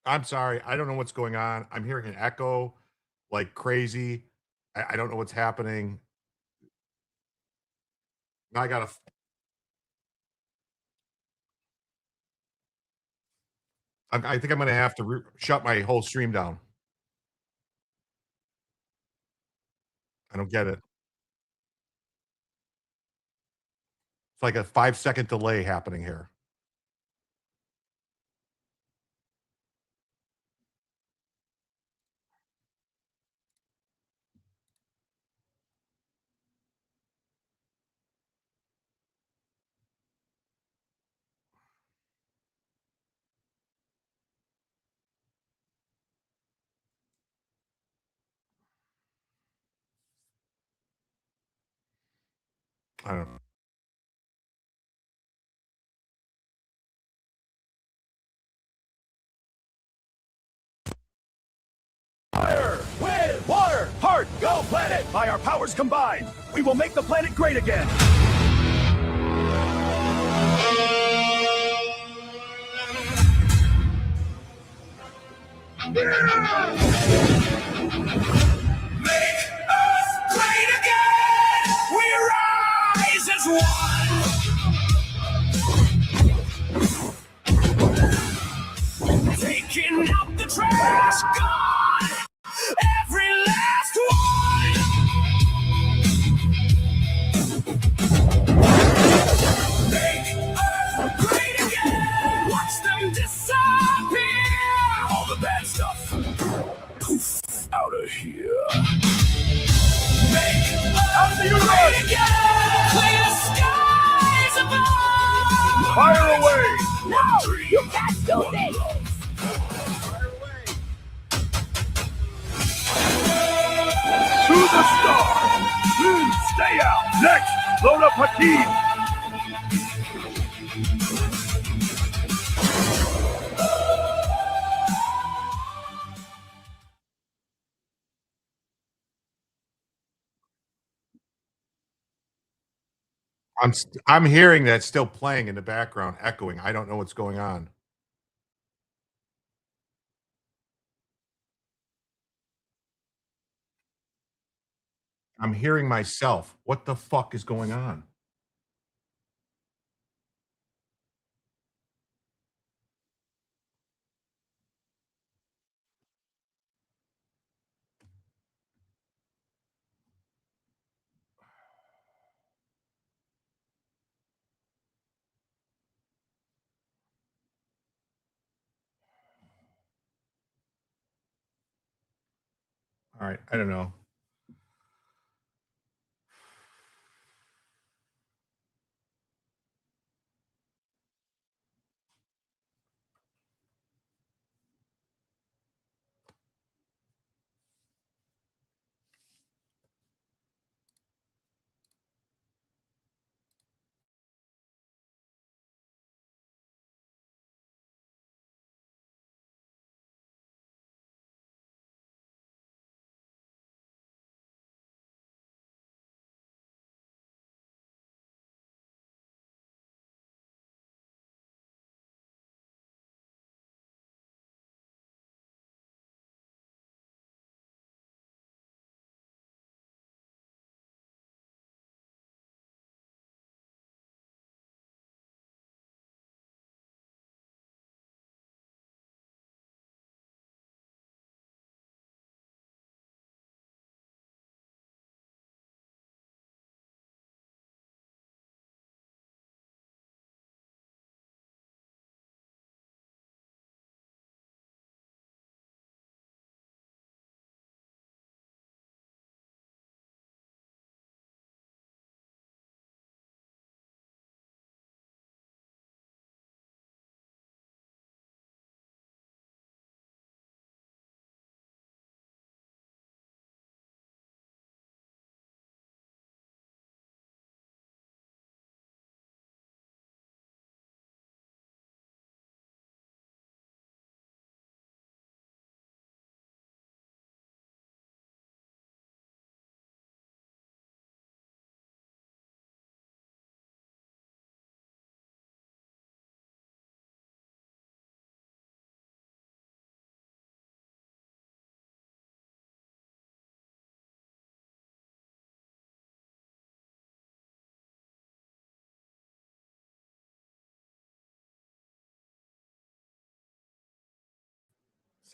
I'm sorry. I don't know what's going on. I'm hearing an echo like crazy. I don't know what's happening. Now I gotta. I think I'm gonna have to shut my whole stream down. I don't get it. It's like a 5-second delay happening here. I don't know. Fire! Wind! Water! Heart! Go planet! By our powers combined, we will make the planet great again! Make us great again! We rise as one! Taking out the trash, gone! Every last one! Make us great again! Watch them disappear! All the bad stuff, poof, out of here. Make us great again! Clear skies above! Fire away! No! You can't do this! To the stars! Stay out! Next, load up Hakeem! I'm hearing that still playing in the background, echoing. I don't know what's going on. I'm hearing myself. What the fuck is going on? All right, I don't know.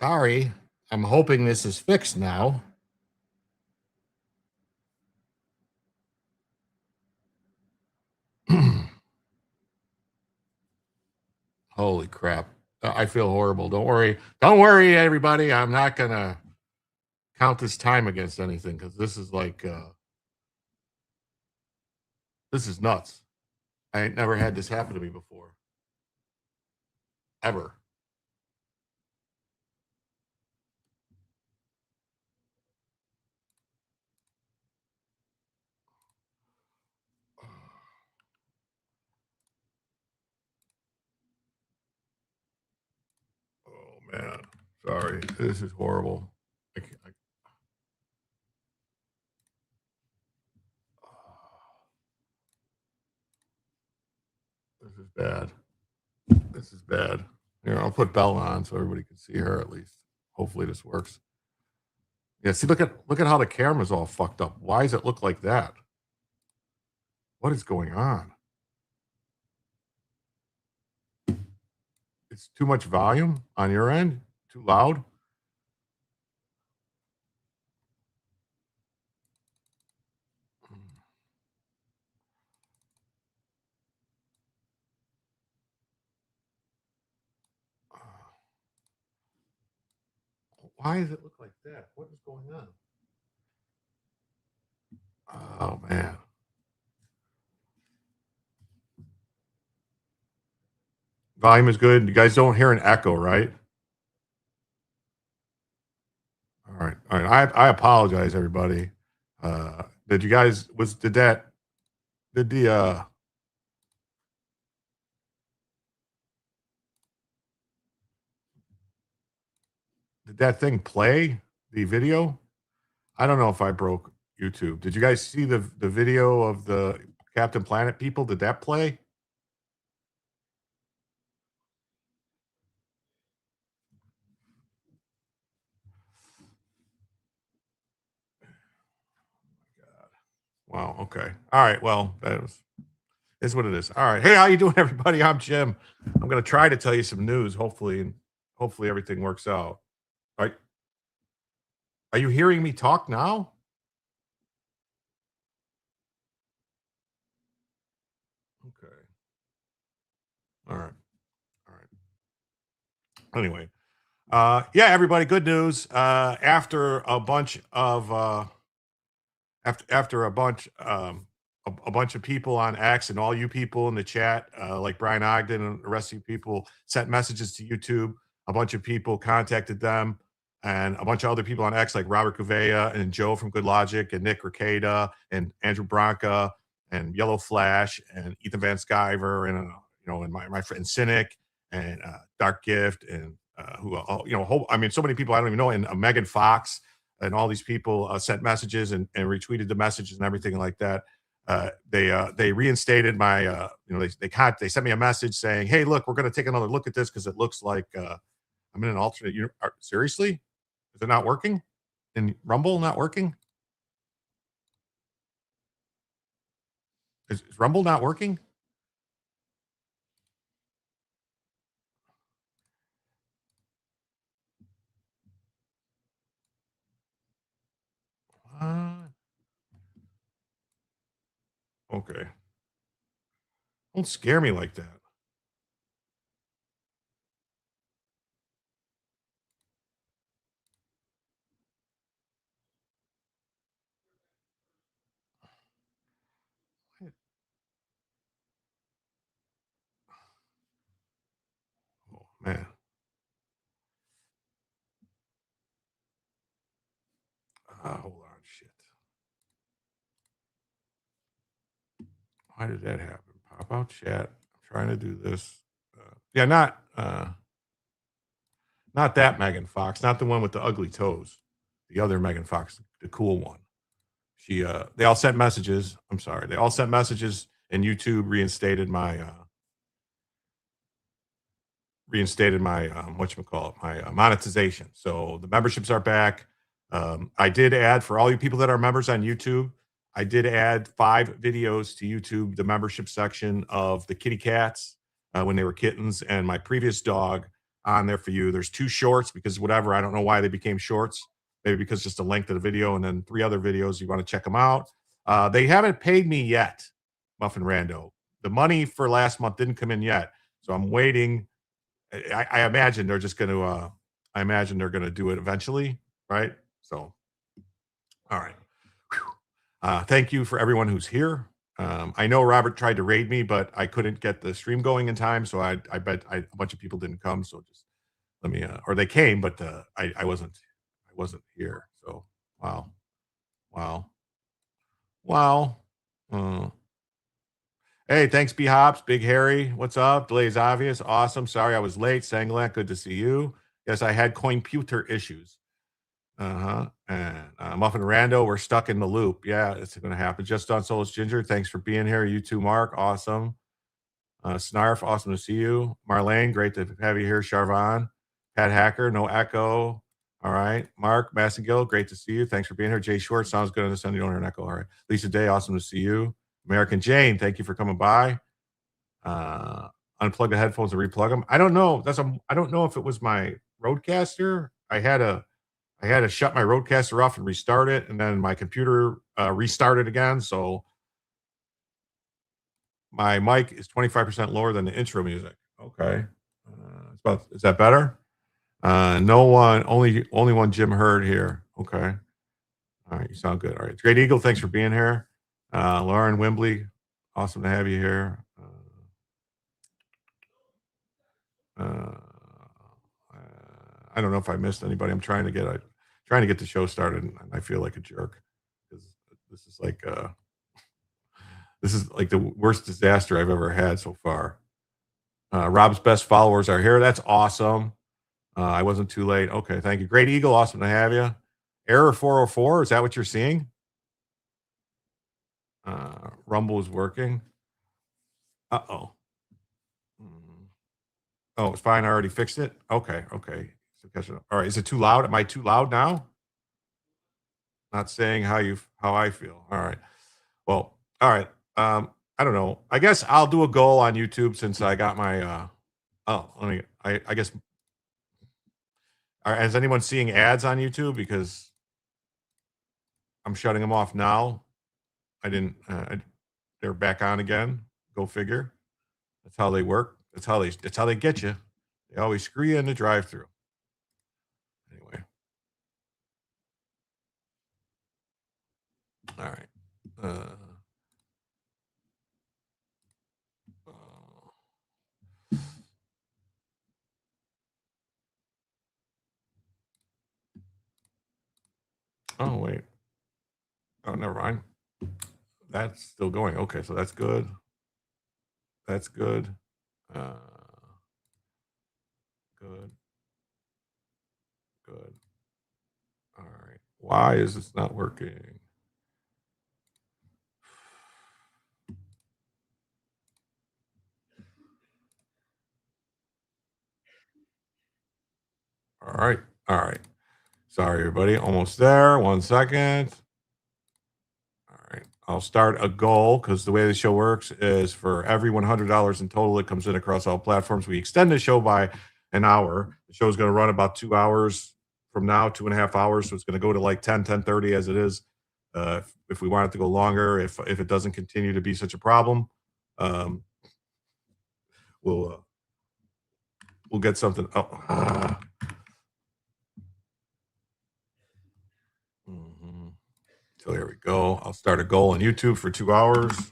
Sorry. I'm hoping this is fixed now. Holy crap. I feel horrible. Don't worry. Don't worry, everybody. I'm not going to count this time against anything because this is like, this is nuts. I ain't never had this happen to me before. Ever. Oh, man. Sorry. This is horrible. I can't, this is bad. This is bad. Here, I'll put Bella on so everybody can see her at least. Hopefully this works. Yeah, see, look at how the camera's all fucked up. Why does it look like that? What is going on? It's too much volume on your end? Too loud? Why does it look like that? What is going on? Oh man. Volume is good. You guys don't hear an echo, right? All right. All right. I apologize, everybody. Did you guys did that did did that thing play the video? I don't know if I broke YouTube. Did you guys see the video of the Captain Planet people? Did that play? Wow. Okay. All right. Well, that was is what it is. All right. Hey, how you doing, everybody? I'm Jim. I'm gonna try to tell you some news. Hopefully everything works out. Are are you hearing me talk now? Okay. All right. All right. Anyway, yeah, everybody. Good news. After a bunch of after a bunch of people on X and all you people in the chat, like Brian Ogden and the rest of you people, sent messages to YouTube. A bunch of people contacted them, and a bunch of other people on X, like Robert Gouveia and Joe from Good Logic, and Nick Ricada, and Andrew Branca, and Yellow Flash, and Ethan Van Sciver, and and my friend Cynic, and Dark Gift, and I mean, so many people I don't even know, and Megan Fox, and all these people sent messages and retweeted the messages and everything like that. They reinstated my they sent me a message saying, "Hey, look, we're going to take another look at this because it looks like I'm in an alternate universe." Seriously, is it not working? In Rumble, not working? Is Rumble not working? Uh, okay, don't scare me like that. Oh man, hold on, shit. Why did that happen? Pop out chat. I'm trying to do this. Yeah, not that Megan Fox, not the one with the ugly toes. The other Megan Fox, the cool one. They all sent messages. I'm sorry. They all sent messages and YouTube reinstated my whatchamacallit, my monetization. So the memberships are back. I did add for all you people that are members on YouTube. I did add 5 videos to YouTube, the membership section of the kitty cats when they were kittens, and my previous dog. on there for you. There's 2 shorts because whatever, I don't know why they became shorts. Maybe because just the length of the video, and then 3 other videos. You want to check them out. They haven't paid me yet, Muffin Rando. The money for last month didn't come in yet, so I'm waiting. I imagine they're just going to. I imagine they're going to do it eventually, right? So, all right. Thank you for everyone who's here. I know Robert tried to raid me, but I couldn't get the stream going in time, so I bet a bunch of people didn't come. So just let me, or they came, but I wasn't here. So wow. Hey, thanks, B Hops, Big Harry. What's up? Delays obvious. Awesome. Sorry I was late. Sanglet, good to see you. Yes, I had computer issues. And Muffin Rando, we're stuck in the loop. Yeah, it's going to happen. Just on Soulless Ginger, thanks for being here. You too, Mark. Awesome. Snarf, awesome to see you. Marlene, great to have you here. Charvan, Pat Hacker, no echo. All right. Mark Massengill, great to see you. Thanks for being here. Jay Short, sounds good on the Sunday. You don't hear an echo. All right. Lisa Day, awesome to see you. American Jane, thank you for coming by. Unplug the headphones and replug them. I don't know. I don't know if it was my Rodecaster. I had to shut my Rodecaster off and restart it, and then my computer restarted again. So my mic is 25% lower than the intro music. Okay. Is that better? No one, only one Jim Heard here. Okay. All right. You sound good. All right. Great Eagle, thanks for being here. Lauren Wembley, awesome to have you here. I don't know if I missed anybody. I'm trying to get the show started, and I feel like a jerk because this is like the worst disaster I've ever had so far. Rob's best followers are here. That's awesome. I wasn't too late. Okay, thank you. Great Eagle, awesome to have you. Error 404, is that what you're seeing? Rumble is working. Uh-oh. Oh, it's fine. I already fixed it. Okay. So all right. Is it too loud? Am I too loud now? Not saying how I feel. All right. Well, all right. I don't know. I guess I'll do a goal on YouTube since I got my I guess is anyone seeing ads on YouTube? Because I'm shutting them off now. They're back on again. Go figure. That's how they work. That's how they get you. They always screw you in the drive-thru. Anyway. All right. Oh, wait. Oh, never mind. That's still going. Okay, so that's good. That's good. Good. All right. Why is this not working? All right. Sorry, everybody. Almost there. 1 second. All right. I'll start a goal because the way the show works is for every $100 in total that comes in across all platforms, we extend the show by an hour. The show is going to run about 2 hours from now, 2.5 hours. So it's going to go to like 10:30 as it is. If we want it to go longer, if it doesn't continue to be such a problem, we'll get something. So here we go. I'll start a goal on YouTube for 2 hours.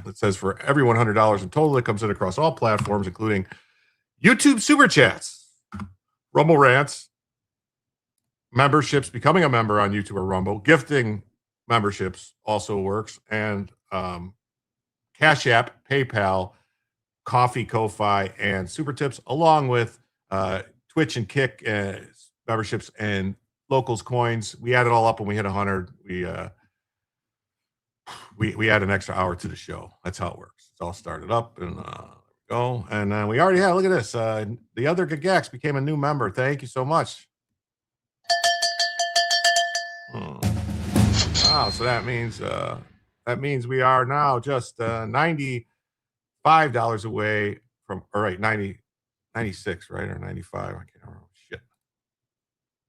It says for every $100 in total that comes in across all platforms, including YouTube Super Chats, Rumble Rants, memberships, becoming a member on YouTube or Rumble, gifting memberships also works, and Cash App, PayPal, Coffee, Ko-Fi, and Super Tips, along with Twitch and Kick memberships and Locals coins. We add it all up when we hit 100. We add an extra hour to the show. That's how it works. It's all started up, and go. And we already have. Look at this. The other Gagax became a new member. Thank you so much. Wow. So that means we are now just $95 away from. All right, 90. 96, right? Or 95. I can't remember. Shit.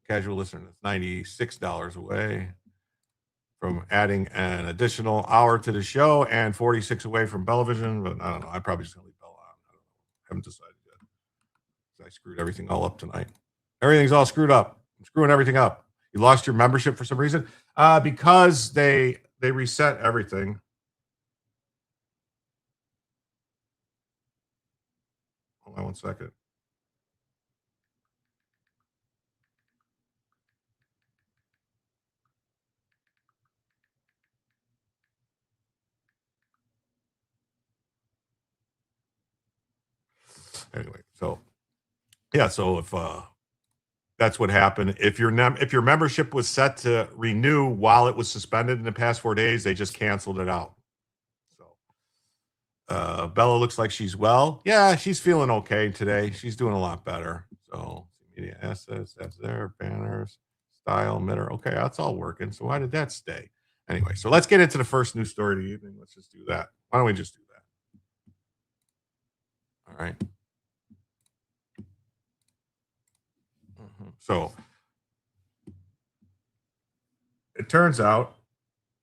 Casual listener, that's $96 away from adding an additional hour to the show and 46 away from Bellavision. But I don't know. I'm probably just going to leave Bella on. I don't know. Haven't decided yet. I screwed everything all up tonight. Everything's all screwed up. I'm screwing everything up. You lost your membership for some reason? Because they reset everything. Hold on one second. Anyway, so yeah, so if that's what happened. If your membership was set to renew while it was suspended in the past 4 days, they just canceled it out. So Bella looks like she's well. Yeah, she's feeling okay today. She's doing a lot better. So media assets, that's there, banners, style, emitter. Okay, that's all working. So why did that stay? Anyway, so let's get into the first news story of the evening. Let's just do that. Why don't we just do that? All right. So it turns out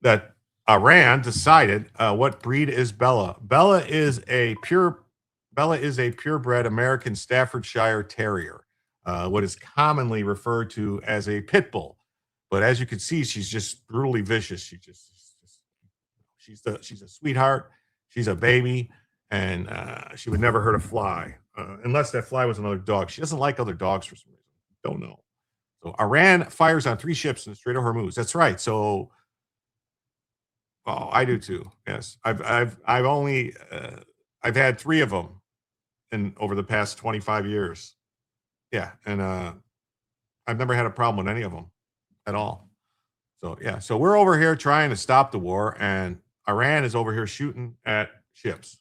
that Iran decided what breed is Bella. Bella is a purebred American Staffordshire Terrier, what is commonly referred to as a pit bull. But as you can see, she's just brutally vicious. She's a sweetheart. She's a baby, and she would never hurt a fly unless that fly was another dog. She doesn't like other dogs for some reason. Don't know. So Iran fires on 3 ships in the Strait of Hormuz. That's right. So, I do too. Yes, I've only I've had 3 of them in over the past 25 years. Yeah, and I've never had a problem with any of them at all. So yeah, so we're over here trying to stop the war, and Iran is over here shooting at ships.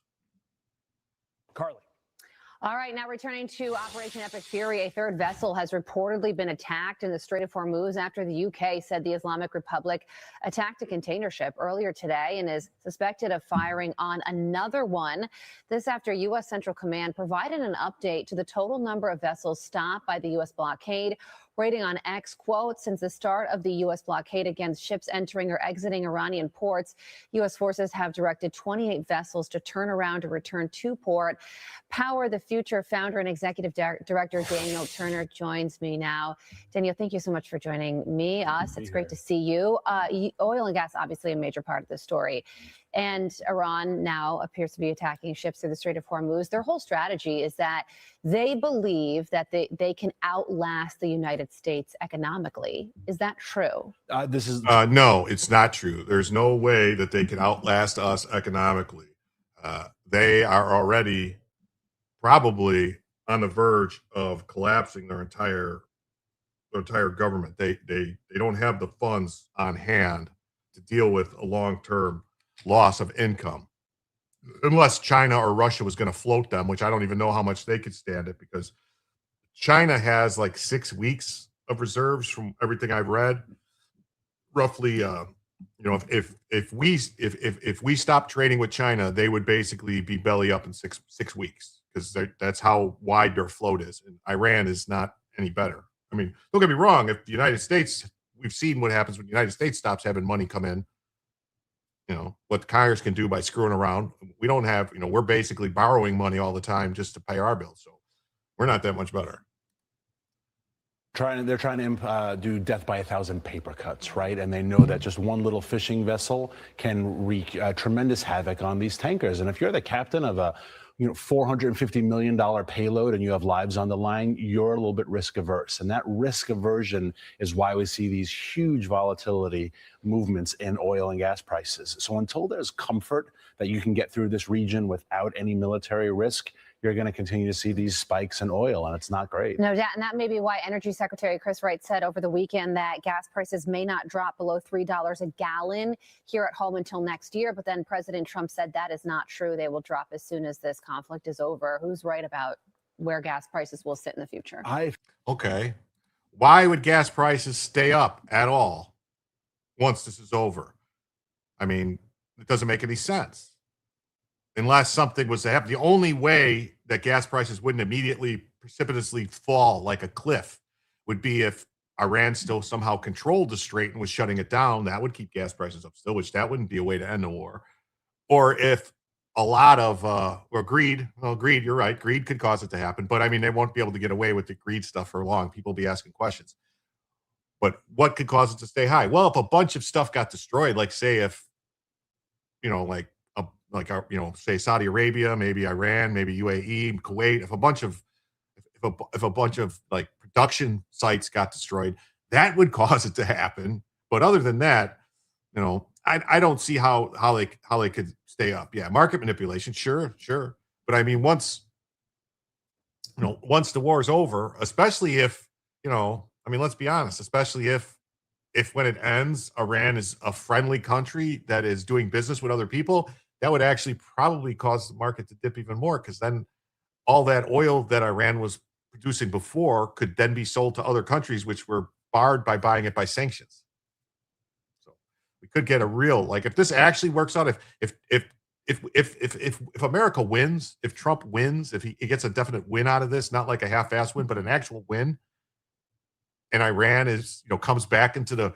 Carly. All right, now returning to Operation Epic Fury, a 3rd vessel has reportedly been attacked in the Strait of Hormuz after the UK said the Islamic Republic attacked a container ship earlier today and is suspected of firing on another one. This after U.S. Central Command provided an update to the total number of vessels stopped by the U.S. blockade, writing on X, quote, since the start of the U.S. blockade against ships entering or exiting Iranian ports, U.S. forces have directed 28 vessels to turn around and return to port. Power the Future founder and executive director Daniel Turner joins me now. Daniel, thank you so much for joining me, us. It's great to see you. Oil and gas, obviously a major part of the story. And Iran now appears to be attacking ships through the Strait of Hormuz. Their whole strategy is that they believe that they can outlast the United States economically. Is that true? No, it's not true. There's no way that they can outlast us economically. They are already probably on the verge of collapsing their entire government. They don't have the funds on hand to deal with a long-term loss of income, unless China or Russia was going to float them, which I don't even know how much they could stand it, because China has like 6 weeks of reserves from everything I've read. Roughly, if we stop trading with China, they would basically be belly up in six weeks, because that's how wide their float is. And Iran is not any better. I mean, don't get me wrong. If the United States, we've seen what happens when the United States stops having money come in. What Congress can do by screwing around. We don't have, we're basically borrowing money all the time just to pay our bills. So we're not that much better. They're trying to do death by 1,000 paper cuts, right? And they know that just one little fishing vessel can wreak tremendous havoc on these tankers. And if you're the captain of a $450 million payload and you have lives on the line, you're a little bit risk averse. And that risk aversion is why we see these huge volatility movements in oil and gas prices. So until there's comfort that you can get through this region without any military risk, you're going to continue to see these spikes in oil, and it's not great. No doubt, and that may be why Energy Secretary Chris Wright said over the weekend that gas prices may not drop below $3 a gallon here at home until next year. But then President Trump said that is not true. They will drop as soon as this conflict is over. Who's right about where gas prices will sit in the future? Okay. Why would gas prices stay up at all once this is over? I mean, it doesn't make any sense. Unless something was to happen. The only way that gas prices wouldn't immediately precipitously fall like a cliff would be if Iran still somehow controlled the Strait and was shutting it down. That would keep gas prices up still, which that wouldn't be a way to end the war. Or if a lot of or greed, well, greed, you're right, greed could cause it to happen. But I mean, they won't be able to get away with the greed stuff for long. People will be asking questions. But what could cause it to stay high? Well, if a bunch of stuff got destroyed, like say if, say Saudi Arabia, maybe Iran, maybe UAE, Kuwait, if a bunch of like production sites got destroyed, that would cause it to happen. But other than that, I don't see how they could stay up. Yeah, market manipulation, sure. But I mean, once the war is over, especially if, let's be honest, especially if when it ends, Iran is a friendly country that is doing business with other people, that would actually probably cause the market to dip even more, because then all that oil that Iran was producing before could then be sold to other countries, which were barred by buying it by sanctions. So we could get a real, like, if this actually works out, if America wins, if Trump wins, if he gets a definite win out of this, not like a half-ass win, but an actual win, and Iran is, comes back into the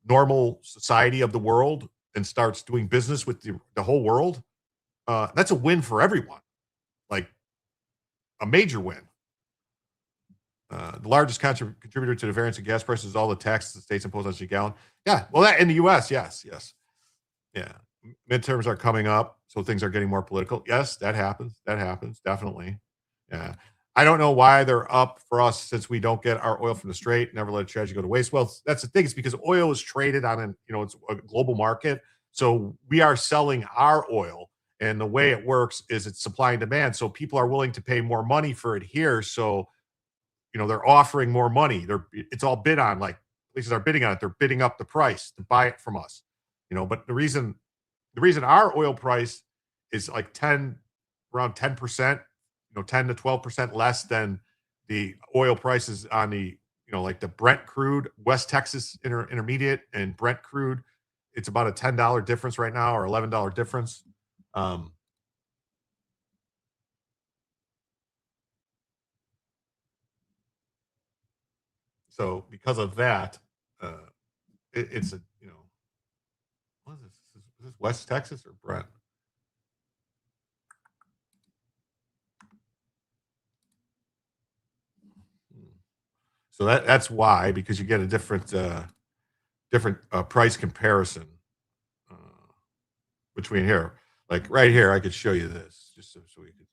normal society of the world and starts doing business with the whole world, that's a win for everyone. Like a major win. The largest contributor to the variance in gas prices is all the taxes the states impose on each gallon. Yeah, well, that in the U.S., yes. Yeah, midterms are coming up, so things are getting more political. Yes, that happens, definitely. Yeah. I don't know why they're up for us since we don't get our oil from the Strait. Never let a tragedy go to waste. Well, that's the thing. It's because oil is traded on it's a global market. So we are selling our oil, and the way it works is it's supply and demand. So people are willing to pay more money for it here. So, they're offering more money. It's all bid on. Like places are bidding on it. They're bidding up the price to buy it from us. But the reason our oil price is like around 10%. 10 to 12% less than the oil prices on the, like the Brent crude, West Texas intermediate and Brent crude. It's about a $10 difference right now, or $11 difference. So because of that, it's a, what is this? Is this West Texas or Brent? So that's why, because you get a different price comparison between here. Like right here, I could show you this just so we could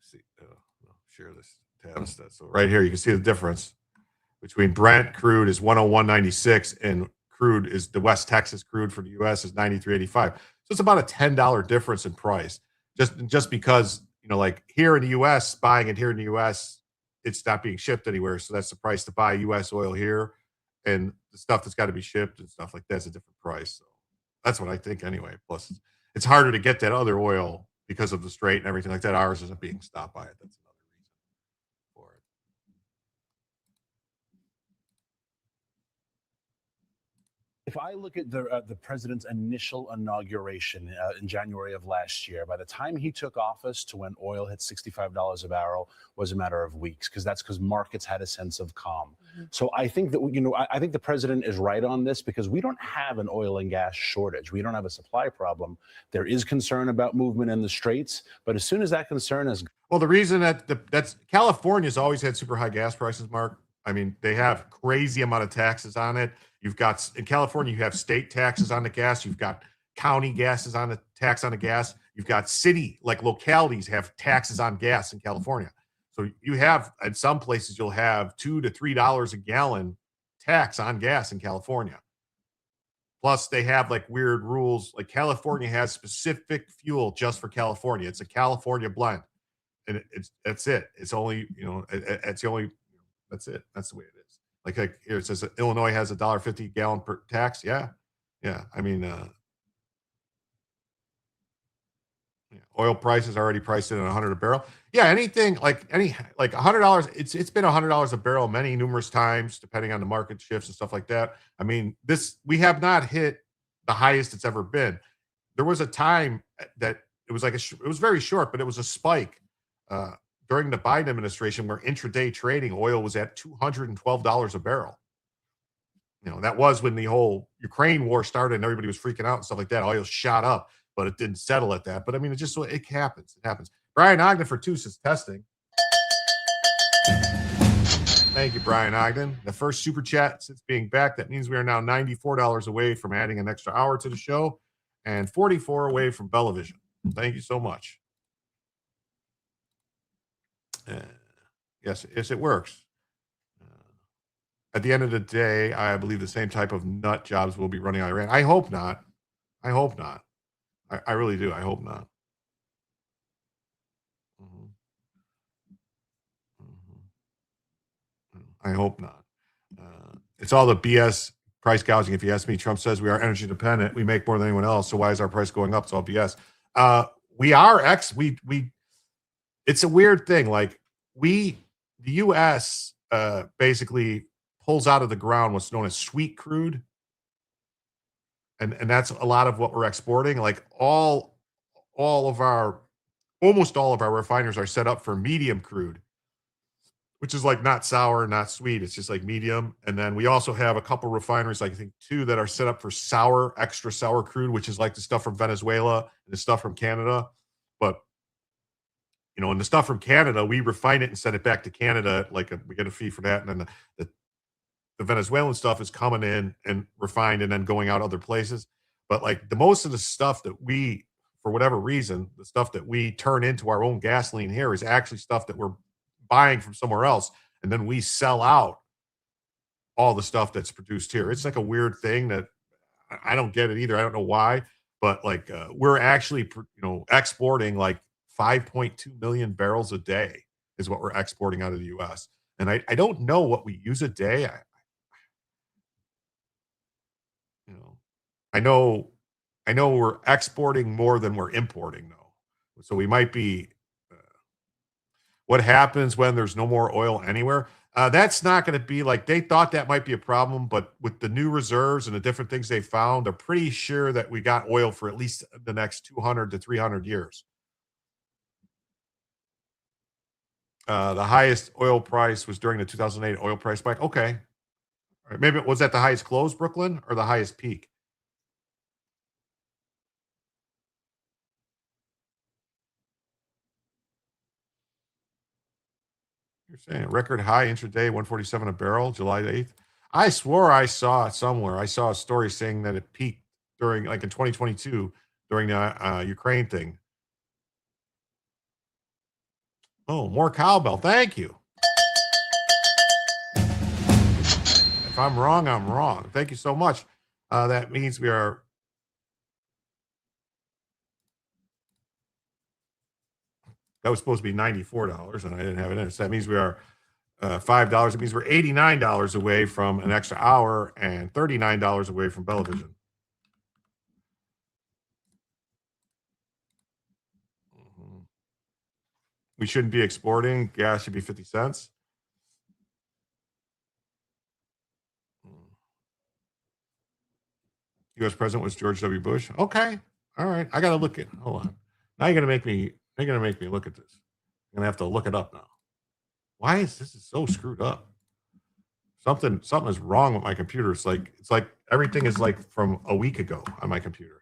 see. I'll share this tab instead. So right here, you can see the difference between Brent crude is 101.96 and crude is the West Texas crude for the U.S. is 93.85. So it's about a $10 difference in price, just because like here in the U.S. buying it here in the U.S. it's not being shipped anywhere. So that's the price to buy U.S. oil here. And the stuff that's got to be shipped and stuff like that's a different price. So that's what I think anyway. Plus, it's harder to get that other oil because of the Strait and everything like that. Ours isn't being stopped by it. That's another reason for it. If I look at the president's initial inauguration in January of last year, by the time he took office to when oil hit $65 a barrel was a matter of weeks, because markets had a sense of calm. Mm-hmm. So I think that, I think the president is right on this, because we don't have an oil and gas shortage. We don't have a supply problem. There is concern about movement in the Straits, but as soon as that concern is... Well, the reason that's California's always had super high gas prices, Mark. I mean, they have crazy amount of taxes on it. You've got in California, you have state taxes on the gas. You've got county gases on the tax on the gas. You've got city, like localities have taxes on gas in California. So you have, in some places, you'll have $2 to $3 a gallon tax on gas in California. Plus, they have like weird rules. Like California has specific fuel just for California. It's a California blend, and that's it. It's only it's the only. That's it. That's the way it is. Like here it says that Illinois has $1.50 gallon per tax. Yeah. I mean, oil prices already priced in at $100 a barrel. Yeah, anything like $100. It's been $100 a barrel numerous times, depending on the market shifts and stuff like that. I mean, we have not hit the highest it's ever been. There was a time that it was like it was very short, but it was a spike during the Biden administration where intraday trading oil was at $212 a barrel. You know, that was when the whole Ukraine war started and everybody was freaking out and stuff like that. Oil shot up, but it didn't settle at that. But I mean, it happens. It happens. Brian Ogden for 2 says testing. Thank you, Brian Ogden. The first super chat since being back. That means we are now $94 away from adding an extra hour to the show and 44 away from Bellavision. Thank you so much. Yes, it works. At the end of the day, I believe the same type of nut jobs will be running Iran. I hope not. I hope not. I really do. I hope not. I hope not. It's all the BS price gouging. If you ask me, Trump says we are energy dependent. We make more than anyone else. So why is our price going up? It's all BS. It's a weird thing. Like the U.S. Basically pulls out of the ground what's known as sweet crude. And that's a lot of what we're exporting. Like almost all of our refiners are set up for medium crude, which is like not sour, not sweet. It's just like medium. And then we also have a couple refineries, like I think 2 that are set up for sour, extra sour crude, which is like the stuff from Venezuela and the stuff from Canada. But, you know, and the stuff from Canada, we refine it and send it back to Canada. Like we get a fee for that. And then the Venezuelan stuff is coming in and refined and then going out other places. But like most of the stuff that we, for whatever reason, the stuff that we turn into our own gasoline here is actually stuff that we're buying from somewhere else. And then we sell out all the stuff that's produced here. It's like a weird thing that I don't get it either. I don't know why, but like we're actually, exporting like 5.2 million barrels a day is what we're exporting out of the U.S. And I don't know what we use a day. I know we're exporting more than we're importing, though. So we might be. What happens when there's no more oil anywhere? That's not going to be like they thought that might be a problem, but with the new reserves and the different things they found, they're pretty sure that we got oil for at least the next 200 to 300 years. The highest oil price was during the 2008 oil price spike. Okay. All right. Maybe was that the highest close, Brooklyn, or the highest peak? You're saying record high intraday, 147 a barrel, July 8th. I swore I saw it somewhere. I saw a story saying that it peaked during, like in 2022, during the Ukraine thing. Oh, more cowbell. Thank you. If I'm wrong, I'm wrong. Thank you so much. That means we are. That was supposed to be $94, and I didn't have it in. So that means we are $5. It means we're $89 away from an extra hour and $39 away from Bellavision. We shouldn't be exporting. Gas should be 50 cents. U.S. president was George W. Bush. Okay. All right. I got to look at. Hold on. Now you're going to make me. They're going to make me look at this. I'm going to have to look it up now. Why is this so screwed up? Something is wrong with my computer. It's like everything is like from a week ago on my computer.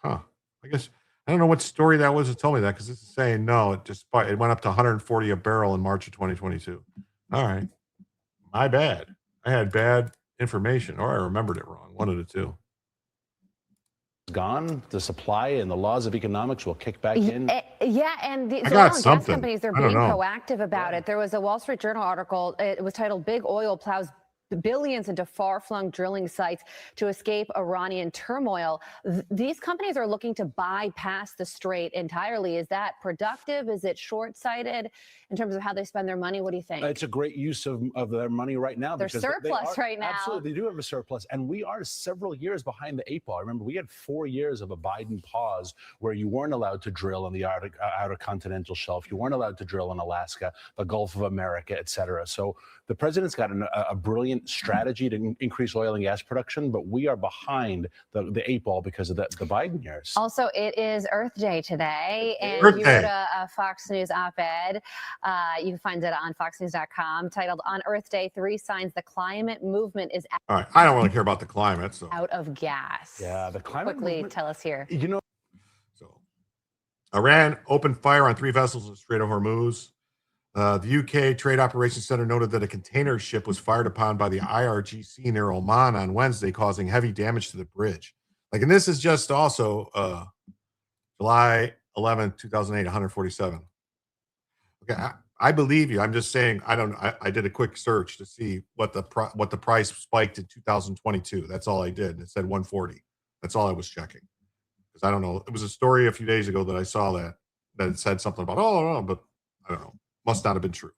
Huh. I guess I don't know what story that was to tell me that because this is saying no, it went up to 140 a barrel in March of 2022. All right. My bad. I had bad information or I remembered it wrong. One of the two. Gone. The supply and the laws of economics will kick back in. Yeah, and the oil and gas companies, they're being proactive about it. There was a Wall Street Journal article. It was titled "Big Oil Plows billions into far-flung drilling sites to escape Iranian turmoil. These companies are looking to bypass the Strait entirely. Is that productive? Is it short-sighted in terms of how they spend their money? What do you think? It's a great use of their money right now. They're because surplus right now. Absolutely, they do have a surplus, and we are several years behind the 8 ball. Remember, we had 4 years of a Biden pause where you weren't allowed to drill on the outer continental shelf. You weren't allowed to drill in Alaska, the Gulf of America, et cetera. So the president's got a brilliant strategy to increase oil and gas production, but we are behind the 8 ball because of the Biden years. Also, it is Earth Day today, and Earth you Day. wrote a Fox News op-ed. You can find it on foxnews.com titled "On Earth Day, 3 Signs the Climate Movement is All right. I don't really care about the climate. So, out of gas." Yeah, the climate Quickly movement, tell us here. you know, so Iran opened fire on 3 vessels in the Strait of Hormuz. The UK Trade Operations Center noted that a container ship was fired upon by the IRGC near Oman on Wednesday, causing heavy damage to the bridge. And this is just also July 11th, 2008, 147. Okay, I believe you. I'm just saying I did a quick search to see what the price spiked in 2022. That's all I did. It said 140. That's all I was checking. Because I don't know. It was a story a few days ago that I saw that it said something about, but I don't know. Must not have been true.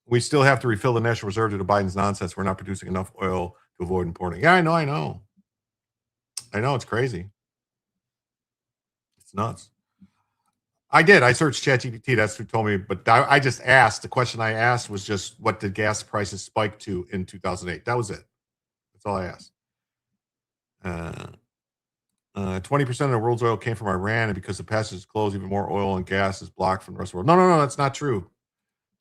We still have to refill the National Reserve due to Biden's nonsense. We're not producing enough oil to avoid importing. Yeah, I know. It's crazy. It's nuts. I did. I searched ChatGPT. That's who told me. But I just asked. The question I asked was just what did gas prices spike to in 2008? That was it. That's all I asked. 20% of the world's oil came from Iran, and because the passage is closed, even more oil and gas is blocked from the rest of the world. No, that's not true.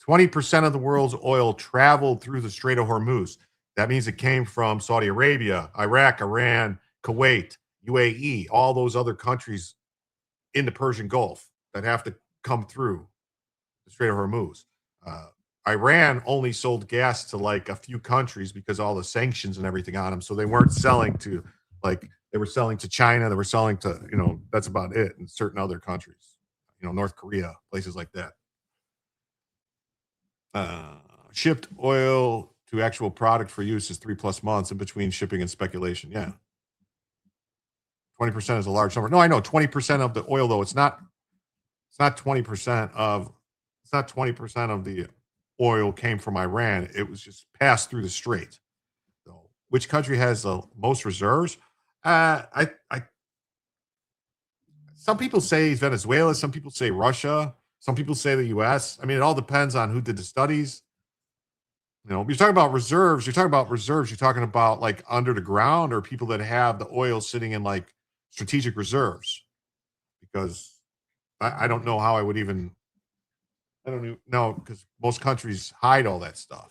20% of the world's oil traveled through the Strait of Hormuz. That means it came from Saudi Arabia, Iraq, Iran, Kuwait, UAE, all those other countries in the Persian Gulf that have to come through the Strait of Hormuz. Iran only sold gas to like a few countries because all the sanctions and everything on them. So they weren't selling to they were selling to China. They were selling to, that's about it. In certain other countries, North Korea, places like that. Shipped oil to actual product for use is 3+ months in between shipping and speculation. Yeah. 20% is a large number. No, I know 20% of the oil, though. It's not 20% of the oil came from Iran. It was just passed through the Strait. So which country has the most reserves? Some people say Venezuela. Some people say Russia. Some people say the U.S. I mean, it all depends on who did the studies. You're talking about reserves. You're talking about like under the ground or people that have the oil sitting in like strategic reserves. Because I don't know how I don't even know, because most countries hide all that stuff.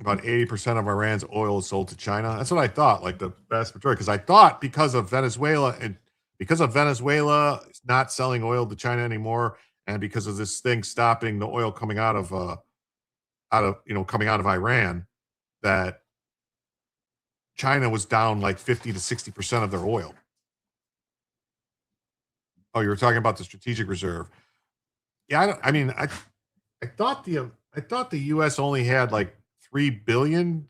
About 80% of Iran's oil is sold to China. That's what I thought, like the vast majority. Because I thought because of Venezuela not selling oil to China anymore, and because of this thing stopping the oil coming out of Iran, that China was down like 50 to 60% of their oil. Oh, you were talking about the strategic reserve. Yeah, I thought the U.S. only had like 3 billion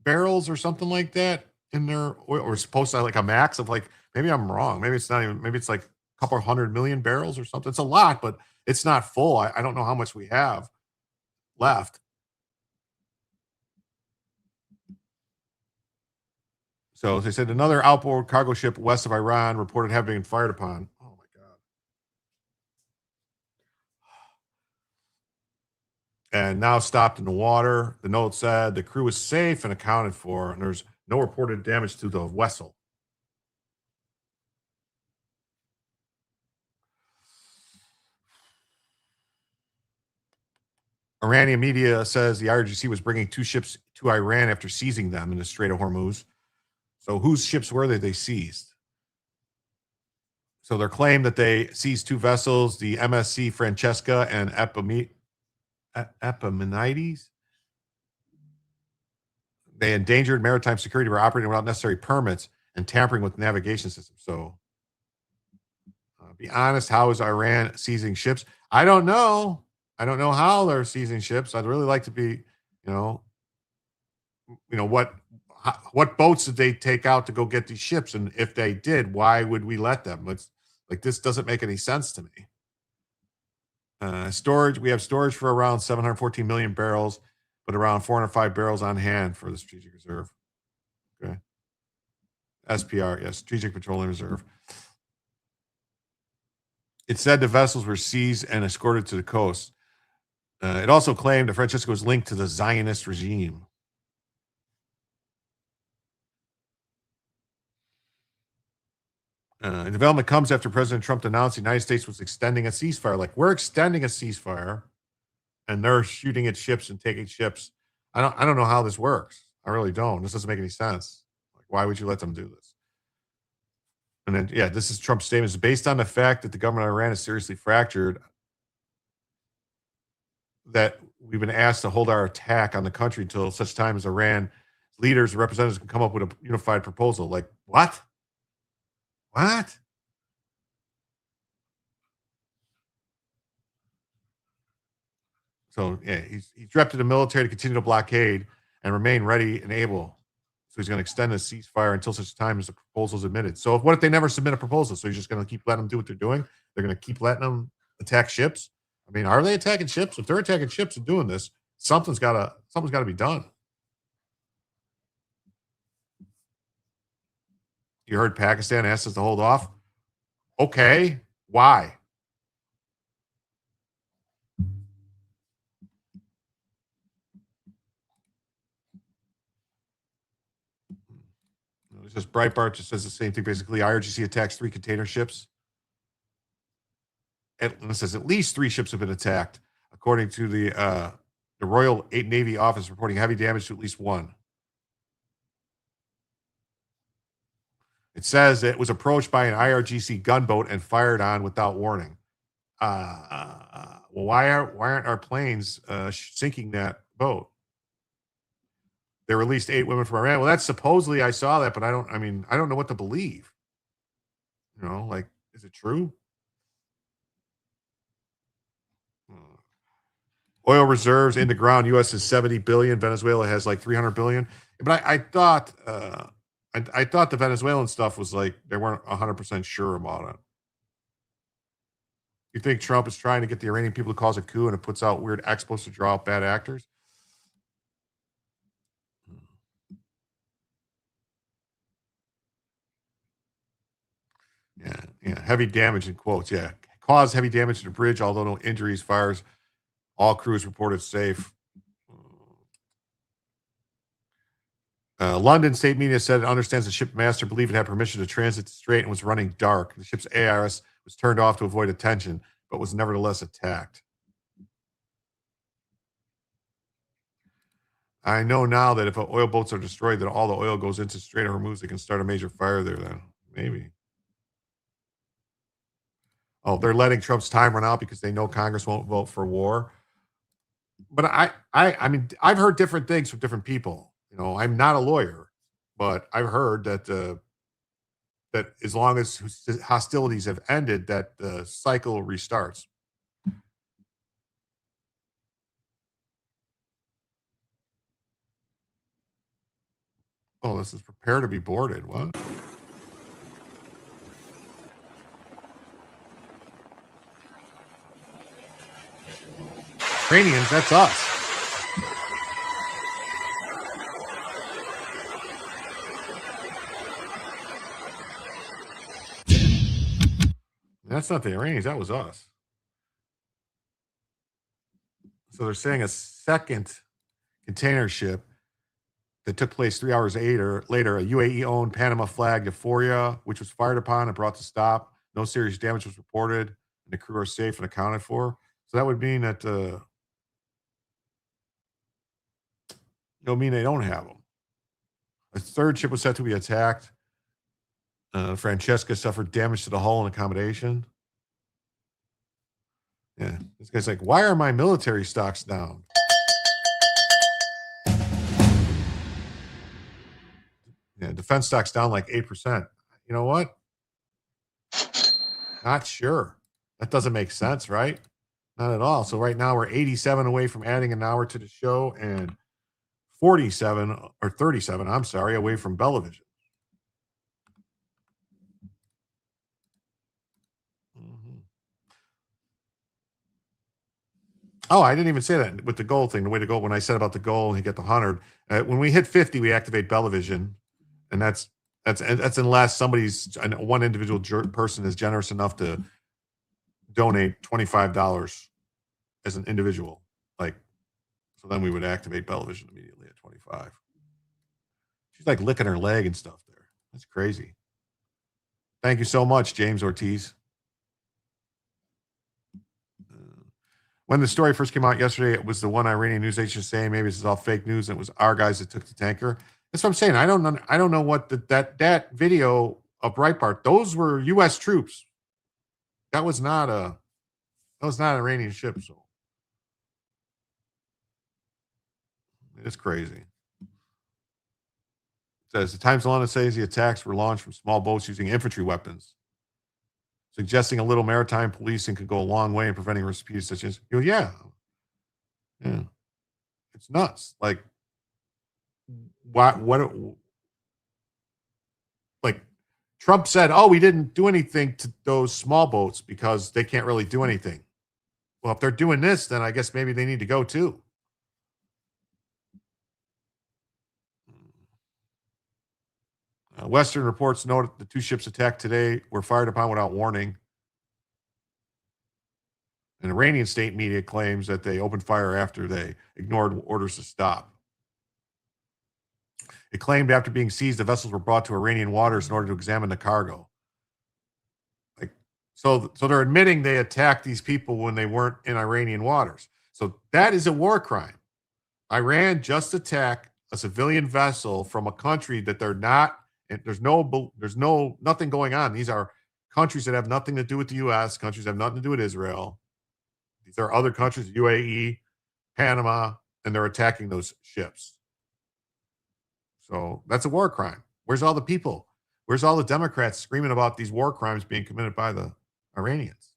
barrels or something like that in their oil, or supposed to have like a max of like, maybe I'm wrong. Maybe it's not even, maybe it's like a couple 100 million barrels or something. It's a lot, but it's not full. I don't know how much we have left. So they said another outboard cargo ship west of Iran reported having been fired upon. Oh my God. And now stopped in the water. The note said the crew was safe and accounted for, and there's no reported damage to the vessel. Iranian media says the IRGC was bringing 2 ships to Iran after seizing them in the Strait of Hormuz. So whose ships were they seized? So their claim that they seized 2 vessels, the MSC Francesca and Epimenides. They endangered maritime security by operating without necessary permits and tampering with navigation systems. So be honest, how is Iran seizing ships? I don't know. I don't know how they're seizing ships. I'd really like to be, what boats did they take out to go get these ships? And if they did, why would we let them? It's like this doesn't make any sense to me. Storage, we have storage for around 714 million barrels, but around 405 barrels on hand for the strategic reserve. Okay. SPR, yes, Strategic Petroleum Reserve. It said the vessels were seized and escorted to the coast. It also claimed that Francesco was linked to the Zionist regime. Development comes after President Trump announced the United States was extending a ceasefire. Like, we're extending a ceasefire, and they're shooting at ships and taking ships. I don't know how this works. I really don't. This doesn't make any sense. Like, why would you let them do this? And then, yeah, this is Trump's statement. It's based on the fact that the government of Iran is seriously fractured, that we've been asked to hold our attack on the country until such time as Iran leaders and representatives can come up with a unified proposal. Like, what? What? So, yeah, he's directed the military to continue the blockade and remain ready and able. So he's going to extend the ceasefire until such time as the proposal is admitted. So what if they never submit a proposal? So you're just going to keep letting them do what they're doing? They're going to keep letting them attack ships? I mean, are they attacking ships? If they're attacking ships and doing this, something's got to be done. You heard Pakistan asked us to hold off. Okay, why? It's just Breitbart just says the same thing. Basically, IRGC attacks 3 container ships. It says at least 3 ships have been attacked, according to the Royal Navy office reporting heavy damage to at least 1. It says it was approached by an IRGC gunboat and fired on without warning. Well, why aren't our planes sinking that boat? They released 8 women from Iran. Well, that's supposedly, I saw that, but I don't know what to believe. Like, is it true? Oil reserves in the ground. U.S. is 70 billion. Venezuela has like 300 billion. But I thought the Venezuelan stuff was like they weren't 100% sure about it. You think Trump is trying to get the Iranian people to cause a coup and it puts out weird expos to draw out bad actors? Yeah. Heavy damage in quotes. Yeah. Caused heavy damage to the bridge, although no injuries, fires. All crews reported safe. London state media said it understands the ship master believed it had permission to transit the Strait and was running dark. The ship's ARS was turned off to avoid attention, but was nevertheless attacked. I know now that if oil boats are destroyed, that all the oil goes into Strait of Hormuz. They can start a major fire there then. Maybe. Oh, they're letting Trump's time run out because they know Congress won't vote for war. But I mean, I've heard different things from different people. I'm not a lawyer, but I've heard that that as long as hostilities have ended, that the cycle restarts. Oh, this is prepare to be boarded. What? Iranians, that's us. That's not the Iranians, that was us. So they're saying a second container ship that took place 3 hours later, a UAE-owned Panama-flagged Euphoria, which was fired upon and brought to stop. No serious damage was reported, and the crew are safe and accounted for. So that would mean that it'll mean they don't have them. A third ship was set to be attacked. Francesca suffered damage to the hull and accommodation. Yeah, this guy's like, why are my military stocks down? Yeah, defense stocks down like 8%. You know what? Not sure. That doesn't make sense, right? Not at all. So right now we're 87 away from adding an hour to the show and 47 or 37, I'm sorry, away from Bellavision. Mhm. Oh, I didn't even say that with the goal thing. The way to go when I said about the goal and you get the 100. When we hit 50, we activate Bellavision, and that's unless one individual person is generous enough to donate $25 as an individual. Like, so then we would activate Bellavision immediately at 25. She's like licking her leg and stuff there. That's crazy. Thank you so much, James Ortiz. When the story first came out yesterday, it was the one Iranian news agency saying maybe this is all fake news. And it was our guys that took the tanker. That's what I'm saying. I don't know what that video of Breitbart. Those were U.S. troops. That was not an Iranian ship. So it's crazy. It says the Times London says the attacks were launched from small boats using infantry weapons, suggesting a little maritime policing could go a long way in preventing repeats such as, yeah. It's nuts. Like, what, like Trump said, oh, we didn't do anything to those small boats because they can't really do anything. Well, if they're doing this, then I guess maybe they need to go too. Western reports note the two ships attacked today were fired upon without warning. And Iranian state media claims that they opened fire after they ignored orders to stop. It claimed after being seized, the vessels were brought to Iranian waters in order to examine the cargo. Like, so they're admitting they attacked these people when they weren't in Iranian waters. So that is a war crime. Iran just attacked a civilian vessel from a country that they're not. And there's nothing going on. These are countries that have nothing to do with the U.S. Countries that have nothing to do with Israel. These are other countries, UAE, Panama, and they're attacking those ships. So that's a war crime. Where's all the people? Where's all the Democrats screaming about these war crimes being committed by the Iranians?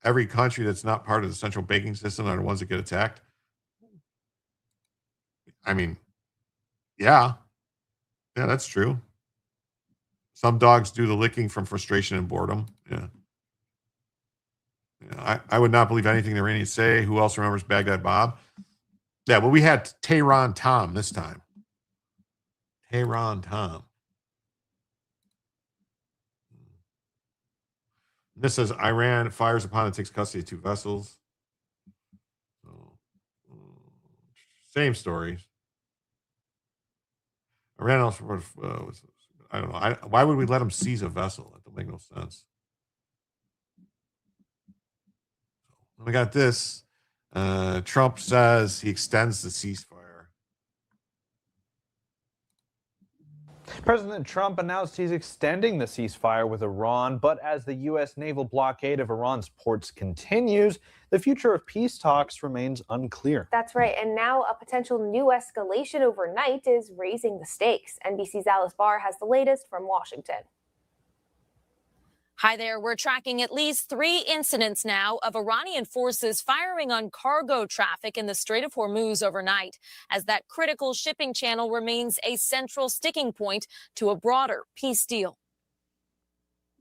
Every country that's not part of the central banking system are the ones that get attacked. I mean, yeah, that's true. Some dogs do the licking from frustration and boredom. Yeah. I would not believe anything the Iranians say. Who else remembers Baghdad Bob? Yeah, well, we had Tehran Tom this time. Tehran Tom. This says Iran fires upon and takes custody of two vessels. Same stories. Iran also, I don't know. Why would we let them seize a vessel? That don't make no sense. We got this. Trump says he extends the ceasefire. President Trump announced he's extending the ceasefire with Iran, but as the U.S. naval blockade of Iran's ports continues, the future of peace talks remains unclear. That's right, and now a potential new escalation overnight is raising the stakes. NBC's Alice Barr has the latest from Washington. Hi there. We're tracking at least 3 incidents now of Iranian forces firing on cargo traffic in the Strait of Hormuz overnight, as that critical shipping channel remains a central sticking point to a broader peace deal.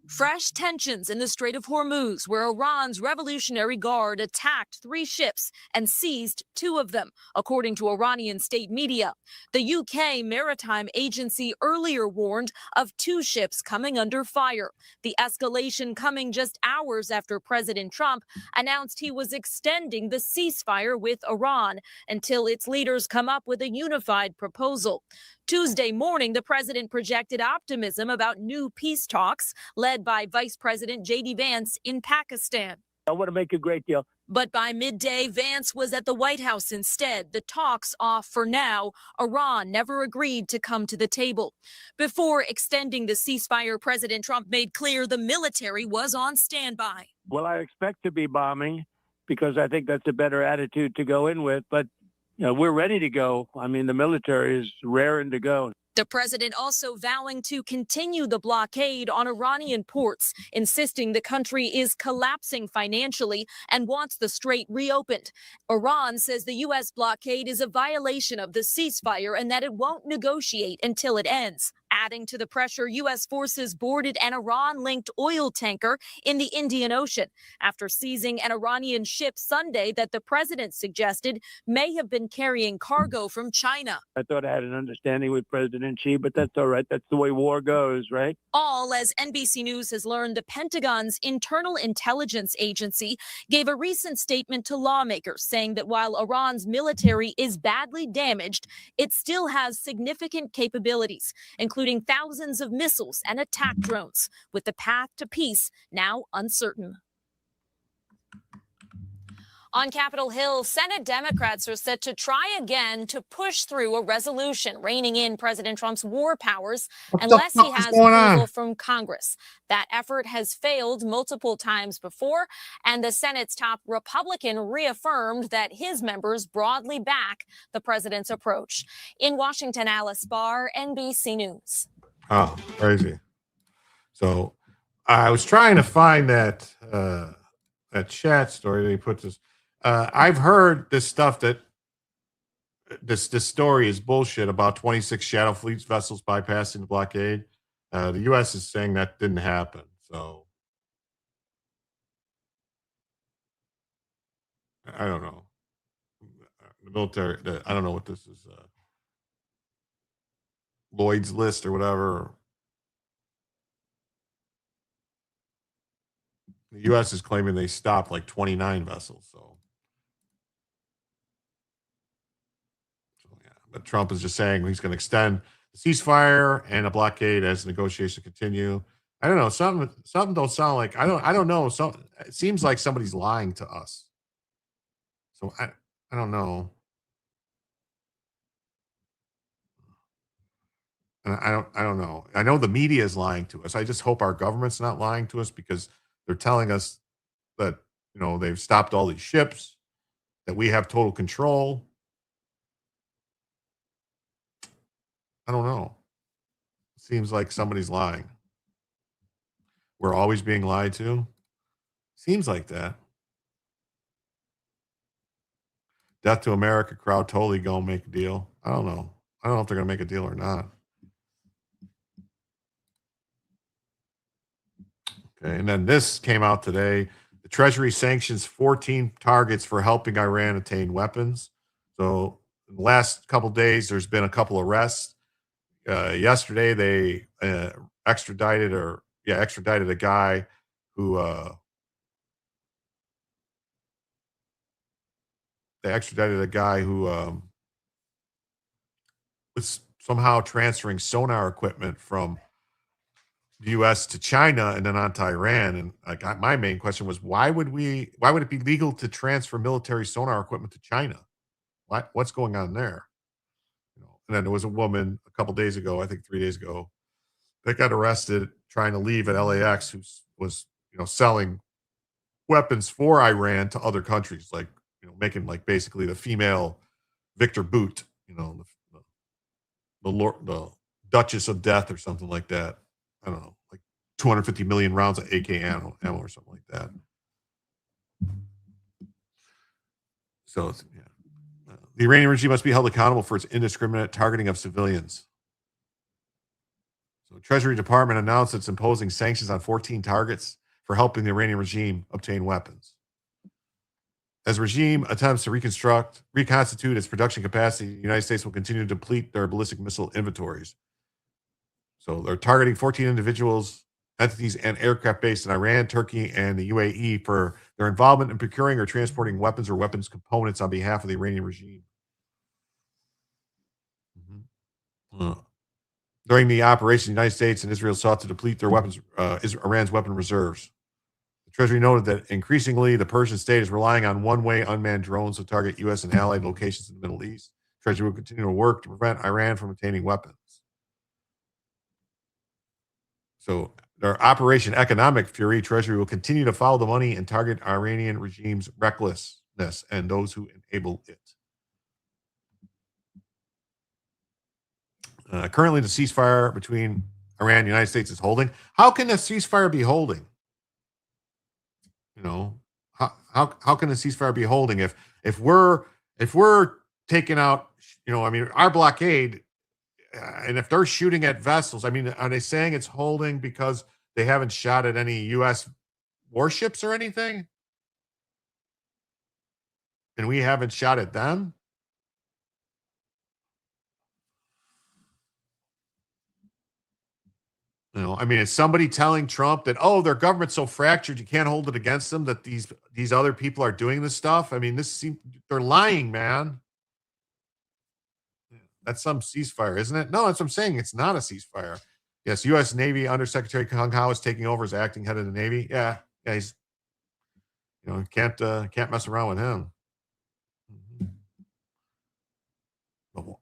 Fresh tensions in the Strait of Hormuz, where Iran's Revolutionary Guard attacked 3 ships and seized 2 of them, according to Iranian state media. The UK Maritime Agency earlier warned of 2 ships coming under fire. The escalation coming just hours after President Trump announced he was extending the ceasefire with Iran until its leaders come up with a unified proposal. Tuesday morning, the president projected optimism about new peace talks led by Vice President J.D. Vance in Pakistan. I want to make a great deal. But by midday, Vance was at the White House instead. The talks off for now. Iran never agreed to come to the table. Before extending the ceasefire, President Trump made clear the military was on standby. Well, I expect to be bombing because I think that's a better attitude to go in with. But you know, we're ready to go. I mean, the military is raring to go. The president also vowing to continue the blockade on Iranian ports, insisting the country is collapsing financially and wants the Strait reopened. Iran says the U.S. blockade is a violation of the ceasefire and that it won't negotiate until it ends. Adding to the pressure, U.S. forces boarded an Iran-linked oil tanker in the Indian Ocean after seizing an Iranian ship Sunday that the president suggested may have been carrying cargo from China. I thought I had an understanding with President Xi, but that's all right. That's the way war goes, right? All as NBC News has learned, the Pentagon's Internal Intelligence Agency gave a recent statement to lawmakers saying that while Iran's military is badly damaged, it still has significant capabilities, including thousands of missiles and attack drones, with the path to peace now uncertain. On Capitol Hill, Senate Democrats are set to try again to push through a resolution reining in President Trump's war powers unless he has approval from Congress. That effort has failed multiple times before, and the Senate's top Republican reaffirmed that his members broadly back the president's approach. In Washington, Alice Barr, NBC News. Oh, crazy. So I was trying to find that that chat story that he put this. I've heard this stuff that this story is bullshit about 26 Shadow Fleet vessels bypassing the blockade. The U.S. is saying that didn't happen. So I don't know. The military, I don't know what this is. Lloyd's List or whatever. The U.S. is claiming they stopped like 29 vessels. So yeah, but Trump is just saying he's going to extend the ceasefire and a blockade as negotiations continue. I don't know. Something don't sound like I don't know. So it seems like somebody's lying to us. So I don't know. And I don't know. I know the media is lying to us. I just hope our government's not lying to us, because they're telling us that, they've stopped all these ships, that we have total control. I don't know. It seems like somebody's lying. We're always being lied to. Seems like that. Death to America crowd totally gonna make a deal. I don't know. I don't know if they're gonna make a deal or not. Okay, and then this came out today. The Treasury sanctions 14 targets for helping Iran attain weapons. So in the last couple of days, there's been a couple arrests. Yesterday, they extradited a guy who was somehow transferring sonar equipment from the U.S. to China and then on to Iran. And my main question was, why would it be legal to transfer military sonar equipment to China? What's going on there? And then there was a woman a couple days ago, I think 3 days ago, that got arrested trying to leave at LAX, who was, selling weapons for Iran to other countries, like, making like basically the female Victor Boot, the Duchess of Death or something like that. I don't know, like 250 million rounds of AK ammo or something like that. So, the Iranian regime must be held accountable for its indiscriminate targeting of civilians. So, the Treasury Department announced it's imposing sanctions on 14 targets for helping the Iranian regime obtain weapons. As the regime attempts to reconstitute its production capacity, the United States will continue to deplete their ballistic missile inventories. So they're targeting 14 individuals, entities, and aircraft based in Iran, Turkey, and the UAE for their involvement in procuring or transporting weapons or weapons components on behalf of the Iranian regime. During the operation, the United States and Israel sought to deplete their Iran's weapon reserves. The Treasury noted that increasingly the Persian state is relying on one-way unmanned drones to target U.S. and allied locations in the Middle East. The Treasury will continue to work to prevent Iran from obtaining weapons. So their Operation Economic Fury, Treasury will continue to follow the money and target Iranian regime's recklessness and those who enable it. Currently, the ceasefire between Iran and the United States is holding. How can a ceasefire be holding? You know, how can a ceasefire be holding if we're taking out, I mean, our blockade, and if they're shooting at vessels, I mean, are they saying it's holding because they haven't shot at any U.S. warships or anything, and we haven't shot at them? I mean, is somebody telling Trump that, oh, their government's so fractured you can't hold it against them, that these other people are doing this stuff? I mean, they're lying, man. That's some ceasefire, isn't it? No, that's what I'm saying. It's not a ceasefire. Yes, U.S. Navy Undersecretary Kung Hao is taking over as acting head of the Navy. Yeah, he's can't mess around with him.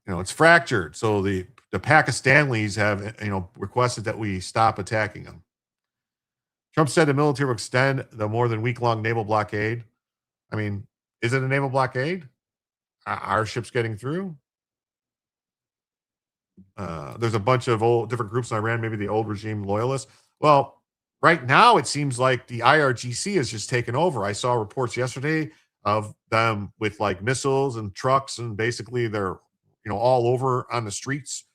It's fractured. So the Pakistanis have, requested that we stop attacking them. Trump said the military will extend the more than week-long naval blockade. I mean, is it a naval blockade? Are our ships getting through? There's a bunch of different groups in Iran, maybe the old regime loyalists. Well, right now it seems like the IRGC has just taken over. I saw reports yesterday of them with like missiles and trucks, and basically they're all over on the streets.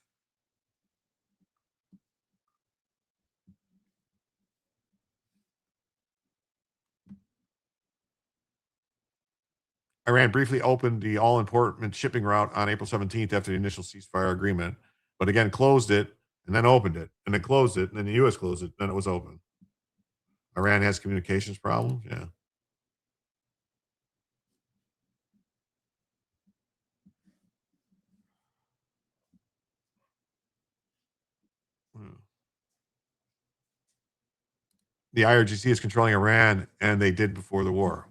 Iran briefly opened the all-important shipping route on April 17th after the initial ceasefire agreement, but again closed it and then opened it and then closed it and then the U.S. closed it. Then it was open. Iran has communications problems. Yeah. The IRGC is controlling Iran, and they did before the war.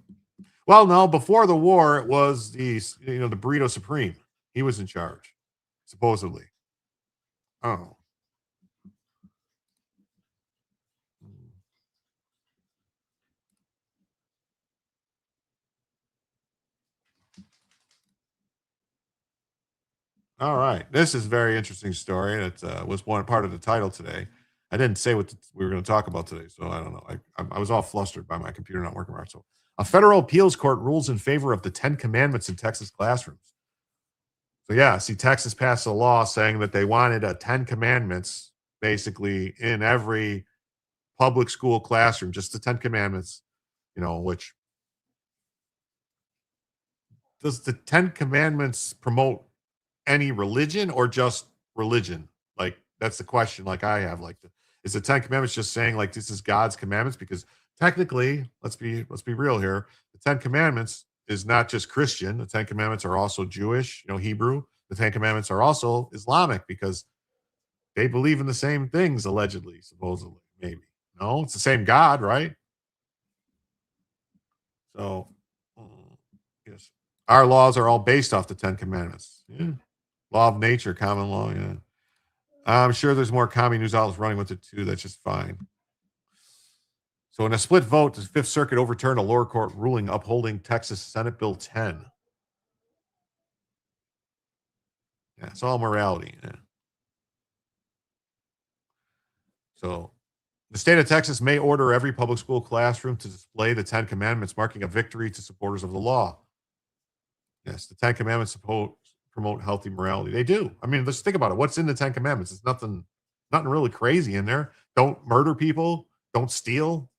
Well, no, before the war, it was the Burrito Supreme. He was in charge, supposedly. Oh. All right. This is a very interesting story. That was one part of the title today. I didn't say what we were going to talk about today, so I don't know. I was all flustered by my computer not working right. So, a federal appeals court rules in favor of the 10 Commandments in Texas classrooms. So, yeah, see, Texas passed a law saying that they wanted a 10 Commandments basically in every public school classroom, just the 10 Commandments, which does the 10 Commandments promote any religion or just religion? Like, that's the question. Like, I have, like, is the 10 Commandments just saying like this is God's commandments? Because technically, let's be real here. The 10 Commandments is not just Christian. The 10 Commandments are also Jewish, Hebrew. The 10 Commandments are also Islamic because they believe in the same things, allegedly, supposedly, maybe. No, it's the same God, right? So, yes, our laws are all based off the 10 Commandments. Yeah. Law of nature, common law. Yeah. I'm sure there's more commie news outlets running with it too. That's just fine. So in a split vote, the Fifth Circuit overturned a lower court ruling upholding Texas Senate Bill 10. Yeah, it's all morality. Yeah. So the state of Texas may order every public school classroom to display the 10 Commandments, marking a victory to supporters of the law. Yes, the 10 Commandments promote healthy morality. They do. I mean, let's think about it. What's in the 10 Commandments? It's nothing really crazy in there. Don't murder people. Don't steal.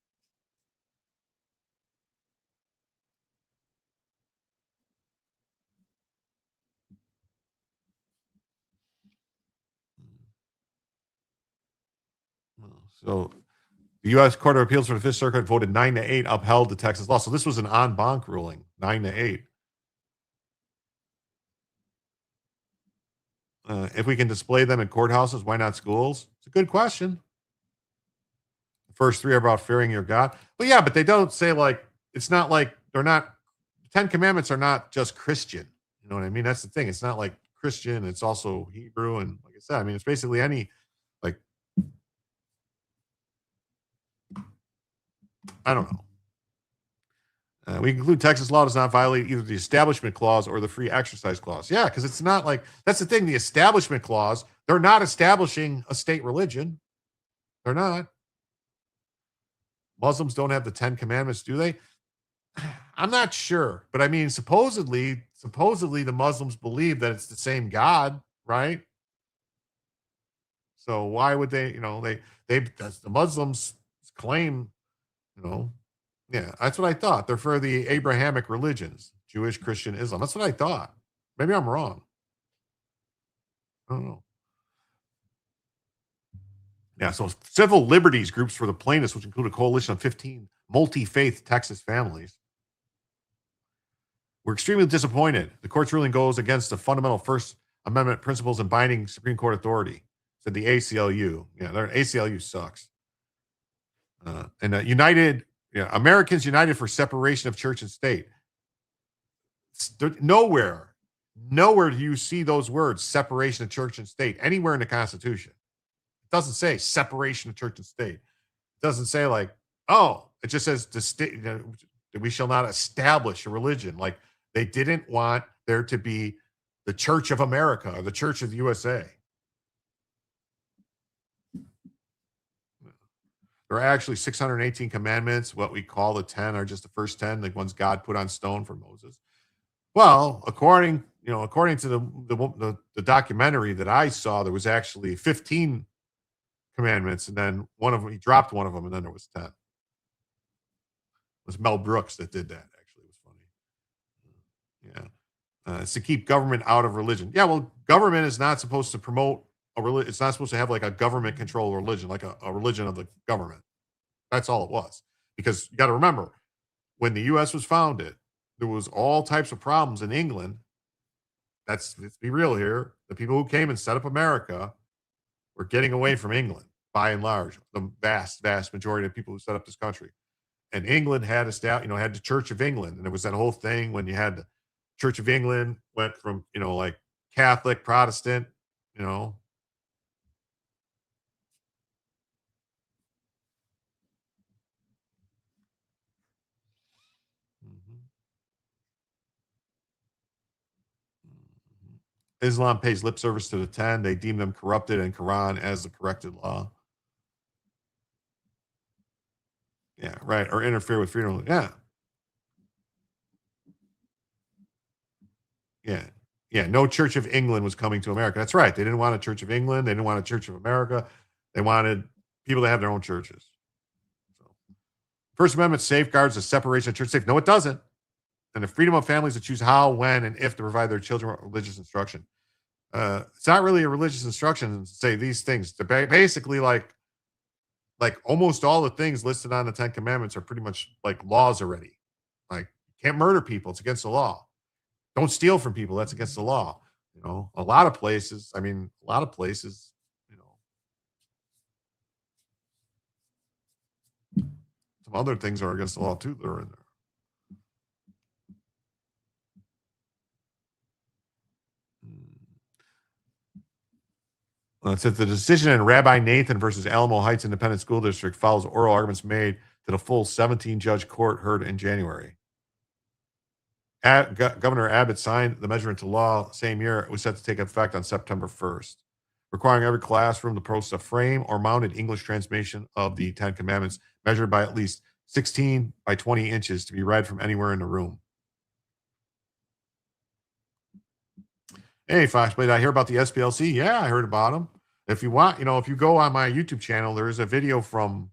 So the U.S. Court of Appeals for the Fifth Circuit voted 9-8, upheld the Texas law. So this was an en banc ruling, 9-8. If we can display them in courthouses, why not schools? It's a good question. The first three are about fearing your God. But yeah, but they don't say like, it's not like they're not, 10 Commandments are not just Christian. You know what I mean? That's the thing. It's not like Christian. It's also Hebrew. And like I said, I mean, it's basically any, like, I don't know. We conclude Texas law does not violate either the Establishment Clause or the Free Exercise Clause. Yeah, because it's not like, that's the thing, the Establishment Clause, they're not establishing a state religion. They're not. Muslims don't have the 10 Commandments, do they? I'm not sure. But I mean, supposedly the Muslims believe that it's the same God, right? So why would they, that's the Muslims claim, yeah, that's what I thought. They're for the Abrahamic religions, Jewish, Christian, Islam. That's what I thought. Maybe I'm wrong. I don't know. Yeah, so civil liberties groups for the plaintiffs, which include a coalition of 15 multi-faith Texas families. We're extremely disappointed. The court's ruling goes against the fundamental First Amendment principles and binding Supreme Court authority, said the ACLU. Yeah, their ACLU sucks. Americans United for Separation of Church and State. Nowhere do you see those words, separation of church and state, anywhere in the Constitution. It doesn't say separation of church and state. It doesn't say like, it just says the state, we shall not establish a religion. Like they didn't want there to be the Church of America or the Church of the USA. There are actually 618 commandments. What we call the 10 are just the first 10, the ones God put on stone for Moses. Well, according to the documentary that I saw, there was actually 15 commandments, and then one of them, he dropped one of them, and then there was 10. It was Mel Brooks that did that. Actually, it was funny. Yeah, it's to keep government out of religion. Yeah, well, government is not supposed to promote a religion. It's not supposed to have like a government controlled religion, like a religion of the government. That's all it was. Because you got to remember, when the U.S. was founded, there was all types of problems in England. Let's be real here. The people who came and set up America were getting away from England, by and large. The vast, vast majority of people who set up this country. And England had had the Church of England, and there was that whole thing when you had the Church of England went from like Catholic, Protestant, Islam pays lip service to the 10. They deem them corrupted and Quran as the corrected law. Yeah, right. Or interfere with freedom. Yeah. Yeah. No Church of England was coming to America. That's right. They didn't want a Church of England. They didn't want a Church of America. They wanted people to have their own churches. So, First Amendment safeguards the separation of church and state. No, it doesn't. And the freedom of families to choose how, when, and if to provide their children religious instruction. It's not really a religious instruction to say these things. They're basically like almost all the things listed on the 10 Commandments are pretty much like laws already. Like, you can't murder people. It's against the law. Don't steal from people. That's against the law. A lot of places, some other things are against the law too that are in there. It says the decision in Rabbi Nathan versus Alamo Heights Independent School District follows oral arguments made to the full 17-judge court heard in January. Governor Abbott signed the measure into law same year. It was set to take effect on September 1st, requiring every classroom to post a frame or mounted English translation of the 10 Commandments measured by at least 16 by 20 inches to be read from anywhere in the room. Hey, Foxblade, I hear about the SPLC. Yeah, I heard about them. If you want, if you go on my YouTube channel, there is a video from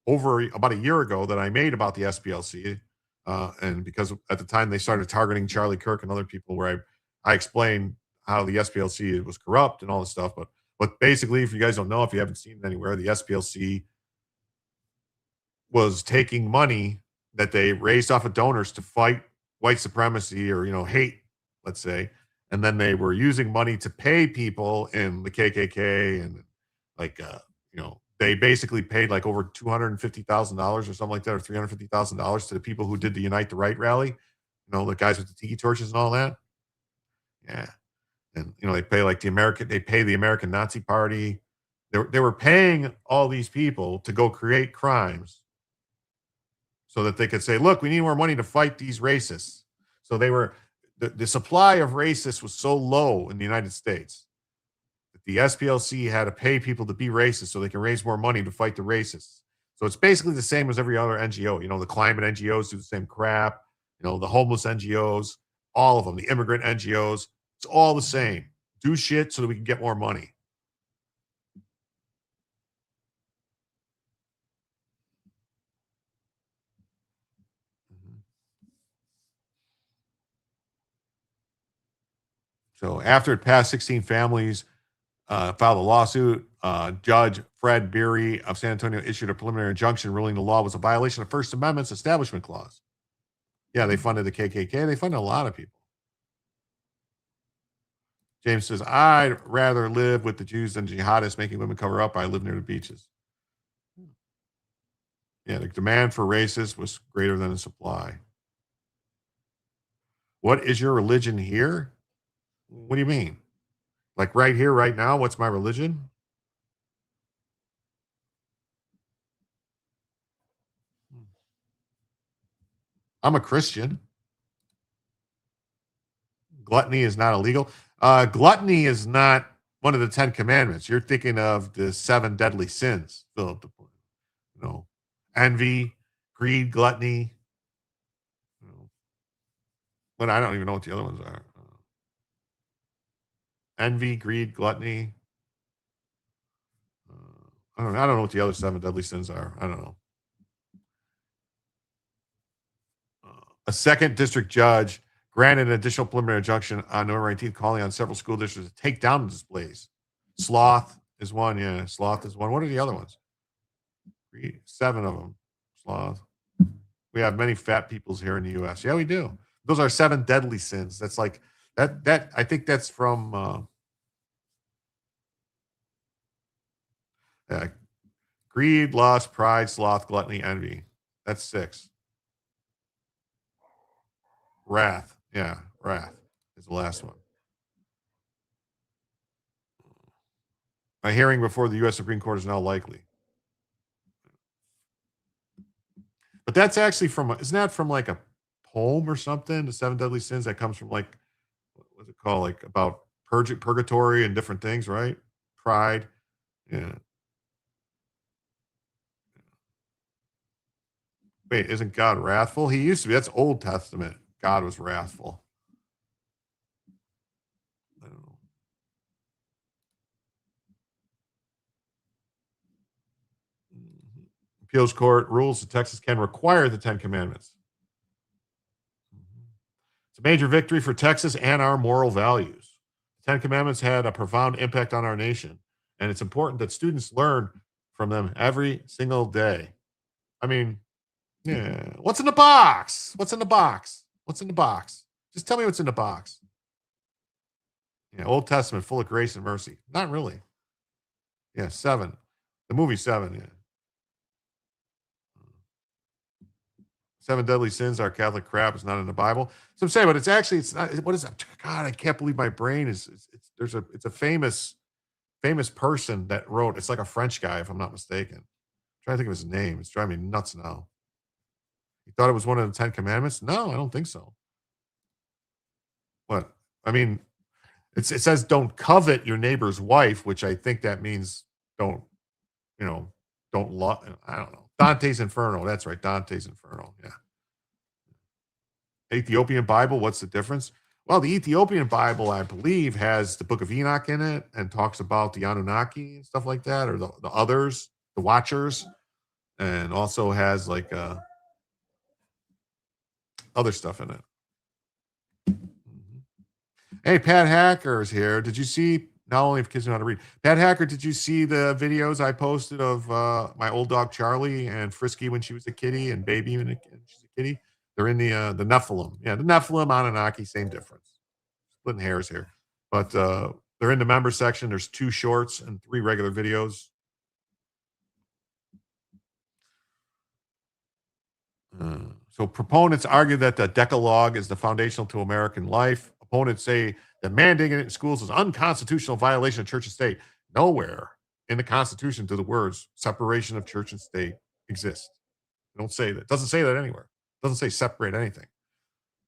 over about a year ago that I made about the SPLC. And because at the time they started targeting Charlie Kirk and other people, where I explained how the SPLC was corrupt and all this stuff. But basically, if you guys don't know, if you haven't seen it anywhere, the SPLC was taking money that they raised off of donors to fight white supremacy or, hate, let's say. And then they were using money to pay people in the KKK and they basically paid like over $250,000 or something like that, or $350,000 to the people who did the Unite the Right rally. The guys with the tiki torches and all that. Yeah. And, they pay the American Nazi Party. They were paying all these people to go create crimes so that they could say, look, we need more money to fight these racists. So they were, the supply of racists was so low in the United States that the SPLC had to pay people to be racist so they can raise more money to fight the racists. So it's basically the same as every other NGO. You know, the climate NGOs do the same crap. You know, the homeless NGOs, all of them, the immigrant NGOs, it's all the same. Do shit so that we can get more money. So after it passed, 16 families filed a lawsuit. Judge Fred Beery of San Antonio issued a preliminary injunction ruling the law was a violation of First Amendment's Establishment Clause. Yeah, they funded the KKK. They funded a lot of people. James says, I'd rather live with the Jews than jihadists making women cover up. I live near the beaches. Yeah, the demand for racists was greater than the supply. What is your religion here? What do you mean? Like right here, right now, what's my religion? I'm a Christian. Gluttony is not illegal. Gluttony is not one of the 10 commandments. You're thinking of the 7 deadly sins, Philip. You know, envy, greed, gluttony. You know, but I don't even know what the other ones are. Envy, greed, gluttony. I don't know what the other 7 deadly sins are. I don't know. A second district judge granted an additional preliminary injunction on November 19th, calling on several school districts to take down the displays. Sloth is one. Yeah, sloth is one. What are the other ones? 7 of them. Sloth. We have many fat peoples here in the U.S. Yeah, we do. Those are 7 deadly sins. That's like that. I think that's from greed, lust, pride, sloth, gluttony, envy. That's 6. Wrath. Yeah, wrath is the last one. A hearing before the U.S. Supreme Court is now likely. But that's actually from, isn't that from like a poem or something? The 7 deadly sins, that comes from like, what's it called? Like about purgatory and different things, right? Pride. Yeah. Wait, isn't God wrathful? He used to be. That's Old Testament. God was wrathful. I don't know. Appeals court rules that Texas can require the 10 commandments. It's a major victory for Texas and our moral values. The 10 commandments had a profound impact on our nation, and it's important that students learn from them every single day. I mean, yeah. What's in the box? What's in the box? What's in the box? Just tell me what's in the box. Yeah, Old Testament, full of grace and mercy. Not really. Yeah, 7. The movie 7, yeah. 7 deadly sins are Catholic crap. It's not in the Bible. So I'm saying, but it's actually, it's not, what is that? God, I can't believe my brain is, it's a famous person that wrote, it's like a French guy, if I'm not mistaken. I'm trying to think of his name. It's driving me nuts now. You thought it was one of the 10 commandments? No, I don't think so. What? I mean, it says don't covet your neighbor's wife, which I think that means don't love. I don't know. Dante's Inferno. That's right. Dante's Inferno. Yeah. Ethiopian Bible. What's the difference? Well, the Ethiopian Bible, I believe, has the Book of Enoch in it and talks about the Anunnaki and stuff like that, or the others, the Watchers, and also has like other stuff in it. Hey, Pat Hacker's here. Did you see, not only if kids know how to read, Pat Hacker, did you see the videos I posted of my old dog Charlie and Frisky when she was a kitty and Baby when she's a kitty? They're in the Nephilim. Yeah, the Nephilim, Anunnaki, same difference. Splitting hairs here. But they're in the member section. There's 2 shorts and 3 regular videos. So proponents argue that the Decalogue is the foundational to American life. Opponents say that mandating it in schools is unconstitutional violation of church and state. Nowhere in the Constitution do the words separation of church and state exist. Don't say that. It doesn't say that anywhere. It doesn't say separate anything.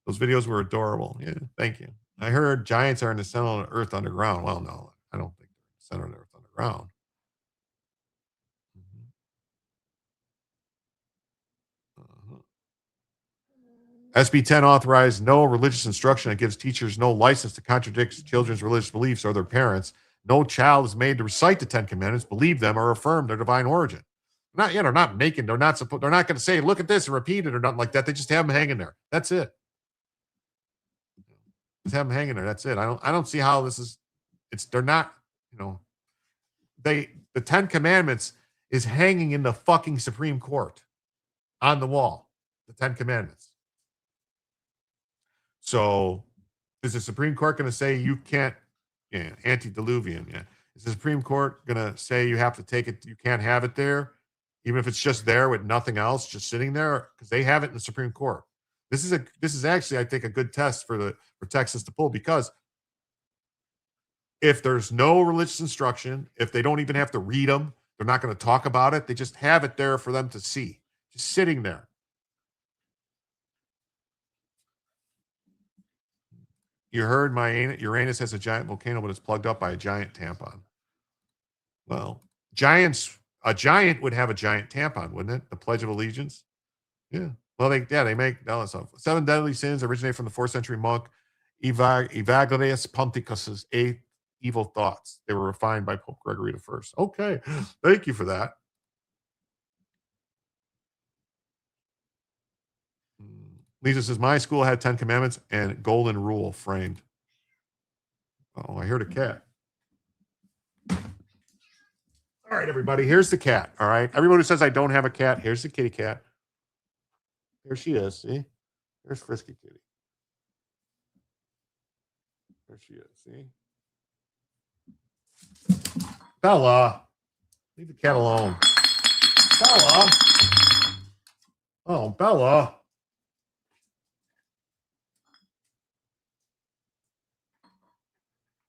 Those videos were adorable. Yeah, thank you. I heard giants are in the center of the earth underground. Well, no, I don't think they're in the center of the earth underground. SB 10 authorized no religious instruction. It gives teachers no license to contradict children's religious beliefs or their parents. No child is made to recite the 10 commandments, believe them, or affirm their divine origin. They're not going to say, look at this and repeat it or nothing like that. They just have them hanging there. That's it. Just have them hanging there. That's it. I don't see how this is. They're not, the 10 commandments is hanging in the fucking Supreme Court on the wall. The 10 commandments. So is the Supreme Court going to say you can't, antediluvian, Is the Supreme Court going to say you have to take it, you can't have it there, even if it's just there with nothing else, just sitting there? Because they have it in the Supreme Court. This is actually, I think, a good test for Texas to pull, because if there's no religious instruction, if they don't even have to read them, they're not going to talk about it. They just have it there for them to see, just sitting there. You heard Uranus has a giant volcano, but it's plugged up by a giant tampon. Well, a giant would have a giant tampon, wouldn't it? The Pledge of Allegiance. Yeah. Well, they make 7 deadly sins originate from the 4th century monk Evagrius Ponticus's 8 evil thoughts. They were refined by Pope Gregory I. Okay. Thank you for that. Lisa says, my school had 10 commandments and golden rule framed. Oh, I heard a cat. All right, everybody, here's the cat. All right. Everybody who says I don't have a cat, here's the kitty cat. There she is. See? There's Frisky Kitty. There she is. See? Bella. Leave the cat alone. Bella. Oh, Bella.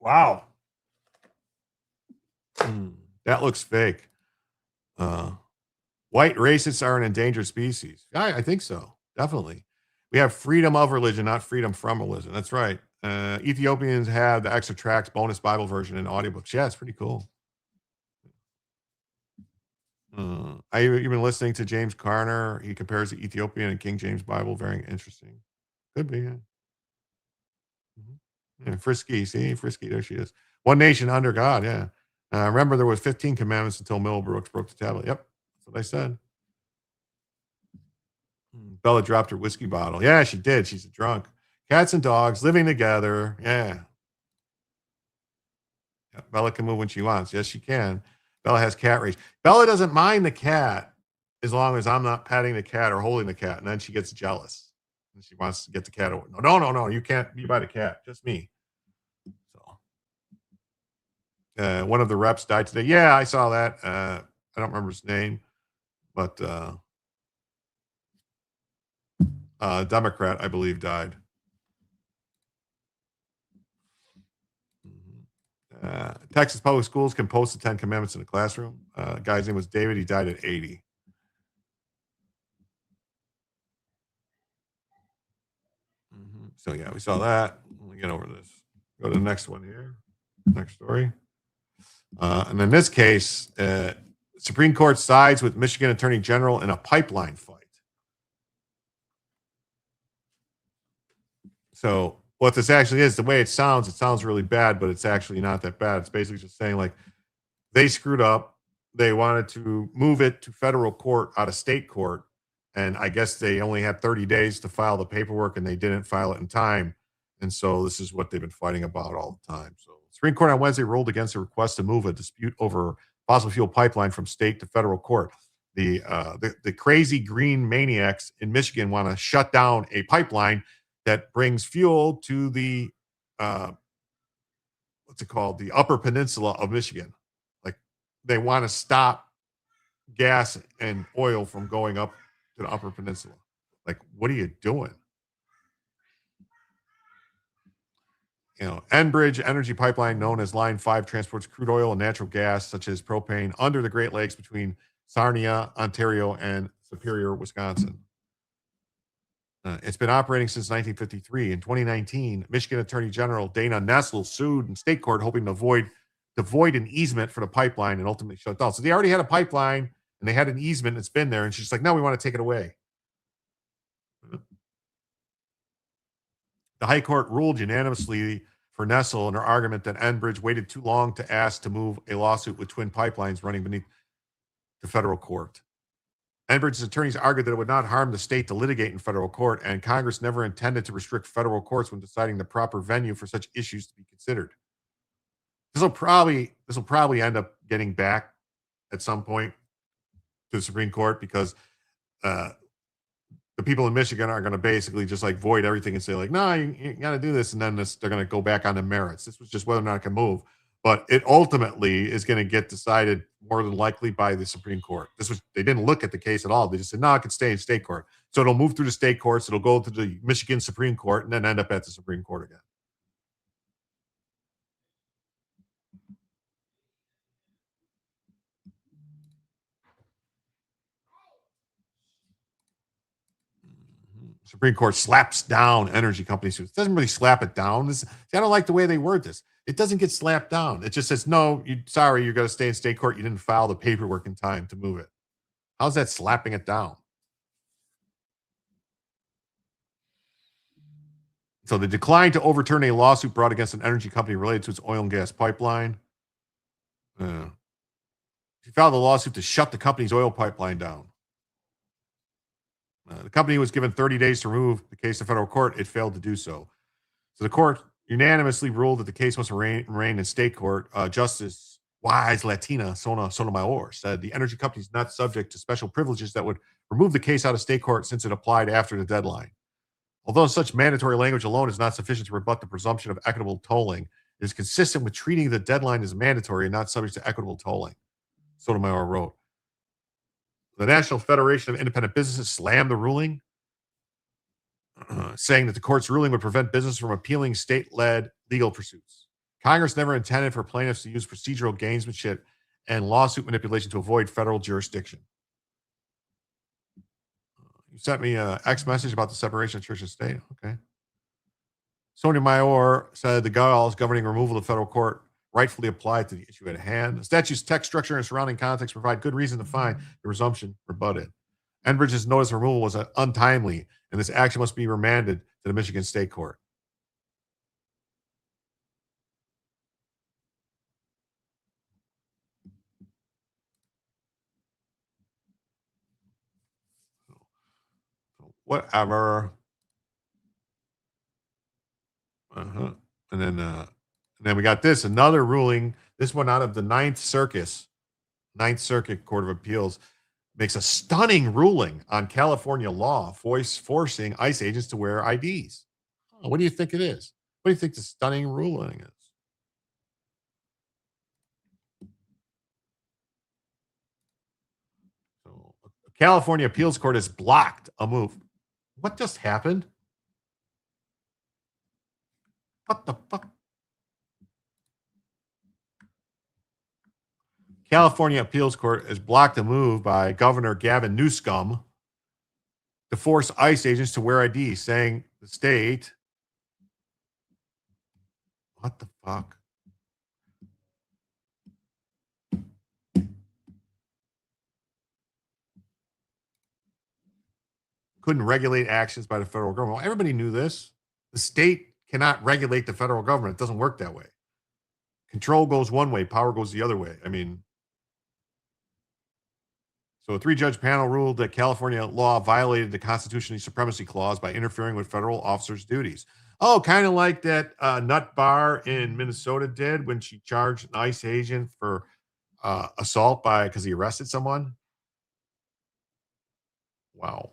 Wow. That looks fake. White racists are an endangered species. I think so. Definitely. We have freedom of religion, not freedom from religion. That's right. Ethiopians have the extra tracks bonus Bible version in audiobooks. Yeah, it's pretty cool. You've been listening to James Carner. He compares the Ethiopian and King James Bible. Very interesting. Could be. Yeah. Yeah, Frisky, see? Frisky, there she is. One nation under God, yeah. Remember, there was 15 commandments until Middlebrooks broke the tablet. Yep, that's what I said. Bella dropped her whiskey bottle. Yeah, she did. She's a drunk. Cats and dogs living together. Yeah. Bella can move when she wants. Yes, she can. Bella has cat rage. Bella doesn't mind the cat as long as I'm not petting the cat or holding the cat. And then she gets jealous. And she wants to get the cat over. No. You can't be by the cat. Just me. So, one of the reps died today. Yeah, I saw that. I don't remember his name, but Democrat, I believe, died. Texas public schools can post the 10 commandments in the classroom. Guy's name was David. He died at 80. So yeah, we saw that. Let me get over this. Go to the next one here. Next story. And in this case, Supreme Court sides with Michigan Attorney General in a pipeline fight. So what this actually is, the way it sounds really bad, but it's actually not that bad. It's basically just saying, like, they screwed up. They wanted to move it to federal court out of state court. And I guess they only had 30 days to file the paperwork, and they didn't file it in time. And so this is what they've been fighting about all the time. So Supreme Court on Wednesday ruled against a request to move a dispute over fossil fuel pipeline from state to federal court. The crazy green maniacs in Michigan want to shut down a pipeline that brings fuel to the what's it called? The Upper Peninsula of Michigan. Like, they want to stop gas and oil from going up to the Upper Peninsula. Like, what are you doing? You know, Enbridge energy pipeline, known as Line 5, transports crude oil and natural gas, such as propane, under the Great Lakes between Sarnia, Ontario, and Superior, Wisconsin. It's been operating since 1953. In 2019, Michigan Attorney General Dana Nessel sued in state court, hoping to void an easement for the pipeline and ultimately shut down. So they already had a pipeline and they had an easement that's been there, and she's like, "No, we want to take it away." The High Court ruled unanimously for Nessel in her argument that Enbridge waited too long to ask to move a lawsuit with twin pipelines running beneath the federal court. Enbridge's attorneys argued that it would not harm the state to litigate in federal court, and Congress never intended to restrict federal courts when deciding the proper venue for such issues to be considered. This will probably end up getting back at some point to the Supreme Court because the people in Michigan are going to basically just like void everything and say like, no, you got to do this. And then they're going to go back on the merits. This was just whether or not it can move. But it ultimately is going to get decided more than likely by the Supreme Court. They didn't look at the case at all. They just said, no, it can stay in state court. So it'll move through the state courts. It'll go to the Michigan Supreme Court and then end up at the Supreme Court again. Supreme Court slaps down energy companies. It doesn't really slap it down. I don't like the way they word this. It doesn't get slapped down. It just says, no, you're going to stay in state court. You didn't file the paperwork in time to move it. How's that slapping it down? So they declined to overturn a lawsuit brought against an energy company related to its oil and gas pipeline. She filed a lawsuit to shut the company's oil pipeline down. The company was given 30 days to remove the case to federal court. It failed to do so. So the court unanimously ruled that the case must remain in state court. Justice Wise Latina Sotomayor said the energy company is not subject to special privileges that would remove the case out of state court since it applied after the deadline. Although such mandatory language alone is not sufficient to rebut the presumption of equitable tolling, it is consistent with treating the deadline as mandatory and not subject to equitable tolling, Sotomayor wrote. The National Federation of Independent Businesses slammed the ruling, saying that the court's ruling would prevent business from appealing state-led legal pursuits. Congress never intended for plaintiffs to use procedural gamesmanship and lawsuit manipulation to avoid federal jurisdiction. You sent me an X message about the separation of church and state. Okay. Sotomayor said the laws governing removal of federal court rightfully applied to the issue at hand. The statute's text structure and surrounding context provide good reason to find the presumption rebutted. Enbridge's notice of removal was untimely, and this action must be remanded to the Michigan State Court. Whatever. And then we got another ruling. This one out of the Ninth Circuit Court of Appeals makes a stunning ruling on California law forcing ICE agents to wear IDs. What do you think it is? What do you think the stunning ruling is? So, California appeals court has blocked a move. What just happened? What the fuck? California appeals court has blocked a move by Governor Gavin Newsom to force ICE agents to wear IDs, saying the state. What the fuck? Couldn't regulate actions by the federal government. Well, everybody knew this. The state cannot regulate the federal government. It doesn't work that way. Control goes one way, power goes the other way. So a 3-judge panel ruled that California law violated the Constitutional Supremacy Clause by interfering with federal officers' duties. Oh, kind of like that nut bar in Minnesota did when she charged an ICE agent for assault because he arrested someone. Wow.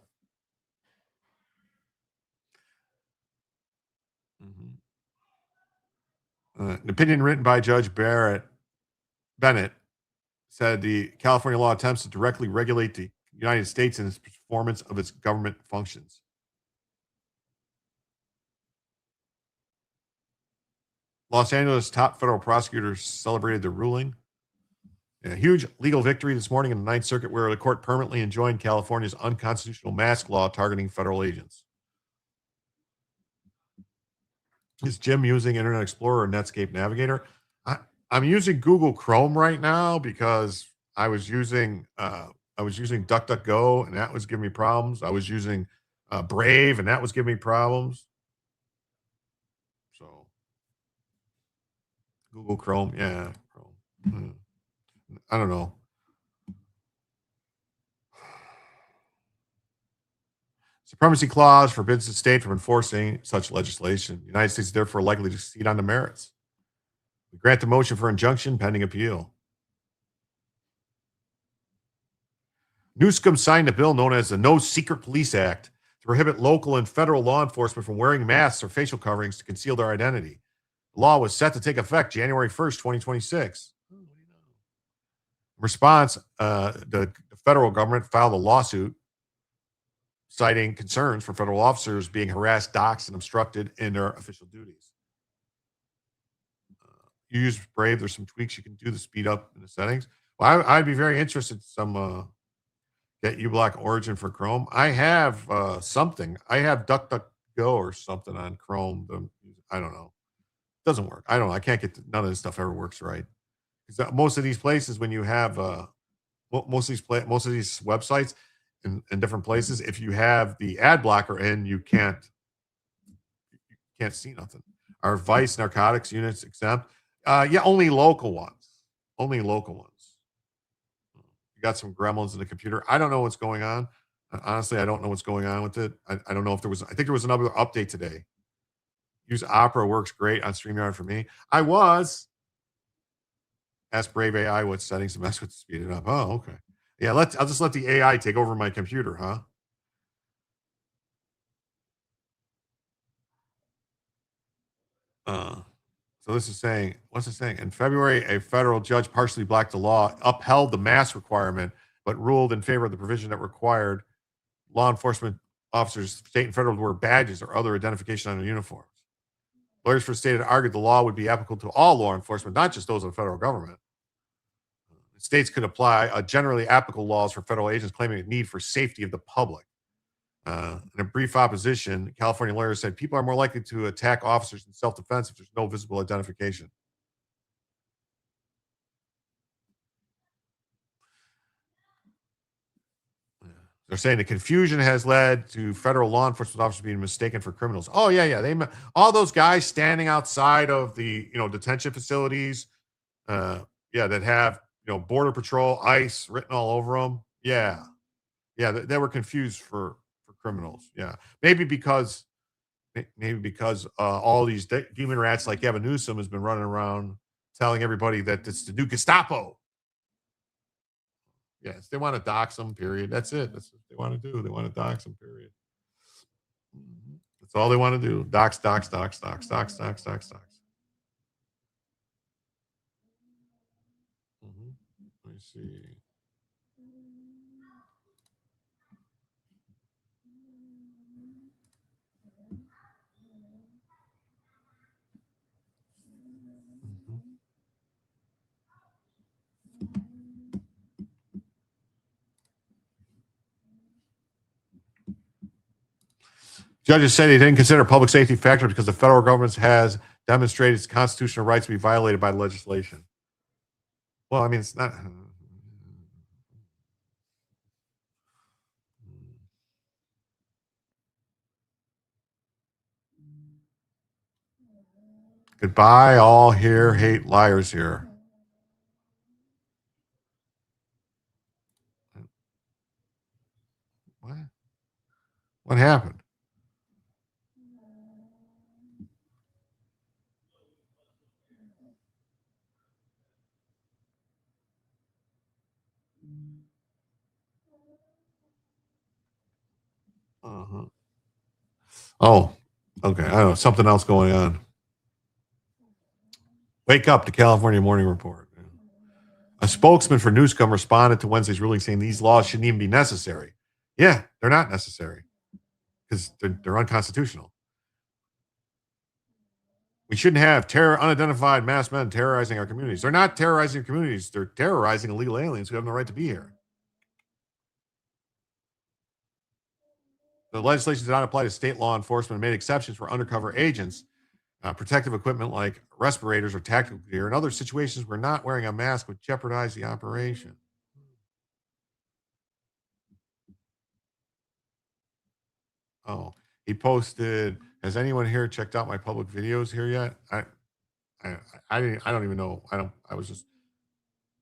An opinion written by Judge Bennett said the California law attempts to directly regulate the United States in its performance of its government functions. Los Angeles top federal prosecutors celebrated the ruling. A huge legal victory this morning in the Ninth Circuit, where the court permanently enjoined California's unconstitutional mask law targeting federal agents. Is Jim using Internet Explorer or Netscape Navigator? I'm using Google Chrome right now because I was using DuckDuckGo and that was giving me problems. I was using Brave and that was giving me problems. So Google Chrome, yeah, Chrome. I don't know. Supremacy clause forbids the state from enforcing such legislation. The United States is therefore likely to succeed on the merits. We grant the motion for injunction pending appeal. Newsom signed a bill known as the No Secret Police Act to prohibit local and federal law enforcement from wearing masks or facial coverings to conceal their identity. The law was set to take effect January 1st, 2026. In response, the federal government filed a lawsuit citing concerns for federal officers being harassed, doxxed, and obstructed in their official duties. You use Brave. There's some tweaks you can do to speed up in the settings. Well, I'd be very interested in some get uBlock Origin for Chrome. I have something. I have DuckDuckGo or something on Chrome. I don't know. It doesn't work. I don't know. I can't get none of this stuff ever works right. Because most of these places, when you have most of these websites in different places, if you have the ad blocker in, you can't see nothing. Are vice narcotics units exempt? Yeah, only local ones. Only local ones. You got some gremlins in the computer. I don't know what's going on. Honestly, I don't know what's going on with it. I don't know if there was. I think there was another update today. Use Opera works great on StreamYard for me. I was. Ask Brave AI what settings to mess with to speed it up. Oh, okay. Yeah, I'll just let the AI take over my computer, huh? So this is saying, what's it saying? In February, a federal judge partially blocked the law, upheld the mask requirement, but ruled in favor of the provision that required law enforcement officers, state and federal, to wear badges or other identification on their uniforms. Lawyers for the state had argued the law would be applicable to all law enforcement, not just those of the federal government. States could apply generally applicable laws for federal agents claiming a need for safety of the public. In a brief opposition, California lawyers said people are more likely to attack officers in self-defense if there's no visible identification. They're saying the confusion has led to federal law enforcement officers being mistaken for criminals. Oh, yeah. All those guys standing outside of the detention facilities, that have Border Patrol, ICE written all over them. Yeah, they were confused for criminals. Yeah, maybe because all these demon rats like Gavin Newsom has been running around telling everybody that it's the new Gestapo. Yes, they want to dox them, period. That's it. That's what they want to do. They want to dox them, period. That's all they want to do. Dox. Let me see. Judges said he didn't consider a public safety factor because the federal government has demonstrated its constitutional rights to be violated by legislation. Well, I mean, it's not. Goodbye, all here, hate liars here. What happened? Oh, okay. I don't know. Something else going on. Wake up, the California Morning Report. A spokesman for Newsom responded to Wednesday's ruling saying these laws shouldn't even be necessary. Yeah, they're not necessary because they're unconstitutional. We shouldn't have unidentified masked men terrorizing our communities. They're not terrorizing our communities. They're terrorizing illegal aliens who have no right to be here. The legislation did not apply to state law enforcement and made exceptions for undercover agents, protective equipment like respirators or tactical gear, and other situations where not wearing a mask would jeopardize the operation. Oh, he posted, has anyone here checked out my public videos here yet? I don't even know. I was just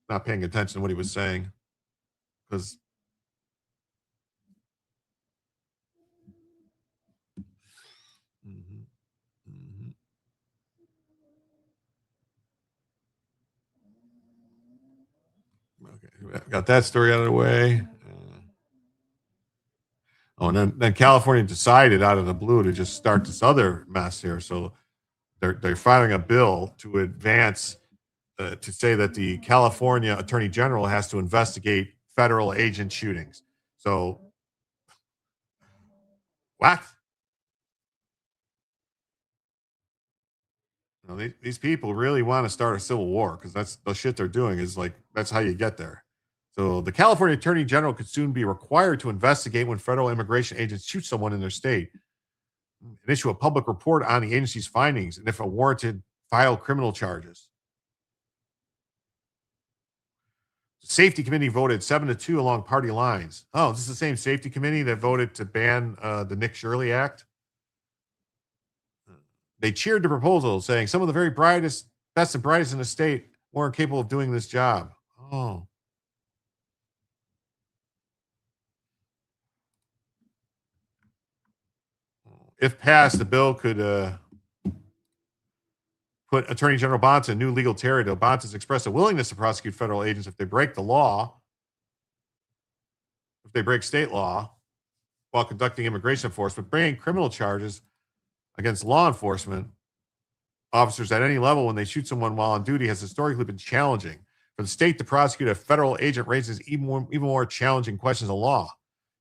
not paying attention to what he was saying because Mhm, mhm. Okay, got that story out of the way. And then California decided out of the blue to just start this other mess here. So they're filing a bill to advance to say that the California Attorney General has to investigate federal agent shootings. So what? You know, these people really want to start a civil war because that's the shit they're doing is like that's how you get there. So the California Attorney General could soon be required to investigate when federal immigration agents shoot someone in their state and issue a public report on the agency's findings and if warranted, file criminal charges. The safety committee voted 7-2 along party lines. Oh, this is the same safety committee that voted to ban the Nick Shirley Act. They cheered the proposal, saying some of the very best and brightest in the state weren't capable of doing this job. Oh. If passed, the bill could put Attorney General Bonta in new legal territory. Bonta has expressed a willingness to prosecute federal agents if they break the law, if they break state law while conducting immigration enforcement, bringing criminal charges against law enforcement officers at any level when they shoot someone while on duty has historically been challenging. For the state to prosecute a federal agent raises even more challenging questions of law.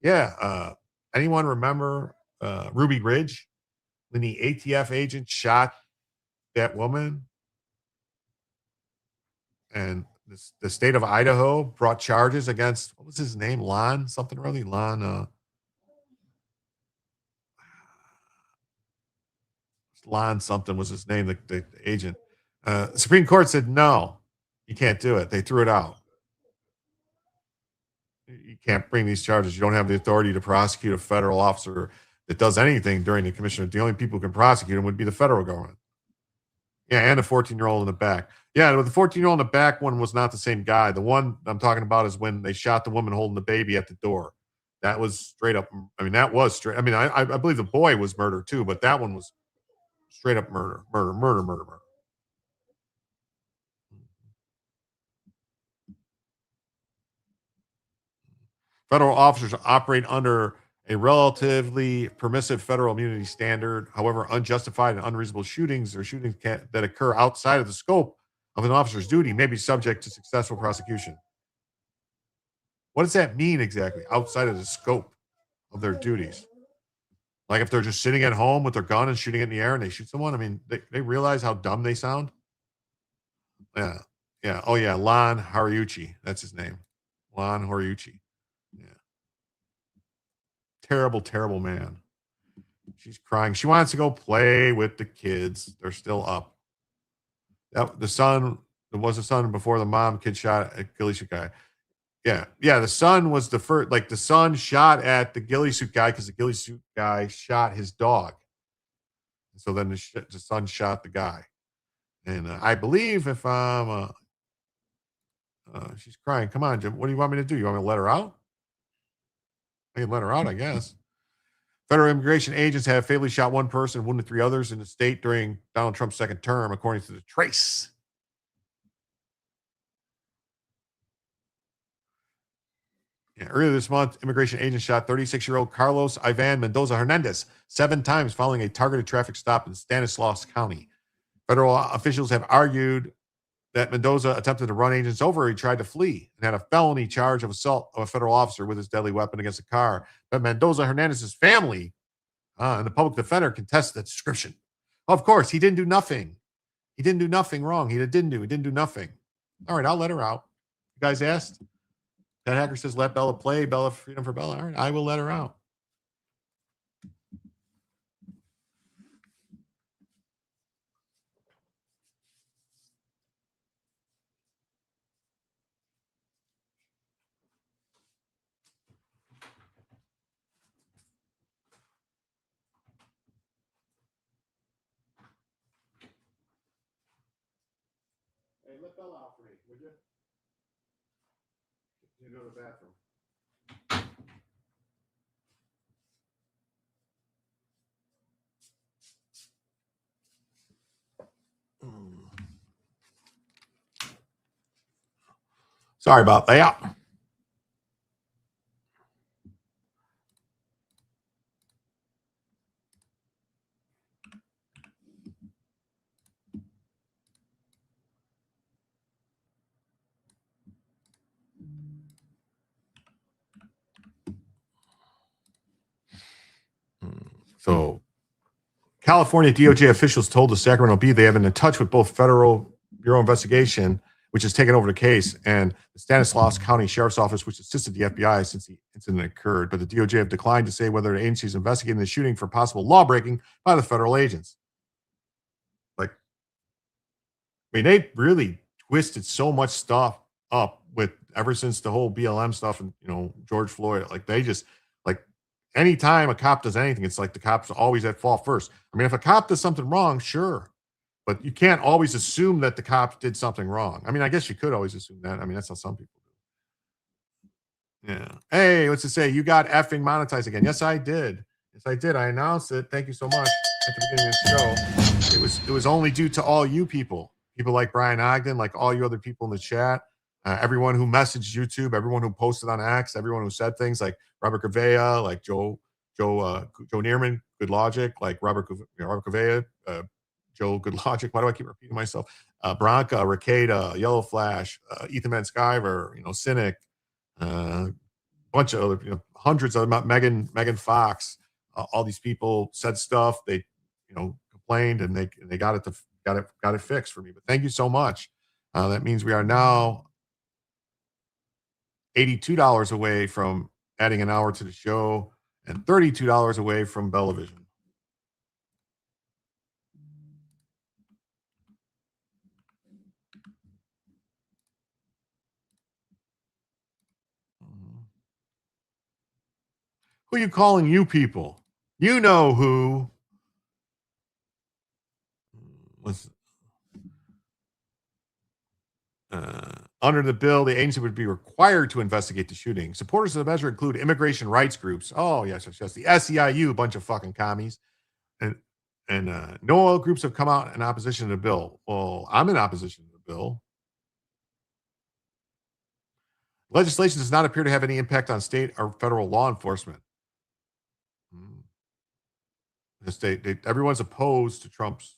Yeah. Anyone remember Ruby Ridge when the ATF agent shot that woman? And the state of Idaho brought charges against, what was his name? Lon something really? Lon something was his name, the agent. The Supreme Court said, no, you can't do it. They threw it out. You can't bring these charges. You don't have the authority to prosecute a federal officer that does anything during the commission. The only people who can prosecute him would be the federal government. Yeah, and a 14-year-old in the back. Yeah, but the 14-year-old in the back one was not the same guy. The one I'm talking about is when they shot the woman holding the baby at the door. That was straight up. I mean, that was straight. I mean, I believe the boy was murdered too, but that one was straight up murder. Federal officers operate under a relatively permissive federal immunity standard. However, unjustified and unreasonable shootings or shootings that occur outside of the scope of an officer's duty may be subject to successful prosecution. What does that mean exactly? Outside of the scope of their duties? Like if they're just sitting at home with their gun and shooting it in the air and they shoot someone? I mean, they realize how dumb they sound? Yeah. Yeah. Oh, yeah. Lon Horiuchi. That's his name. Lon Horiuchi. Yeah. Terrible, terrible man. She's crying. She wants to go play with the kids. They're still up. The son, there was a son before the mom kid shot at ghillie suit guy. Yeah. Yeah. The son was the first, like the son shot at the ghillie suit guy because the ghillie suit guy shot his dog. So then the son shot the guy. And I believe if I'm, she's crying. Come on, Jim. What do you want me to do? You want me to let her out? I can let her out, I guess. Federal immigration agents have fatally shot one person, wounded 3 others in the state during Donald Trump's second term, according to the Trace. Yeah, earlier this month, immigration agents shot 36-year-old Carlos Ivan Mendoza Hernandez 7 times following a targeted traffic stop in Stanislaus County. Federal officials have argued that Mendoza attempted to run agents over. He tried to flee and had a felony charge of assault of a federal officer with his deadly weapon against a car. But Mendoza Hernandez's family and the public defender contested that description. Of course, he didn't do nothing. He didn't do nothing wrong. He didn't do nothing. All right, I'll let her out. You guys asked? That hacker says, let Bella play. Bella, freedom for Bella. All right, I will let her out. Hey, let Bella out for me, would you? You go to the bathroom. Sorry about that. So California DOJ officials told the Sacramento Bee they have been in touch with both Federal Bureau of Investigation, which has taken over the case, and the Stanislaus County Sheriff's Office, which assisted the FBI since the incident occurred. But the DOJ have declined to say whether the agency is investigating the shooting for possible lawbreaking by the federal agents. Like, I mean, they really twisted so much stuff up with ever since the whole BLM stuff and, George Floyd. Like, they just, like, anytime a cop does anything, it's like the cops are always at fault first. I mean, if a cop does something wrong, sure. But you can't always assume that the cops did something wrong. I mean, I guess you could always assume that. I mean, that's how some people do. Yeah. Hey, what's it say? You got effing monetized again. Yes, I did. Yes, I did. I announced it. Thank you so much at the beginning of the show. It was only due to all you people like Brian Ogden, like all you other people in the chat, everyone who messaged YouTube, everyone who posted on X, everyone who said things like Robert Cavea, like Joe Neerman, Good Logic, like Robert Cavea, Joe Good Logic. Why do I keep repeating myself? Bronca, Ricada, Yellow Flash, Ethan Van Sciver, Cynic, bunch of other, hundreds of them, Megan Fox. All these people said stuff. They, complained, and they got it fixed for me. But thank you so much. That means we are now $82 away from adding an hour to the show and $32 away from Bellavision. Who are you calling you people? You know who. Under the bill, the agency would be required to investigate the shooting. Supporters of the measure include immigration rights groups. Oh, yes. The SEIU, bunch of fucking commies. And no other groups have come out in opposition to the bill. Well, I'm in opposition to the bill. Legislation does not appear to have any impact on state or federal law enforcement. Everyone's opposed to Trump's.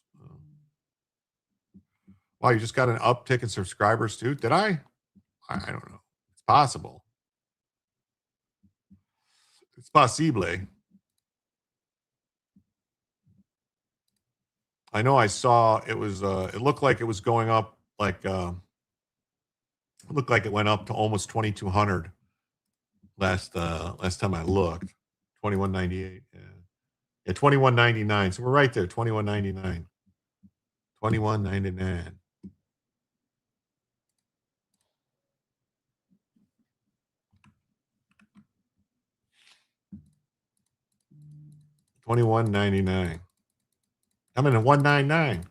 Wow, you just got an uptick in subscribers too? Did I? I don't know. It's possible. It's possible. I know I saw it was, it looked like it was going up like, it looked like it went up to almost 2,200 last time I looked. 2198. Yeah. Yeah, 2199. So we're right there. 2199. 2199. $21.99. I'm in a 199.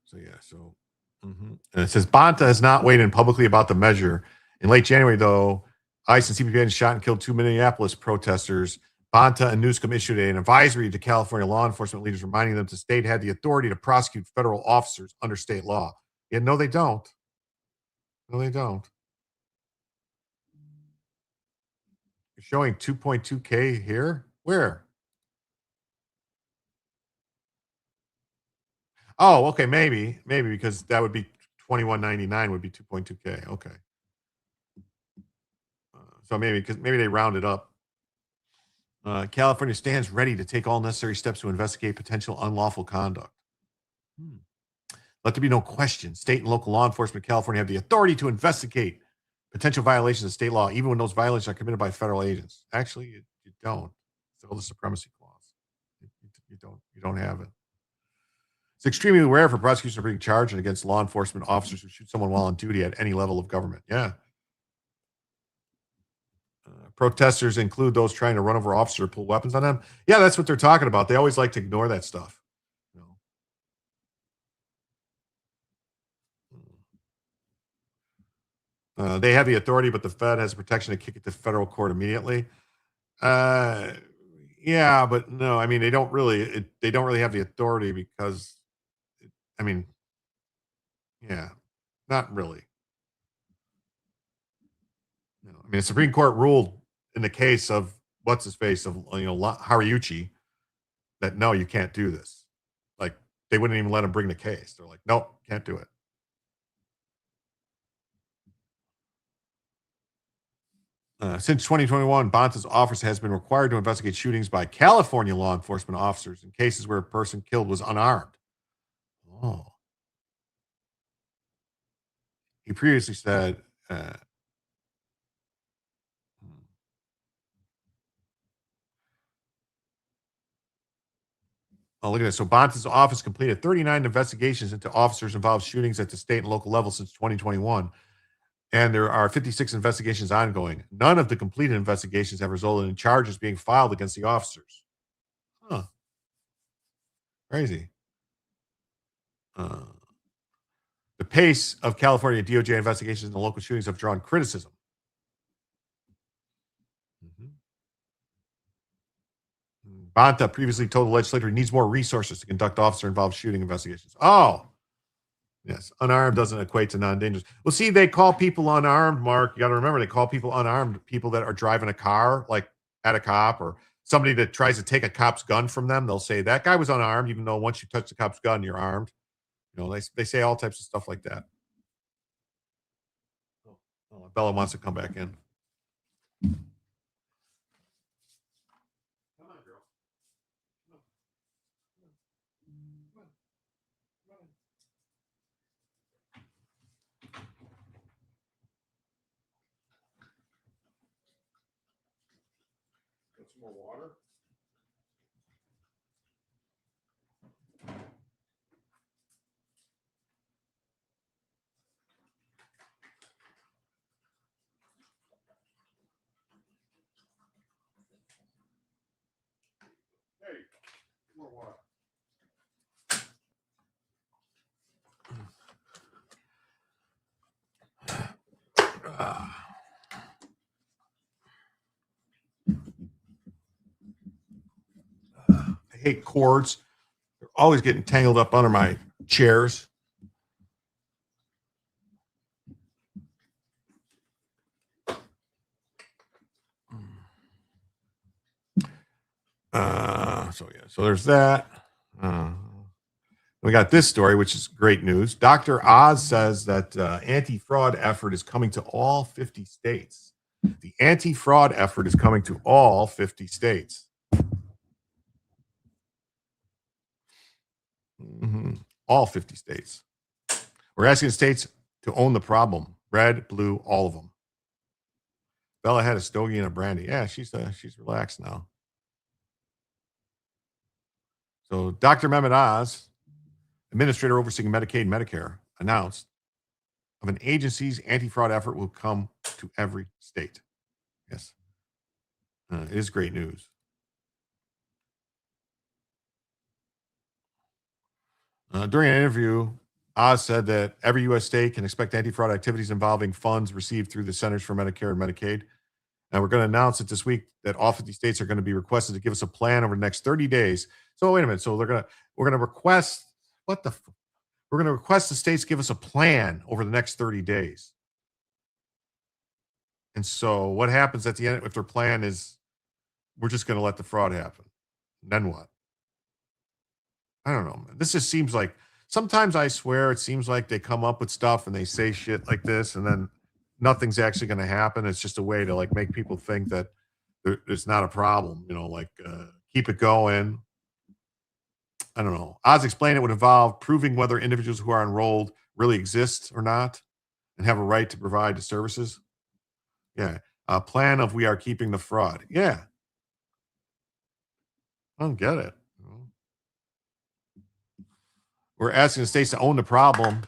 So yeah, so and it says Bonta has not weighed in publicly about the measure. In late January, though, ICE and CBP shot and killed 2 Minneapolis protesters. Bonta and Newscomb issued an advisory to California law enforcement leaders, reminding them the state had the authority to prosecute federal officers under state law. Yeah, no, they don't. No, they don't. You're showing 2.2K here? Where? Oh, okay, maybe because that would be 21.99 would be 2.2K. Okay. So maybe they rounded up. California stands ready to take all necessary steps to investigate potential unlawful conduct. Let there be no question. State and local law enforcement in California have the authority to investigate potential violations of state law, even when those violations are committed by federal agents. Actually, you don't. It's all the supremacy clause. You don't have it. It's extremely rare for prosecutors to bring charges against law enforcement officers who shoot someone while on duty at any level of government. Yeah. Protesters include those trying to run over officers or pull weapons on them. Yeah, that's what they're talking about. They always like to ignore that stuff. They have the authority, but the Fed has protection to kick it to federal court immediately. Yeah, but no, I mean, they don't really have the authority because, yeah, not really. No, I mean, the Supreme Court ruled in the case of what's his face of Hariuchi that no, you can't do this. Like they wouldn't even let him bring the case. They're like, nope, can't do it. Since 2021, Bonta's office has been required to investigate shootings by California law enforcement officers in cases where a person killed was unarmed. Oh. He previously said, oh, look at this. So Bonta's office completed 39 investigations into officers involved shootings at the state and local level since 2021. And there are 56 investigations ongoing. None of the completed investigations have resulted in charges being filed against the officers. Huh. Crazy. The pace of California DOJ investigations into local shootings have drawn criticism. Bonta previously told the legislature he needs more resources to conduct officer-involved shooting investigations. Oh, yes. Unarmed doesn't equate to non-dangerous. Well, see, they call people unarmed, Mark. You got to remember, they call people unarmed people that are driving a car, like at a cop, or somebody that tries to take a cop's gun from them. They'll say, that guy was unarmed, even though once you touch the cop's gun, you're armed. You know, they say all types of stuff like that. Oh, Bella wants to come back in. Some more water. Hey, more water. I hate cords. They're always getting tangled up under my chairs. So there's that. We got this story, which is great news. Dr. Oz says that anti-fraud effort is coming to all 50 states. The anti-fraud effort is coming to all 50 states. All 50 states. We're asking states to own the problem. Red, blue, all of them. Bella had a stogie and a brandy. Yeah, she's relaxed now. So Dr. Mehmet Oz, administrator overseeing Medicaid and Medicare, announced of an agency's anti-fraud effort will come to every state. Yes. It is great news. During an interview, Oz said that every U.S. state can expect anti-fraud activities involving funds received through the Centers for Medicare and Medicaid. And we're going to announce it this week that all 50 states are going to be requested to give us a plan over the next 30 days. So wait a minute. So we're going to request we're going to request the states give us a plan over the next 30 days. And so what happens at the end if their plan is we're just going to let the fraud happen? Then what? I don't know, man. This just seems like sometimes I swear it seems like they come up with stuff and they say shit like this and then nothing's actually going to happen. It's just a way to like make people think that it's not a problem. Keep it going. I don't know. Oz explained it would involve proving whether individuals who are enrolled really exist or not and have a right to provide the services. Yeah. A plan of we are keeping the fraud. Yeah. I don't get it. We're asking the states to own the problem.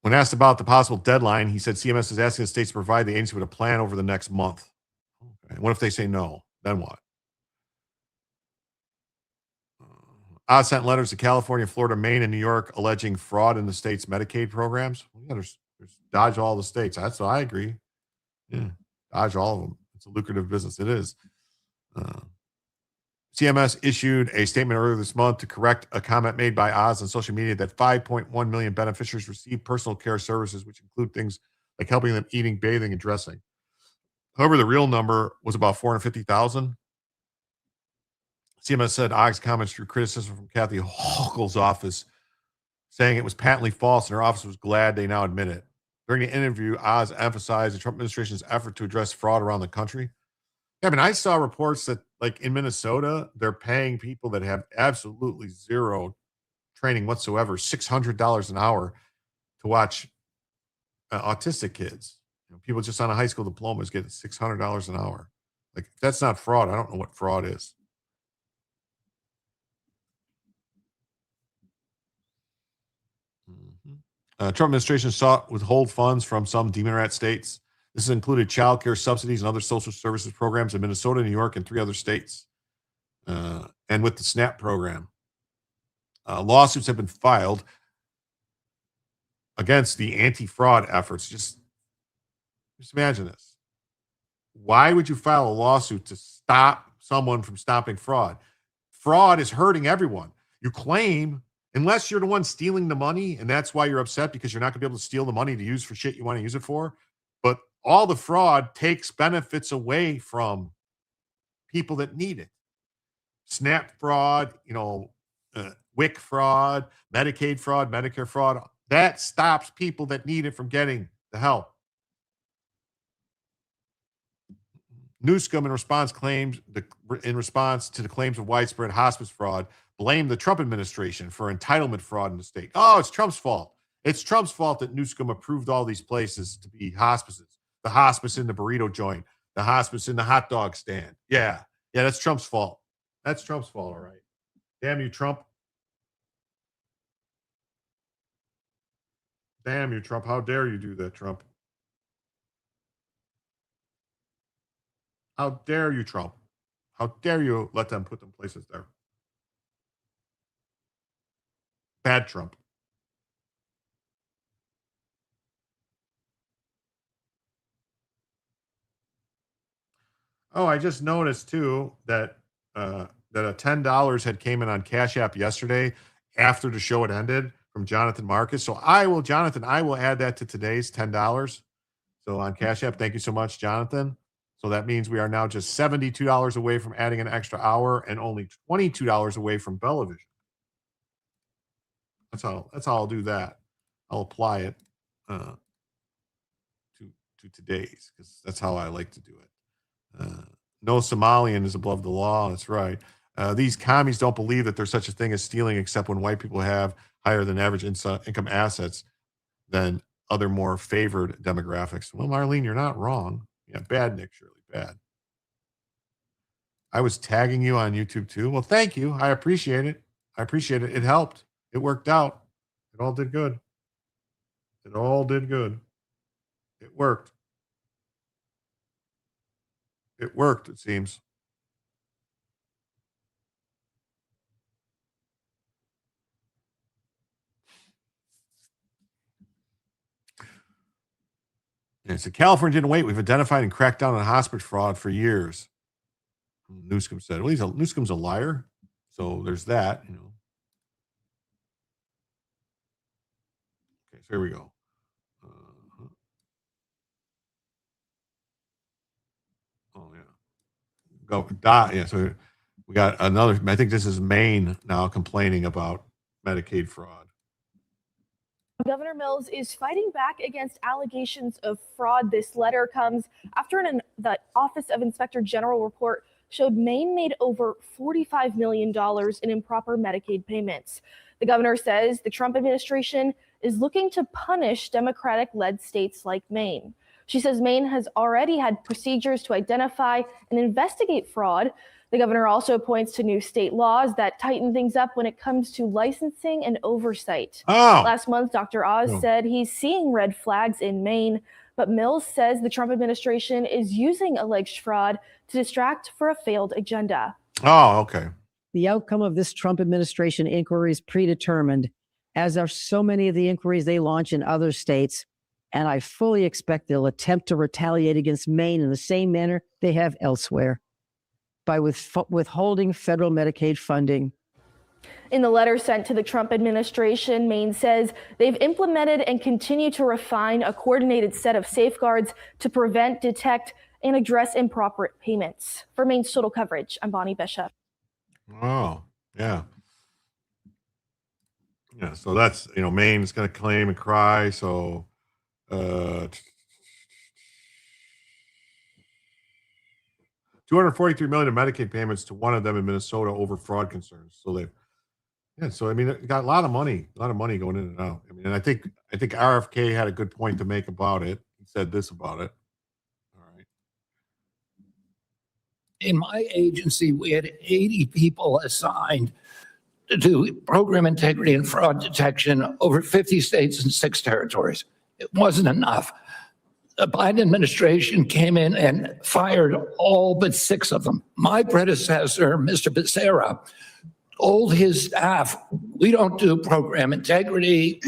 When asked about the possible deadline, he said CMS is asking the states to provide the agency with a plan over the next month. Okay. What if they say no? Then what? Oz sent letters to California, Florida, Maine, and New York alleging fraud in the state's Medicaid programs. Well, yeah, there's dodge all the states. That's what I agree. Yeah, dodge all of them. It's a lucrative business. It is. CMS issued a statement earlier this month to correct a comment made by Oz on social media that 5.1 million beneficiaries receive personal care services, which include things like helping them eating, bathing, and dressing. However, the real number was about 450,000. CMS said Oz comments drew criticism from Kathy Hochul's office, saying it was patently false, and her office was glad they now admit it. During the interview, Oz emphasized the Trump administration's effort to address fraud around the country. I mean, I saw reports that, like in Minnesota, they're paying people that have absolutely zero training whatsoever $600 an hour to watch autistic kids. People just on a high school diploma is getting $600 an hour. Like, if that's not fraud, I don't know what fraud is. Trump administration sought withhold funds from some Democrat states. This has included child care subsidies and other social services programs in Minnesota, New York, and 3 other states. And with the SNAP program. Lawsuits have been filed against the anti-fraud efforts. Just imagine this. Why would you file a lawsuit to stop someone from stopping fraud? Fraud is hurting everyone. You claim, unless you're the one stealing the money, and that's why you're upset because you're not going to be able to steal the money to use for shit you want to use it for. But all the fraud takes benefits away from people that need it. SNAP fraud, WIC fraud, Medicaid fraud, Medicare fraud, that stops people that need it from getting the help. Newsom, in response to the claims of widespread hospice fraud, blamed the Trump administration for entitlement fraud in the state. Oh, it's Trump's fault. It's Trump's fault that Newsom approved all these places to be hospices. The hospice in the burrito joint, the hospice in the hot dog stand. Yeah, that's Trump's fault. That's Trump's fault, all right. Damn you, Trump. Damn you, Trump. How dare you do that, Trump? How dare you, Trump? How dare you let them put them places there? Bad Trump. Oh, I just noticed too that a $10 had came in on Cash App yesterday after the show had ended from Jonathan Marcus. So I will add that to today's $10. So on Cash App, thank you so much, Jonathan. So that means we are now just $72 away from adding an extra hour and only $22 away from Bellavision. That's how I'll do that. I'll apply it to today's, because that's how I like to do it. No Somalian is above the law. That's right. These commies don't believe that there's such a thing as stealing, except when white people have higher than average income assets than other more favored demographics. Well, Marlene, you're not wrong. Yeah, bad, Nick Shirley, bad. I was tagging you on YouTube too. Well, thank you. I appreciate it. It helped. It worked out. It all did good. It worked. It worked, it seems. Yeah, so California didn't wait. We've identified and cracked down on hospice fraud for years. Newsom said, well, Newsom's a liar. So there's that, Okay, so here we go. Oh, yeah. So We got another. I think this is Maine now complaining about Medicaid fraud. Governor Mills is fighting back against allegations of fraud. This letter comes after the Office of Inspector General report showed Maine made over $45 million in improper Medicaid payments. The governor says the Trump administration is looking to punish Democratic-led states like Maine. She says Maine has already had procedures to identify and investigate fraud. The governor also points to new state laws that tighten things up when it comes to licensing and oversight. Last month, Dr. Oz said he's seeing red flags in Maine, but Mills says the Trump administration is using alleged fraud to distract for a failed agenda. Oh, okay. The outcome of this Trump administration inquiry is predetermined, as are so many of the inquiries they launch in other states, and I fully expect they'll attempt to retaliate against Maine in the same manner they have elsewhere, by withholding federal Medicaid funding. In the letter sent to the Trump administration, Maine says they've implemented and continue to refine a coordinated set of safeguards to prevent, detect, and address improper payments. For Maine's Total Coverage, I'm Bonnie Bishop. Oh, yeah. Yeah, so that's, Maine's going to claim and cry. So, $243 million in Medicaid payments to one of them in Minnesota over fraud concerns. So it got a lot of money going in and out. And I think RFK had a good point to make about it. He said this about it. All right. In my agency, we had 80 people assigned to do program integrity and fraud detection over 50 states and 6 territories. It wasn't enough. The Biden administration came in and fired all but 6 of them. My predecessor, Mr. Becerra, told his staff, we don't do program integrity.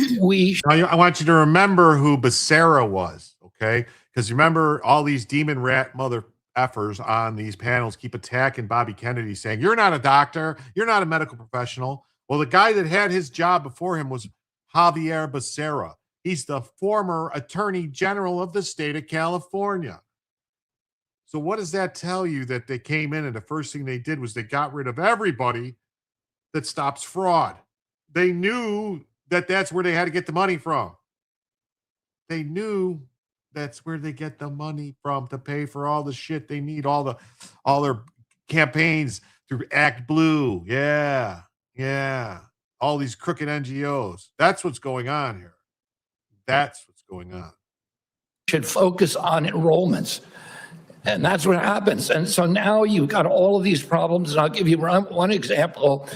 I want you to remember who Becerra was, okay? Because remember, all these demon rat mother effers on these panels keep attacking Bobby Kennedy, saying, you're not a doctor, you're not a medical professional. Well, the guy that had his job before him was Javier Becerra. He's the former attorney general of the state of California. So what does that tell you? That they came in and the first thing they did was they got rid of everybody that stops fraud. They knew that that's where they had to get the money from. They knew that's where they get the money from to pay for all the shit they need, all their campaigns through Act Blue. Yeah. All these crooked NGOs. That's what's going on here. That's what's going on. Should focus on enrollments. And that's what happens. And so now you've got all of these problems. And I'll give you one example.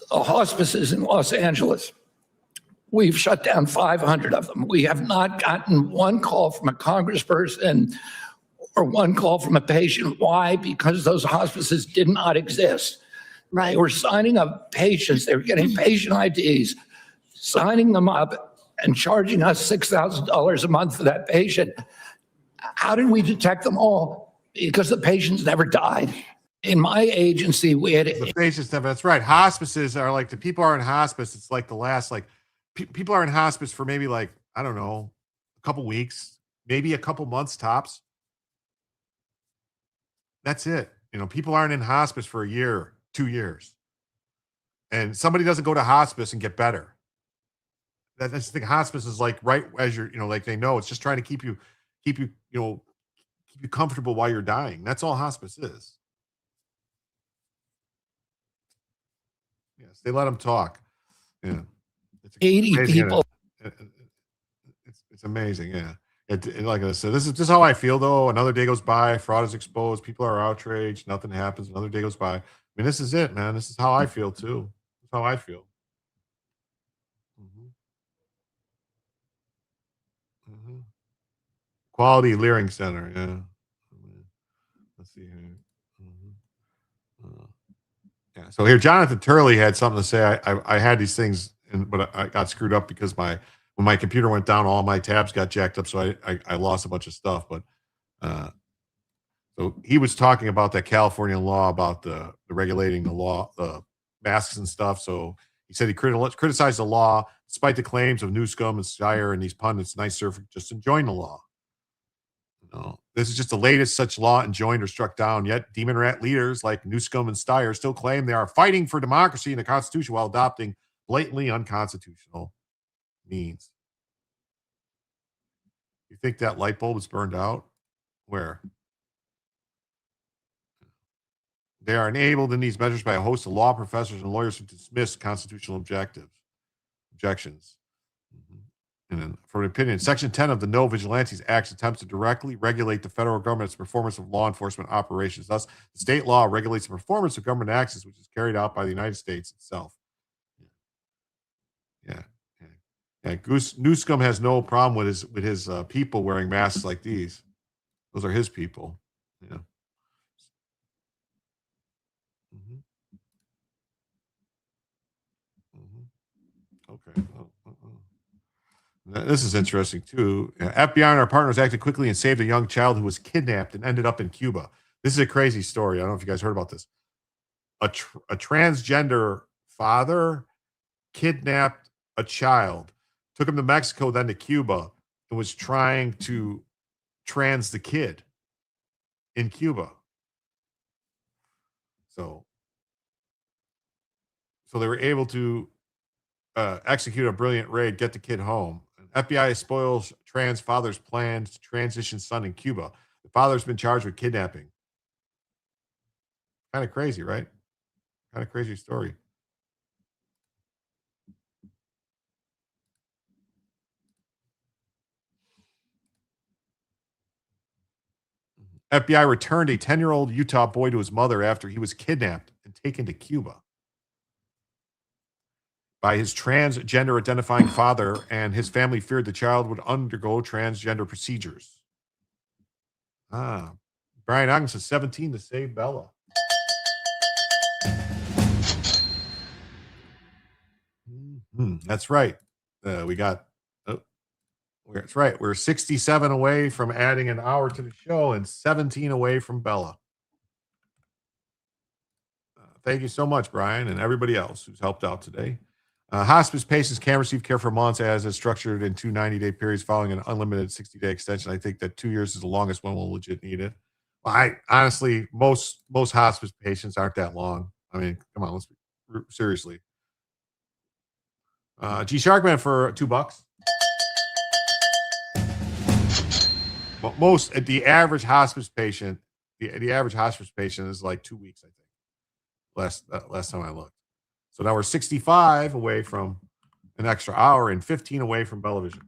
The hospices in Los Angeles. We've shut down 500 of them. We have not gotten one call from a congressperson or one call from a patient. Why? Because those hospices did not exist. Right. They were signing up patients. They were getting patient IDs, signing them up, and charging us $6,000 a month for that patient. How did we detect them all? Because the patients never died. In my agency, we had the patients never. That's right. Hospices are like, the people are in hospice. It's like the last, people are in hospice for maybe a couple weeks, maybe a couple months tops. That's it. People aren't in hospice for a year, 2 years. And somebody doesn't go to hospice and get better. That's the thing. Hospice is right as you're, they know it's just trying to keep you comfortable while you're dying. That's all hospice is. Yes, they let them talk. Yeah, it's 80 people. It's amazing. Yeah, like I said, this is how I feel. Though another day goes by, fraud is exposed, people are outraged, nothing happens. Another day goes by. This is it, man. This is how I feel too. This is how I feel. Quality Leering Center. Yeah. Let's see here. Yeah. So here, Jonathan Turley had something to say. I had these things, but I got screwed up because when my computer went down, all my tabs got jacked up, so I lost a bunch of stuff. But so he was talking about that California law about the regulating the law, the masks and stuff. So he said he criticized the law despite the claims of Newscomb and Steyer and these pundits. Nice surfer just enjoying the law. This is just the latest such law enjoined or struck down. Yet demon rat leaders like Newscomb and Steyer still claim they are fighting for democracy and the Constitution while adopting blatantly unconstitutional means. You think that light bulb is burned out? Where? They are enabled in these measures by a host of law professors and lawyers who dismiss constitutional objections. And then, for an opinion, Section 10 of the No Vigilantes Act attempts to directly regulate the federal government's performance of law enforcement operations. Thus, the state law regulates the performance of government actions, which is carried out by the United States itself. Yeah. Newscomb has no problem with his people wearing masks like these. Those are his people. Yeah. Okay. This is interesting too. FBI and our partners acted quickly and saved a young child who was kidnapped and ended up in Cuba. This is a crazy story. I don't know if you guys heard about this. A transgender father kidnapped a child, took him to Mexico, then to Cuba, and was trying to trans the kid in Cuba. So they were able to execute a brilliant raid, get the kid home. FBI spoils trans father's plans to transition son in Cuba. The father's been charged with kidnapping. Kind of crazy, right? Kind of crazy story. FBI returned a 10-year-old Utah boy to his mother after he was kidnapped and taken to Cuba by his transgender identifying father, and his family feared the child would undergo transgender procedures. Brian Ogden says 17 to save Bella. That's right. That's right. We're 67 away from adding an hour to the show and 17 away from Bella. Thank you so much, Brian, and everybody else who's helped out today. Hospice patients can receive care for months as is structured in 2 90-day periods following an unlimited 60-day extension. I think that 2 years is the longest one will legit need it. Well, I honestly, most hospice patients aren't that long. I mean, come on, let's be seriously. G Sharkman for $2. But the average hospice patient, the average hospice patient is like 2 weeks, I think. Last time I looked. So now we're 65 away from an extra hour and 15 away from Bellavision.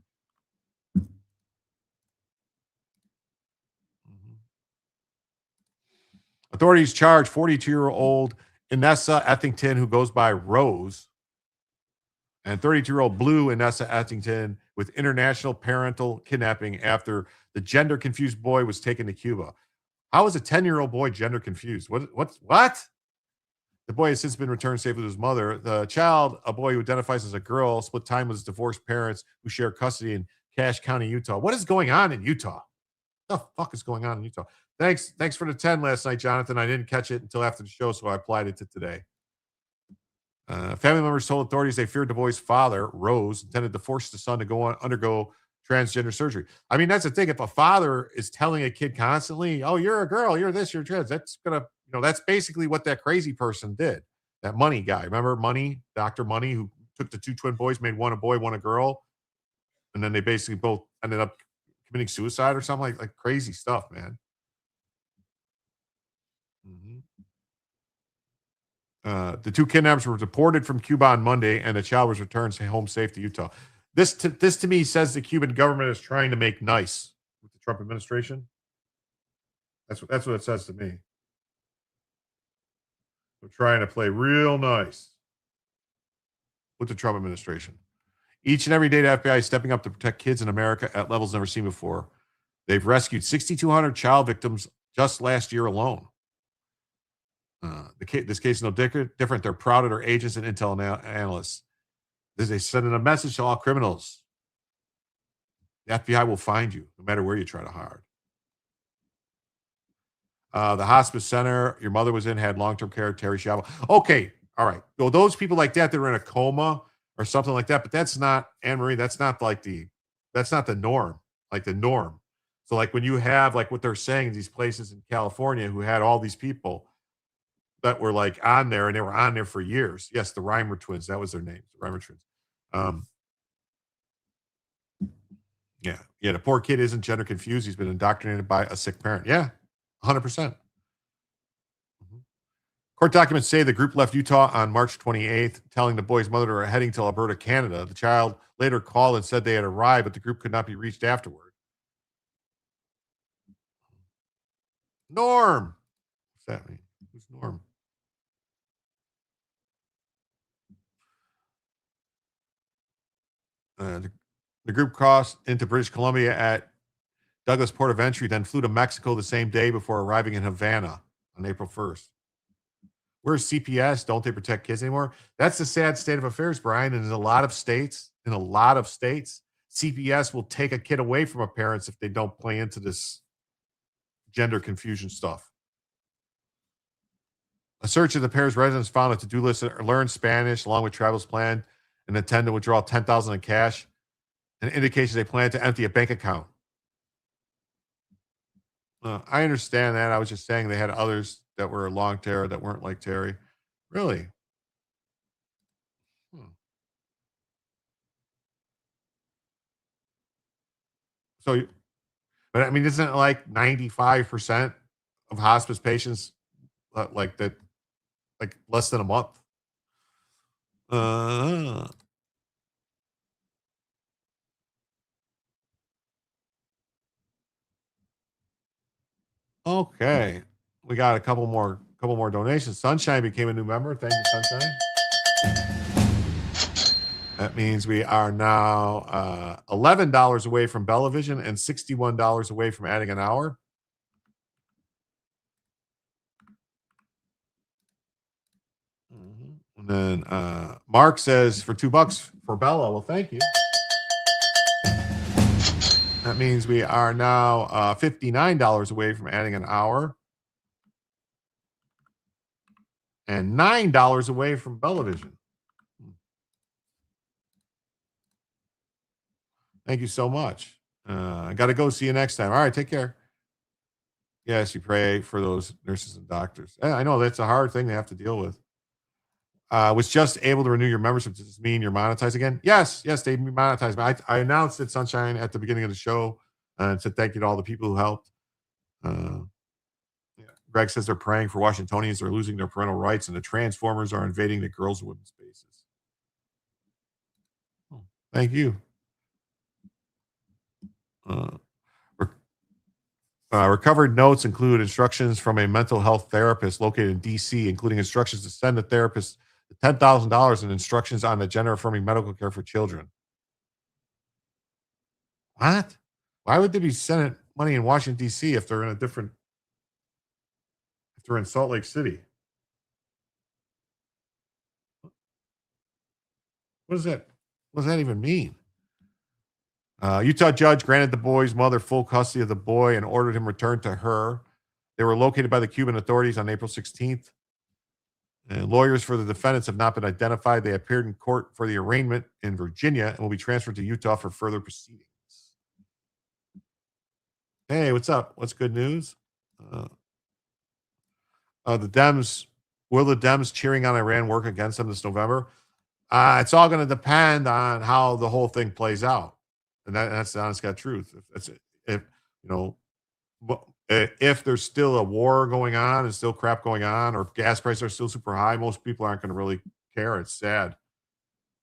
Authorities charge 42-year-old Inessa Ethington, who goes by Rose, and 32-year-old Blue Inessa Ethington with international parental kidnapping after the gender-confused boy was taken to Cuba. How is a 10-year-old boy gender-confused? What? The boy has since been returned safely to his mother. The child, a boy who identifies as a girl, split time with his divorced parents who share custody in Cache County, Utah. What is going on in Utah? What the fuck is going on in Utah? Thanks for the 10 last night, Jonathan. I didn't catch it until after the show, so I applied it to today. Family members told authorities they feared the boy's father, Rose, intended to force the son to undergo transgender surgery. I mean, that's the thing. If a father is telling a kid constantly, "Oh, you're a girl, you're this, you're trans," that's gonna, that's basically what that crazy person did. That Money guy, remember Money, Dr. Money, who took the 2 twin boys, made one a boy, one a girl, and then they basically both ended up committing suicide or something like crazy stuff, man. The 2 kidnappers were deported from Cuba on Monday, and the child was returned home safe to Utah. This to me says the Cuban government is trying to make nice with the Trump administration. That's what it says to me. We're trying to play real nice with the Trump administration. Each and every day, the FBI is stepping up to protect kids in America at levels never seen before. They've rescued 6,200 child victims just last year alone. This case is no different. They're proud of their agents and intel analysts. They send in a message to all criminals. The FBI will find you no matter where you try to hide. The hospice center your mother was in had long-term care, Terry Schiavo. Okay, all right. So those people like that are in a coma or something like that, but that's not, Anne-Marie, that's not the norm. Like the norm. So like when you have like what they're saying, these places in California who had all these people that were like on there and they were on there for years. Yes, the Reimer twins, that was their names, the Reimer twins. Yeah. Yeah. The poor kid isn't gender confused. He's been indoctrinated by a sick parent. Yeah. 100%. Court documents say the group left Utah on March 28th, telling the boy's mother they were heading to Alberta, Canada. The child later called and said they had arrived, but the group could not be reached afterward. Norm. What's that mean? Who's Norm? The group crossed into British Columbia at Douglas Port of Entry, then flew to Mexico the same day before arriving in Havana on April 1st. Where's CPS? Don't they protect kids anymore? That's the sad state of affairs, Brian. And in a lot of states, CPS will take a kid away from a parents if they don't play into this gender confusion stuff. A search of the pair's residence found a to-do list that learn Spanish along with travel's plan and intend to withdraw $10,000 in cash, and indications they plan to empty a bank account. I understand that. I was just saying they had others that were long Terry that weren't like Terry. Really? So, but I mean, isn't it like 95% of hospice patients like that, like less than a month? Okay. We got a couple more donations. Sunshine became a new member. Thank you, Sunshine. That means we are now $11 away from Bellavision and $61 away from adding an hour. And then Mark says for $2 for Bella. Well, thank you. That means we are now $59 away from adding an hour. And $9 away from Bellavision. Thank you so much. I got to go. See you next time. All right, take care. Yes, you pray for those nurses and doctors. I know that's a hard thing they have to deal with. Was just able to renew your membership. Does this mean you're monetized again? Yes, they monetized. I announced it, Sunshine, at the beginning of the show and said thank you to all the people who helped. Greg says they're praying for Washingtonians. They're losing their parental rights, and the Transformers are invading the girls' and women's spaces. Thank you. Recovered notes include instructions from a mental health therapist located in D.C., including instructions to send the therapist $10,000 and instructions on the gender-affirming medical care for children. What? Why would they be sending money in Washington, D.C. if they're in if they're in Salt Lake City? What does that even mean? Utah judge granted the boy's mother full custody of the boy and ordered him returned to her. They were located by the Cuban authorities on April 16th. And lawyers for the defendants have not been identified. They appeared in court for the arraignment in Virginia and will be transferred to Utah for further proceedings. Hey, what's up? What's good news? The Dems, will the Dems cheering on Iran work against them this November? It's all going to depend on how the whole thing plays out. And that's the honest God truth. If there's still a war going on and still crap going on, or if gas prices are still super high, most people aren't going to really care. It's sad.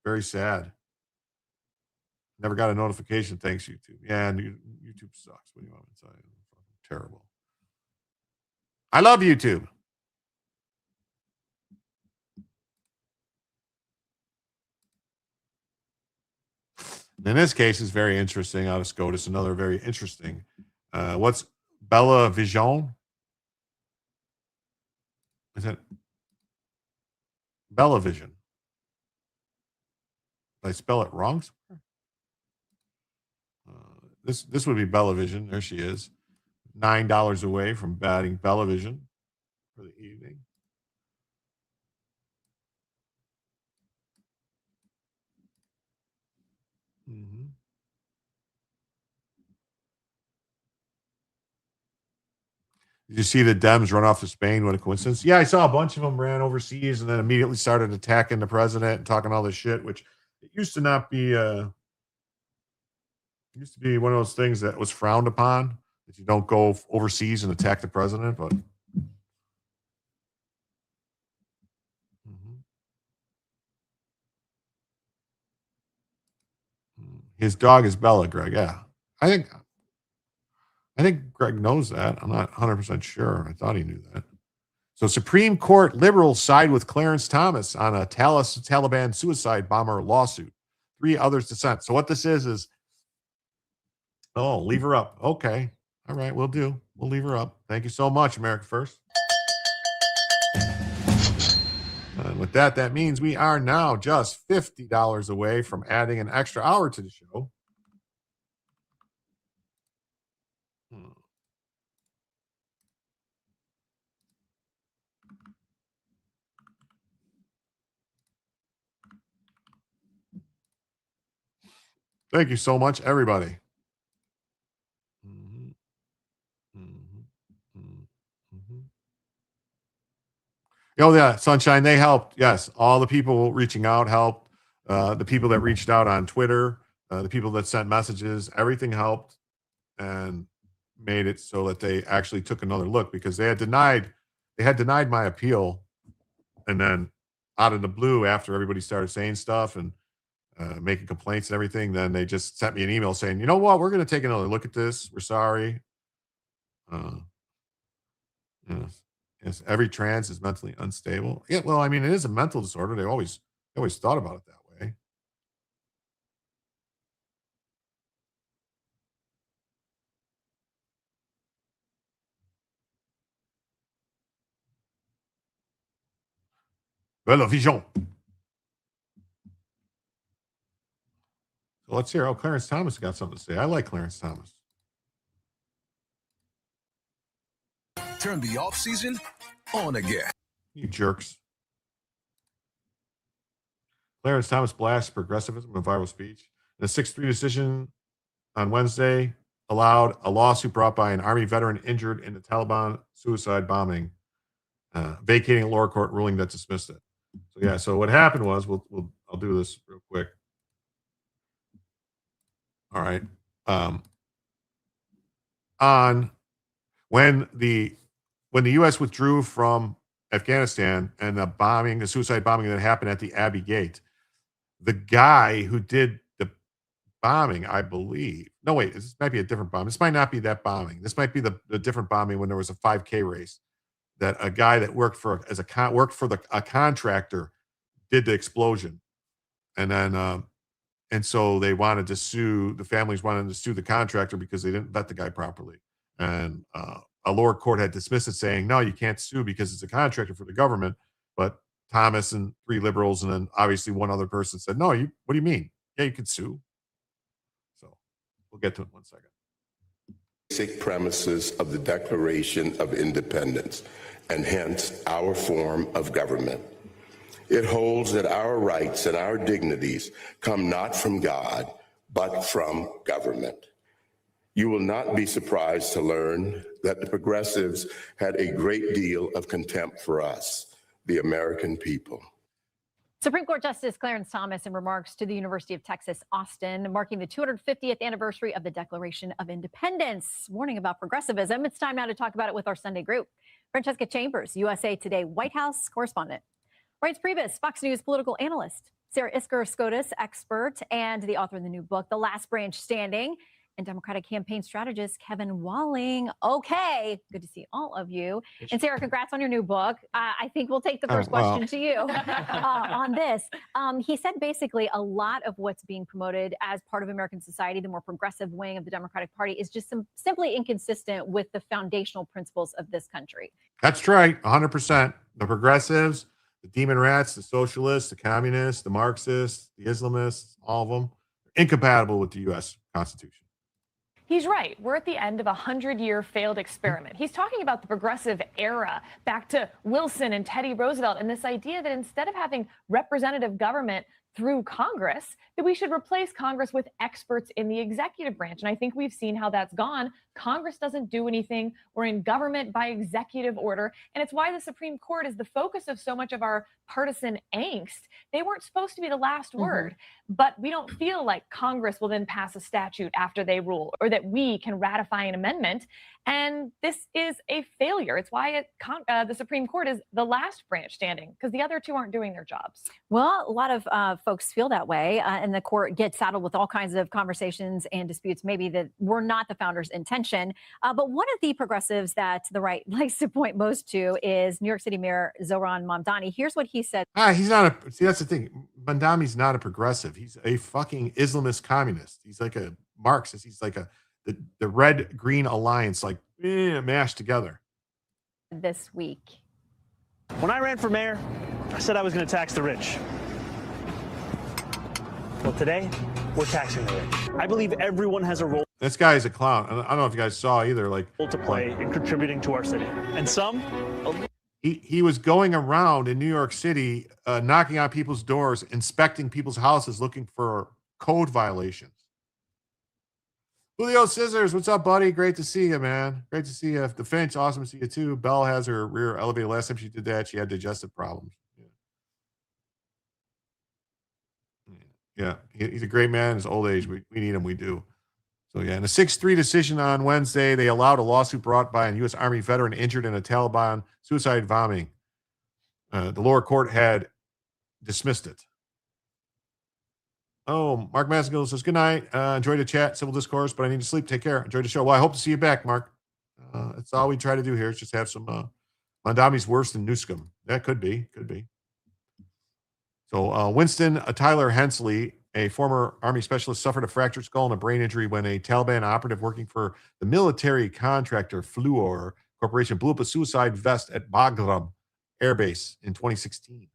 Very sad. Never got a notification. Thanks, YouTube. Yeah, and YouTube sucks. What do you want me to tell you? Terrible. I love YouTube. In this case, it's very interesting. Out of SCOTUS, another very interesting. What's Bella Vision? Is it Bella Vision? Did I spell it wrong? This would be Bella Vision. There she is. $9 away from batting Bella Vision for the evening. Did you see the Dems run off to Spain? What a coincidence. Yeah, I saw a bunch of them ran overseas and then immediately started attacking the president and talking all this shit, which it used to not be used to be one of those things that was frowned upon, that you don't go overseas and attack the president, but his dog is Bella, Greg. Yeah. I think Greg knows that. I'm not 100% sure. I thought he knew that. So Supreme Court liberals side with Clarence Thomas on a Taliban suicide bomber lawsuit. 3 others dissent. So what this is, oh, leave her up. Okay. All right, we'll do. We'll leave her up. Thank you so much, America First. And with that, that means we are now just $50 away from adding an extra hour to the show. Thank you so much, everybody. Oh, yeah, Sunshine, they helped. Yes, all the people reaching out helped. The people that reached out on Twitter, the people that sent messages, everything helped and made it so that they actually took another look, because they had denied my appeal. And then out of the blue, after everybody started saying stuff and making complaints and everything, then they just sent me an email saying, you know what, we're going to take another look at this. We're sorry. Yes, every trans is mentally unstable. Yeah, well, I mean, it is a mental disorder. They always thought about it that way. Bella Vision. So let's hear. Oh, Clarence Thomas got something to say. I like Clarence Thomas. Turn the off season on again. You jerks. Clarence Thomas blasts progressivism and viral speech. In a 6-3 decision on Wednesday allowed a lawsuit brought by an Army veteran injured in the Taliban suicide bombing, vacating a lower court ruling that dismissed it. So yeah, so what happened was, I'll do this real quick. All right. When the U.S. withdrew from Afghanistan and the suicide bombing that happened at the Abbey Gate, the guy who did the bombing, I believe. No, wait, this might be a different bomb. This might not be that bombing. This might be the different bombing when there was a 5K race that a guy that worked for a contractor did the explosion, and then and so they wanted to sue. The families wanted to sue the contractor because they didn't vet the guy properly, and a lower court had dismissed it, saying, no, you can't sue because it's a contractor for the government. But Thomas and 3 liberals, and then obviously one other person said, no, what do you mean? Yeah, you can sue. So we'll get to it in 1 second. Basic premises of the Declaration of Independence, and hence our form of government. It holds that our rights and our dignities come not from God, but from government. You will not be surprised to learn that the progressives had a great deal of contempt for us, the American people. Supreme Court Justice Clarence Thomas, in remarks to the University of Texas, Austin, marking the 250th anniversary of the Declaration of Independence, warning about progressivism. It's time now to talk about it with our Sunday group. Francesca Chambers, USA Today White House correspondent. Reince Priebus, Fox News political analyst. Sarah Isker-Scotus, expert and the author of the new book, The Last Branch Standing. And Democratic campaign strategist Kevin Walling. Okay, good to see all of you. And Sarah, congrats on your new book. I think we'll take the first question to you on this. He said basically a lot of what's being promoted as part of American society, the more progressive wing of the Democratic Party, is just simply inconsistent with the foundational principles of this country. That's right, 100%. The progressives, the demon rats, the socialists, the communists, the Marxists, the Islamists, all of them, incompatible with the U.S. Constitution. He's right. We're at the end of a 100-year failed experiment. He's talking about the progressive era, back to Wilson and Teddy Roosevelt, and this idea that instead of having representative government through Congress, that we should replace Congress with experts in the executive branch. And I think we've seen how that's gone. Congress doesn't do anything. We're in government by executive order. And it's why the Supreme Court is the focus of so much of our partisan angst. They weren't supposed to be the last word, but we don't feel like Congress will then pass a statute after they rule, or that we can ratify an amendment. And this is a failure. It's why the Supreme Court is the last branch standing, because the other two aren't doing their jobs. Well, a lot of folks feel that way, and the court gets saddled with all kinds of conversations and disputes, maybe that were not the founders' intention. But one of the progressives that the right likes to point most to is New York City Mayor Zohran Mamdani. Here's what he said. He's not a, see, that's the thing. Mamdani's not a progressive. He's a fucking Islamist communist. He's like a Marxist. He's like the red-green alliance, like mashed together. This week. When I ran for mayor, I said I was going to tax the rich. Well, today, we're taxing the rich. I believe everyone has a role. This guy is a clown. I don't know if you guys saw either. Like to play in contributing to our city. And some... He was going around in New York City, knocking on people's doors, inspecting people's houses, looking for code violations. Julio Scissors, what's up, buddy? Great to see you, man. Great to see you. The Finch, awesome to see you too. Belle has her rear elevated. Last time she did that, she had digestive problems. Yeah, he's a great man in his old age. We need him. We do. So, yeah, in a 6-3 decision on Wednesday, they allowed a lawsuit brought by a U.S. Army veteran injured in a Taliban suicide bombing. The lower court had dismissed it. Oh, Mark Massigill says, good night. Enjoy the chat, civil discourse, but I need to sleep. Take care. Enjoy the show. Well, I hope to see you back, Mark. That's all we try to do here is just have some Mondami's worse than Newscomb. That could be. So Winston Tyler Hensley, a former Army specialist, suffered a fractured skull and a brain injury when a Taliban operative working for the military contractor Fluor Corporation blew up a suicide vest at Bagram Air Base in 2016.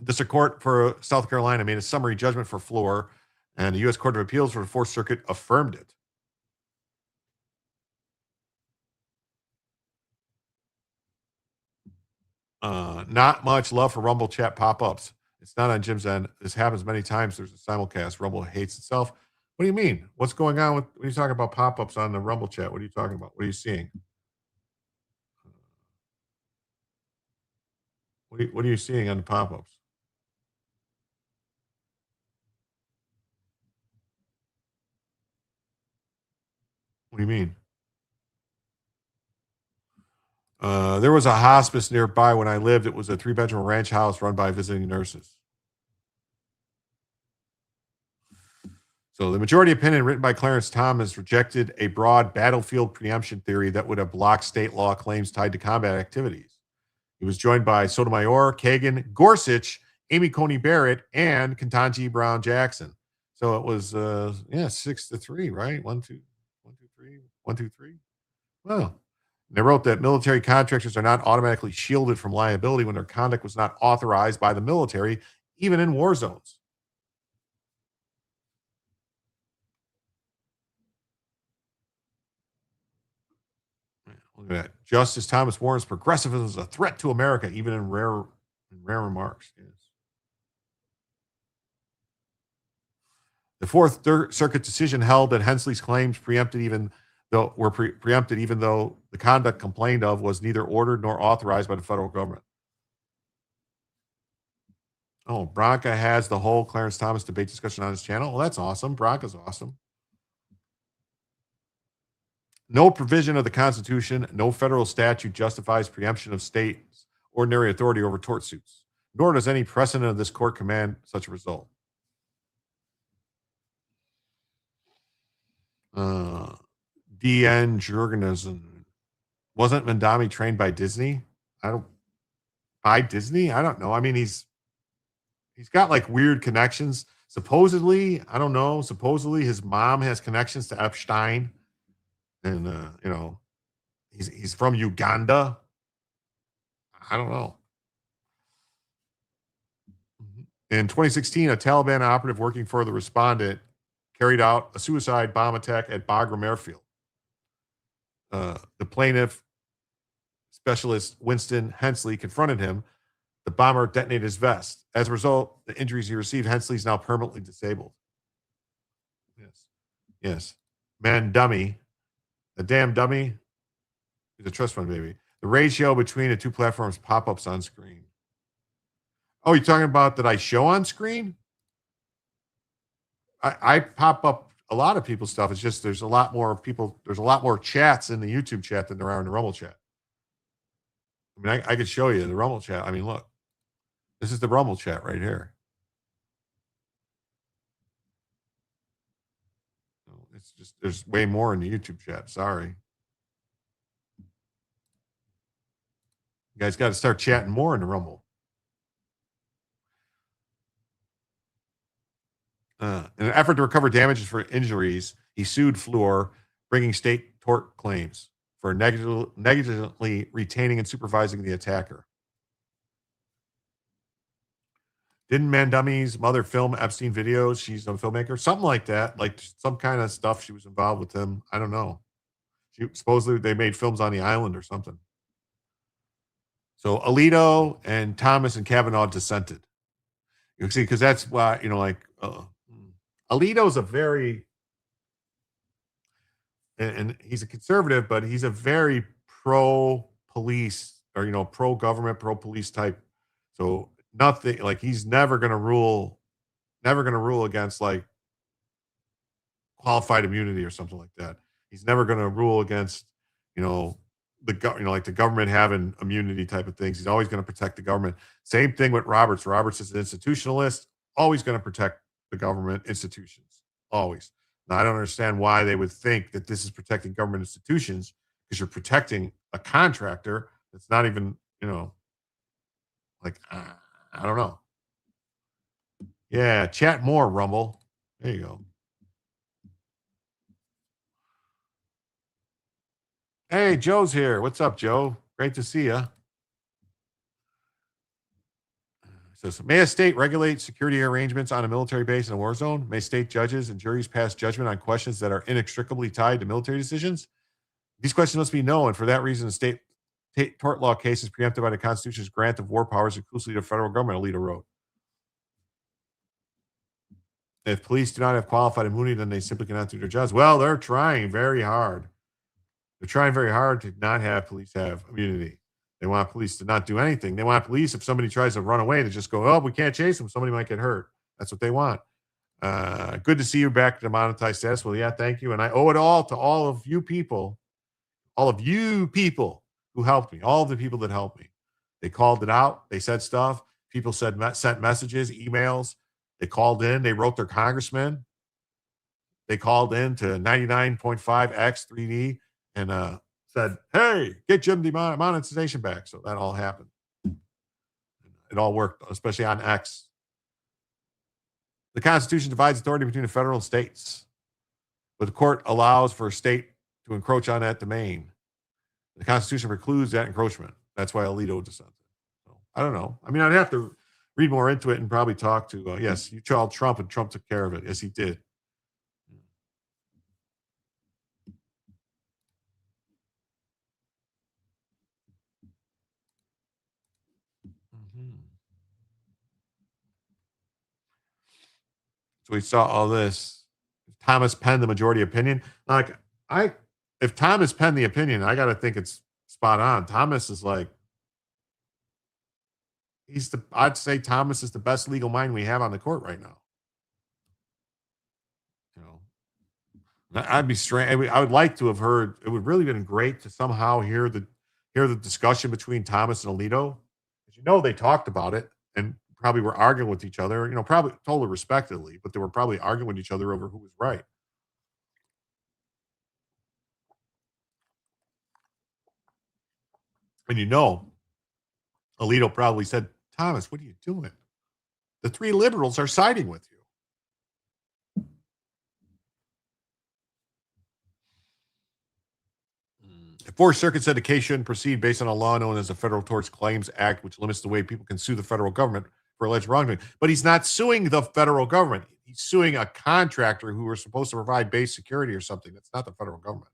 District Court for South Carolina made a summary judgment for Fluor, and the U.S. Court of Appeals for the Fourth Circuit affirmed it. Not much love for Rumble chat pop-ups. It's not on Jim's end. This happens many times. There's a simulcast. Rumble hates itself. What do you mean? What's going on with when you talking about pop-ups on the Rumble chat? What are you talking about? What are you seeing? What are you seeing on the pop-ups? What do you mean? There was a hospice nearby when I lived. It was a 3-bedroom ranch house run by visiting nurses. So the majority opinion written by Clarence Thomas rejected a broad battlefield preemption theory that would have blocked state law claims tied to combat activities. He was joined by Sotomayor, Kagan, Gorsuch, Amy Coney Barrett, and Ketanji Brown Jackson. So it was 6-3, right? 1, 2, 3, 1, 2, 3. Well, they wrote that military contractors are not automatically shielded from liability when their conduct was not authorized by the military, even in war zones. Look at that. Justice Thomas warns progressivism is a threat to America, even in rare remarks. Yes. The Fourth Circuit decision held that Hensley's claims preempted even though the conduct complained of was neither ordered nor authorized by the federal government. Oh, Bronca has the whole Clarence Thomas debate discussion on his channel. Well, that's awesome. Bronca's awesome. No provision of the Constitution, no federal statute justifies preemption of states' ordinary authority over tort suits, nor does any precedent of this court command such a result. D.N. Jurgensen. Wasn't Mandami trained by Disney? By Disney? I don't know. I mean, he's got like weird connections. Supposedly, I don't know. Supposedly his mom has connections to Epstein. And, he's from Uganda. I don't know. In 2016, a Taliban operative working for the respondent carried out a suicide bomb attack at Bagram Airfield. The plaintiff, specialist Winston Hensley, confronted him. The bomber detonated his vest. As a result, the injuries he received, Hensley is now permanently disabled. Yes. Man, dummy. A damn dummy. He's a trust fund baby. The ratio between the two platforms pop-ups on screen. Oh, you're talking about that I show on screen? I pop up a lot of people's stuff. It's just there's a lot more people. There's a lot more chats in the YouTube chat than there are in the Rumble chat. I mean, I could show you the Rumble chat. I mean, look. This is the Rumble chat right here. It's just, there's way more in the YouTube chat. Sorry. You guys got to start chatting more in the Rumble. In an effort to recover damages for injuries, he sued Fluor, bringing state tort claims for negligently retaining and supervising the attacker. Didn't Mandummy's mother film Epstein videos? She's a filmmaker. Something like that. Like some kind of stuff. She was involved with him. I don't know. Supposedly they made films on the island or something. So Alito and Thomas and Kavanaugh dissented. You see, because that's why, Alito's a very, and he's a conservative, but he's a very pro-police or, pro-government, pro-police type. So nothing, like he's never going to rule against like qualified immunity or something like that. He's never going to rule against, like the government having immunity type of things. He's always going to protect the government. Same thing with Roberts. Roberts is an institutionalist, always going to protect the government institutions. Always. Now, I don't understand why they would think that this is protecting government institutions because you're protecting a contractor that's not even, I don't know. Yeah, chat more, Rumble. There you go. Hey, Joe's here. What's up, Joe? Great to see you. Says, may a state regulate security arrangements on a military base in a war zone? May state judges and juries pass judgment on questions that are inextricably tied to military decisions? These questions must be no, and for that reason, the state tort law case is preempted by the Constitution's grant of war powers exclusively to the federal government, Alito wrote. If police do not have qualified immunity, then they simply cannot do their jobs. Well, they're trying very hard. They're trying very hard to not have police have immunity. They want police to not do anything. They want police, if somebody tries to run away, to just go, oh, we can't chase them. Somebody might get hurt. That's what they want. Good to see you back to monetized status. Well, yeah, thank you. And I owe it all to all of you people who helped me, all of the people that helped me. They called it out. They said stuff. People sent messages, emails. They called in. They wrote their congressman. They called in to 99.5X 3D and said, hey, get Jim Monetization back. So that all happened. It all worked, especially on X. The Constitution divides authority between the federal and states, but the court allows for a state to encroach on that domain. The Constitution precludes that encroachment. That's why Alito dissented. So, I don't know. I mean, I'd have to read more into it and probably talk to, yes, you called Trump and Trump took care of it. Yes, he did. So we saw all this. Thomas penned the majority opinion. If Thomas penned the opinion, I got to think it's spot on. Thomas is like, I'd say Thomas is the best legal mind we have on the court right now. I'd be strange. I would like to have heard. It would really been great to somehow hear the discussion between Thomas and Alito. As they talked about it and probably were arguing with each other. Probably totally respectively, but they were probably arguing with each other over who was right. And Alito probably said, Thomas, what are you doing? The three liberals are siding with you. The Fourth Circuit said the case shouldn't proceed based on a law known as the Federal Tort Claims Act, which limits the way people can sue the federal government for alleged wrongdoing. But he's not suing the federal government. He's suing a contractor who was supposed to provide base security or something. That's not the federal government.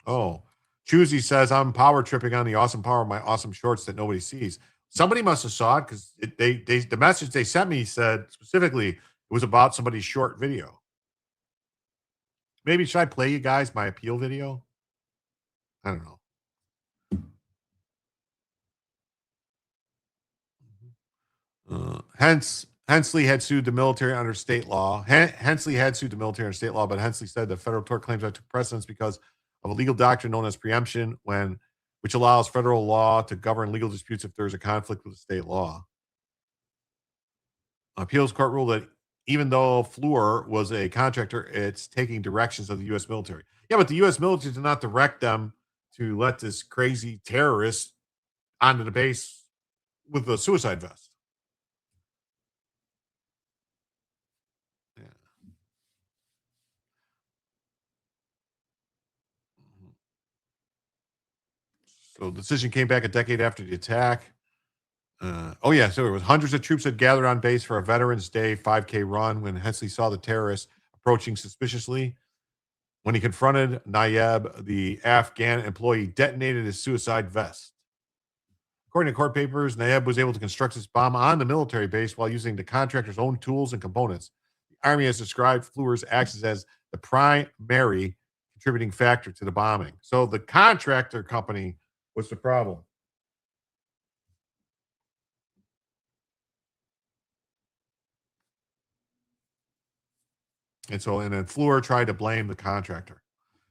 Oh, Choosy says, I'm power tripping on the awesome power of my awesome shorts that nobody sees. Somebody must have saw it because the message they sent me said specifically it was about somebody's short video. Maybe should I play you guys my appeal video? I don't know. Hensley had sued the military under state law. Hensley had sued the military under state law, but Hensley said the Federal Tort Claims Act took precedence because of a legal doctrine known as preemption, which allows federal law to govern legal disputes if there's a conflict with the state law. Appeals court ruled that even though Fluor was a contractor, it's taking directions of the U.S. military. Yeah, but the U.S. military did not direct them to let this crazy terrorist onto the base with a suicide vest. Yeah. So the decision came back a decade after the attack. So it was hundreds of troops had gathered on base for a Veterans Day 5K run when Hensley saw the terrorists approaching suspiciously. When he confronted Nayeb, the Afghan employee detonated his suicide vest. According to court papers, Nayeb was able to construct this bomb on the military base while using the contractor's own tools and components. The Army has described Fluor's actions as the primary contributing factor to the bombing. So the contractor company was the problem. And then Fluor tried to blame the contractor.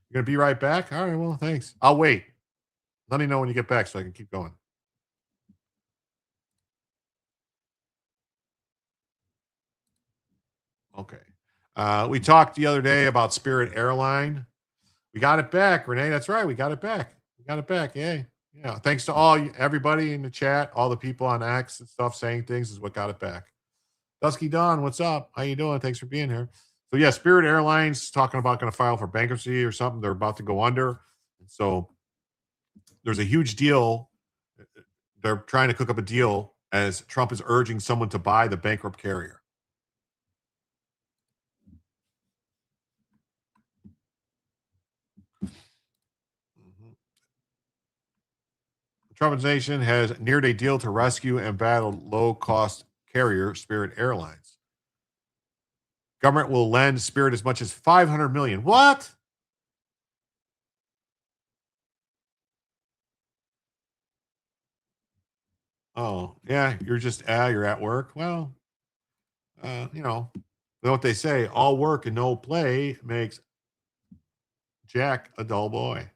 You're going to be right back? All right, well, thanks. I'll wait. Let me know when you get back so I can keep going. Okay. We talked the other day about Spirit Airline. We got it back, Renee. That's right. We got it back. Yay. Yeah. Thanks to everybody in the chat, all the people on X and stuff saying things is what got it back. Dusky Dawn, what's up? How you doing? Thanks for being here. So yeah, Spirit Airlines talking about going to file for bankruptcy or something. They're about to go under. So there's a huge deal. They're trying to cook up a deal as Trump is urging someone to buy the bankrupt carrier. The Trump administration has neared a deal to rescue and battle low-cost carrier Spirit Airlines. Government will lend Spirit as much as $500 million. What? Oh, yeah. You're at work. Well, you know what they say, all work and no play makes Jack a dull boy.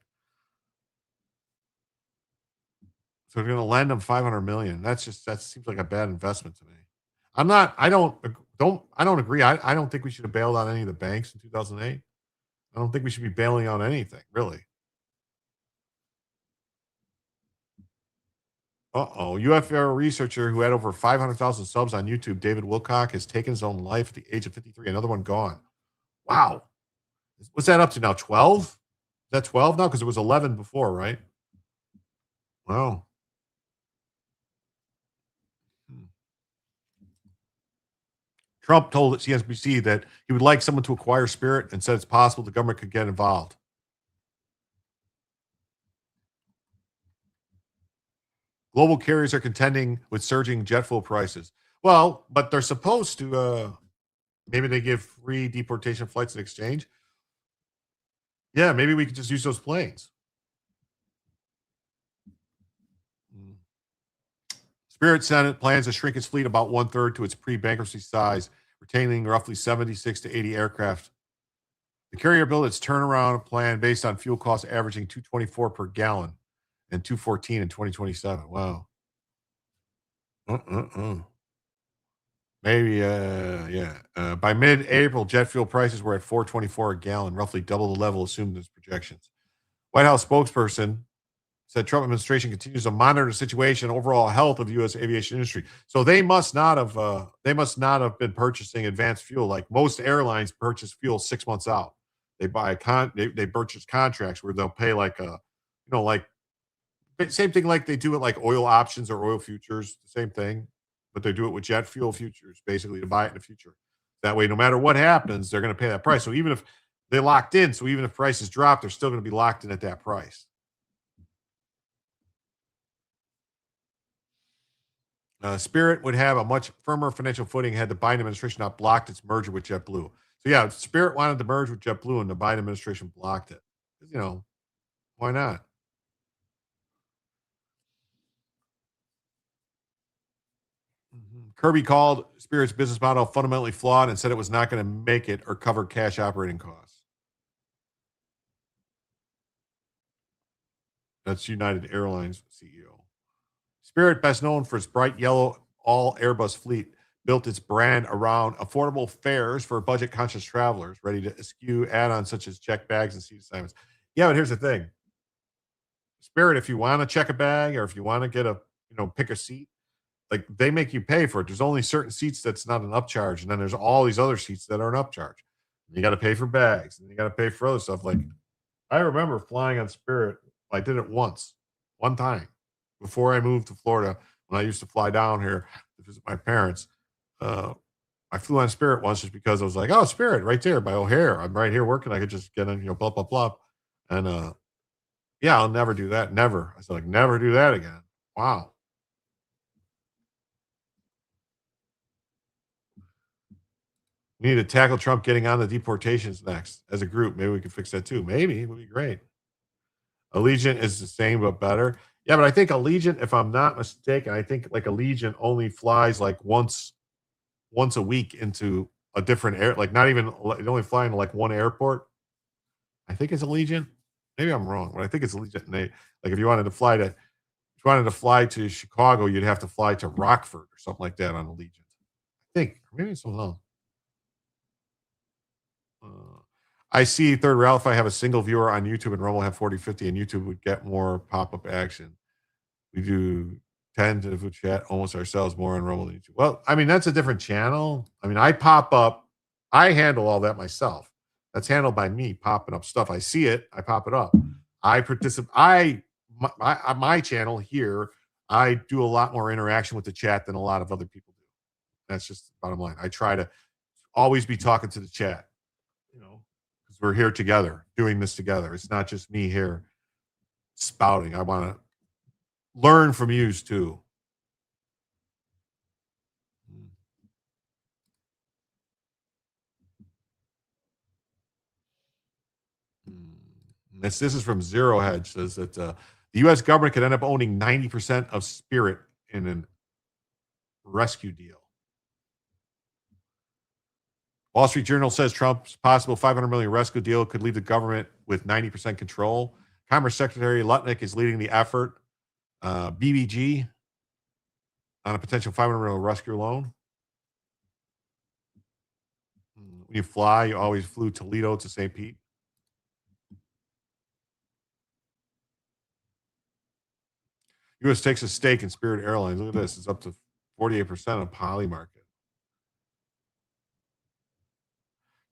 So they're going to lend them $500 million. That seems like a bad investment to me. I don't agree. I don't think we should have bailed out any of the banks in 2008. I don't think we should be bailing out anything, really. UFO researcher who had over 500,000 subs on YouTube, David Wilcock, has taken his own life at the age of 53. Another one gone. Wow. What's that up to now? 12? Is that 12 now? Because it was 11 before, right? Wow. Trump told CNBC that he would like someone to acquire Spirit and said it's possible the government could get involved. Global carriers are contending with surging jet fuel prices. Well, but they're supposed to, maybe they give free deportation flights in exchange. Yeah, maybe we could just use those planes. Spirit Senate plans to shrink its fleet about 1/3 to its pre-bankruptcy size, retaining roughly 76 to 80 aircraft. The carrier built its turnaround plan based on fuel costs averaging $2.24 per gallon and $2.14 in 2027. Wow. Maybe, by mid-April, jet fuel prices were at $4.24 a gallon, roughly double the level assumed in its projections. White House spokesperson said Trump administration continues to monitor the situation and overall health of the U.S. aviation industry. So they must not have been purchasing advanced fuel like most airlines purchase fuel 6 months out. They they purchase contracts where they'll pay same thing like they do it like oil options or oil futures, the same thing, but they do it with jet fuel futures basically to buy it in the future. That way, no matter what happens, they're going to pay that price. So even if they locked in, so even if prices drop, they're still going to be locked in at that price. Spirit would have a much firmer financial footing had the Biden administration not blocked its merger with JetBlue. So yeah, Spirit wanted to merge with JetBlue, and the Biden administration blocked it. You know, why not? Kirby called Spirit's business model fundamentally flawed and said it was not going to make it or cover cash operating costs. That's United Airlines CEO. Spirit, best known for its bright yellow all Airbus fleet, built its brand around affordable fares for budget-conscious travelers ready to eschew add-ons such as check bags and seat assignments. Yeah, but here's the thing. Spirit, if you want to check a bag or if you want to get pick a seat, like they make you pay for it. There's only certain seats that's not an upcharge, and then there's all these other seats that are an upcharge. You got to pay for bags, and you got to pay for other stuff. Like I remember flying on Spirit. I did it one time, before I moved to Florida. When I used to fly down here to visit my parents, I flew on Spirit once just because I was like, "Oh, Spirit, right there by O'Hare. I'm right here working. I could just get in, blah blah blah." And yeah, I'll never do that. Never. I said, like, never do that again. Wow. We need to tackle Trump getting on the deportations next as a group. Maybe we can fix that too. Maybe it would be great. Allegiant is the same but better. Yeah, but I think Allegiant, if I'm not mistaken, I think like Allegiant only flies like once a week into a different air, like not even it only fly into like one airport. I think it's Allegiant. Maybe I'm wrong, but I think it's Allegiant. And like if you wanted to fly to Chicago, you'd have to fly to Rockford or something like that on Allegiant. I think maybe it's something else. I see Third Rail if I have a single viewer on YouTube and Rumble have 40, 50, and YouTube would get more pop-up action. We do 10 to chat almost ourselves more on Rumble than YouTube. Well, I mean, that's a different channel. I mean, I pop up. I handle all that myself. That's handled by me popping up stuff. I see it. I pop it up. I participate. My channel here, I do a lot more interaction with the chat than a lot of other people do. That's just the bottom line. I try to always be talking to the chat. Because we're here together, doing this together. It's not just me here spouting. I want to learn from yous too. This is from Zero Hedge. Says that the U.S. government could end up owning 90% of Spirit in a rescue deal. Wall Street Journal says Trump's possible $500 million rescue deal could leave the government with 90% control. Commerce Secretary Lutnick is leading the effort. BBG on a potential $500 million rescue loan. When you fly, you always flew Toledo to St. Pete. U.S. takes a stake in Spirit Airlines. Look at this. It's up to 48% of Poly market.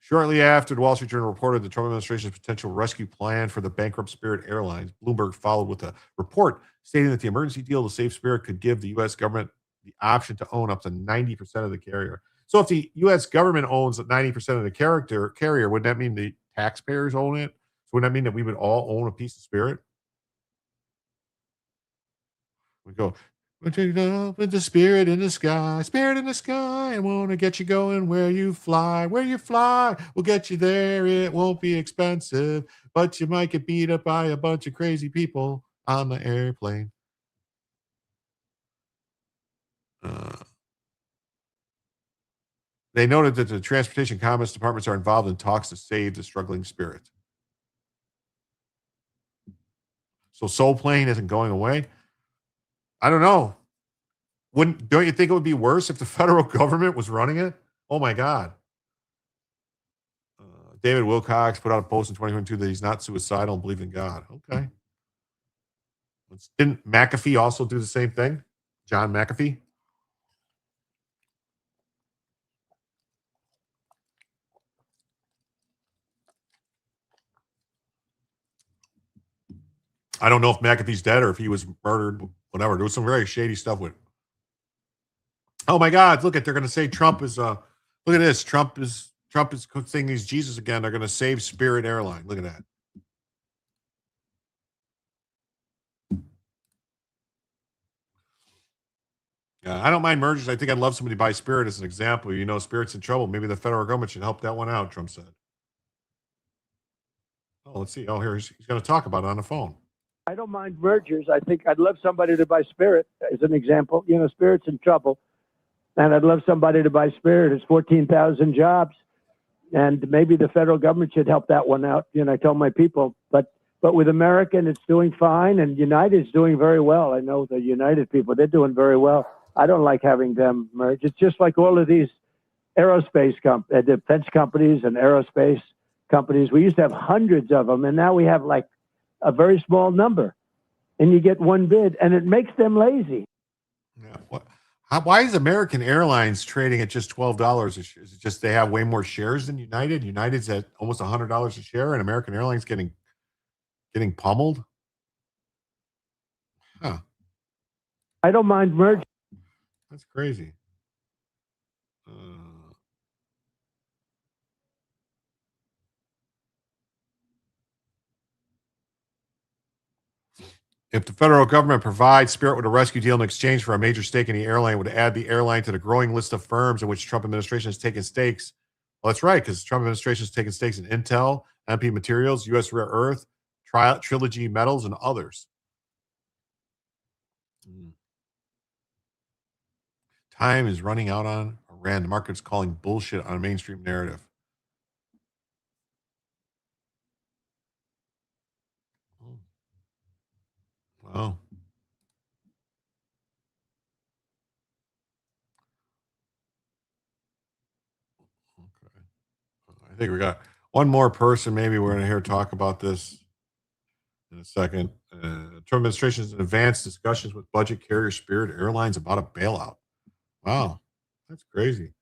Shortly after the Wall Street Journal reported the Trump administration's potential rescue plan for the bankrupt Spirit Airlines, Bloomberg followed with a report stating that the emergency deal to save Spirit could give the U.S. government the option to own up to 90% of the carrier. So if the U.S. government owns 90% of the carrier, would that mean the taxpayers own it? So would that mean that we would all own a piece of Spirit? We go, we'll take it up with the Spirit in the sky, Spirit in the sky. I want to get you going where you fly. Where you fly, we'll get you there. It won't be expensive, but you might get beat up by a bunch of crazy people on the airplane. They noted that the Transportation Commerce Departments are involved in talks to save the struggling Spirit. So Soul Plane isn't going away. I don't know. Don't you think it would be worse if the federal government was running it? Oh my God. David Wilcox put out a post in 2022 that he's not suicidal and believe in God. Okay. Didn't McAfee also do the same thing? John McAfee? I don't know if McAfee's dead or if he was murdered, whatever. There was some very shady stuff with it. Oh my God, look at, they're going to say Trump is, look at this. Trump is saying he's Jesus again. They're going to save Spirit Airline. Look at that. Yeah, I don't mind mergers. I think I'd love somebody to buy Spirit as an example. You know, Spirit's in trouble. Maybe the federal government should help that one out, Trump said. Oh, let's see. Oh, here he's going to talk about it on the phone. I don't mind mergers. I think I'd love somebody to buy Spirit as an example. You know, Spirit's in trouble, and I'd love somebody to buy Spirit. It's 14,000 jobs, and maybe the federal government should help that one out. You know, I tell my people, but with American, it's doing fine, and United's doing very well. I know the United people; they're doing very well. I don't like having them merge. It's just like all of these aerospace defense companies and aerospace companies. We used to have hundreds of them, and now we have like a very small number, and you get one bid, and it makes them lazy. Yeah. Why is American Airlines trading at just $12 a share? Is it just they have way more shares than United? United's at almost $100 a share, and American Airlines getting pummeled. Huh? I don't mind merging. That's crazy. If the federal government provides Spirit with a rescue deal in exchange for a major stake in the airline, would add the airline to the growing list of firms in which Trump administration has taken stakes. Well, that's right, because Trump administration has taken stakes in Intel, MP Materials, U.S. Rare Earth, Trilogy Metals, and others. Time is running out on Iran. The market's calling bullshit on a mainstream narrative. Wow. I think we got one more person. Maybe we're going to hear talk about this in a second. Trump administration is in advanced discussions with budget carrier Spirit Airlines about a bailout. Wow, that's crazy.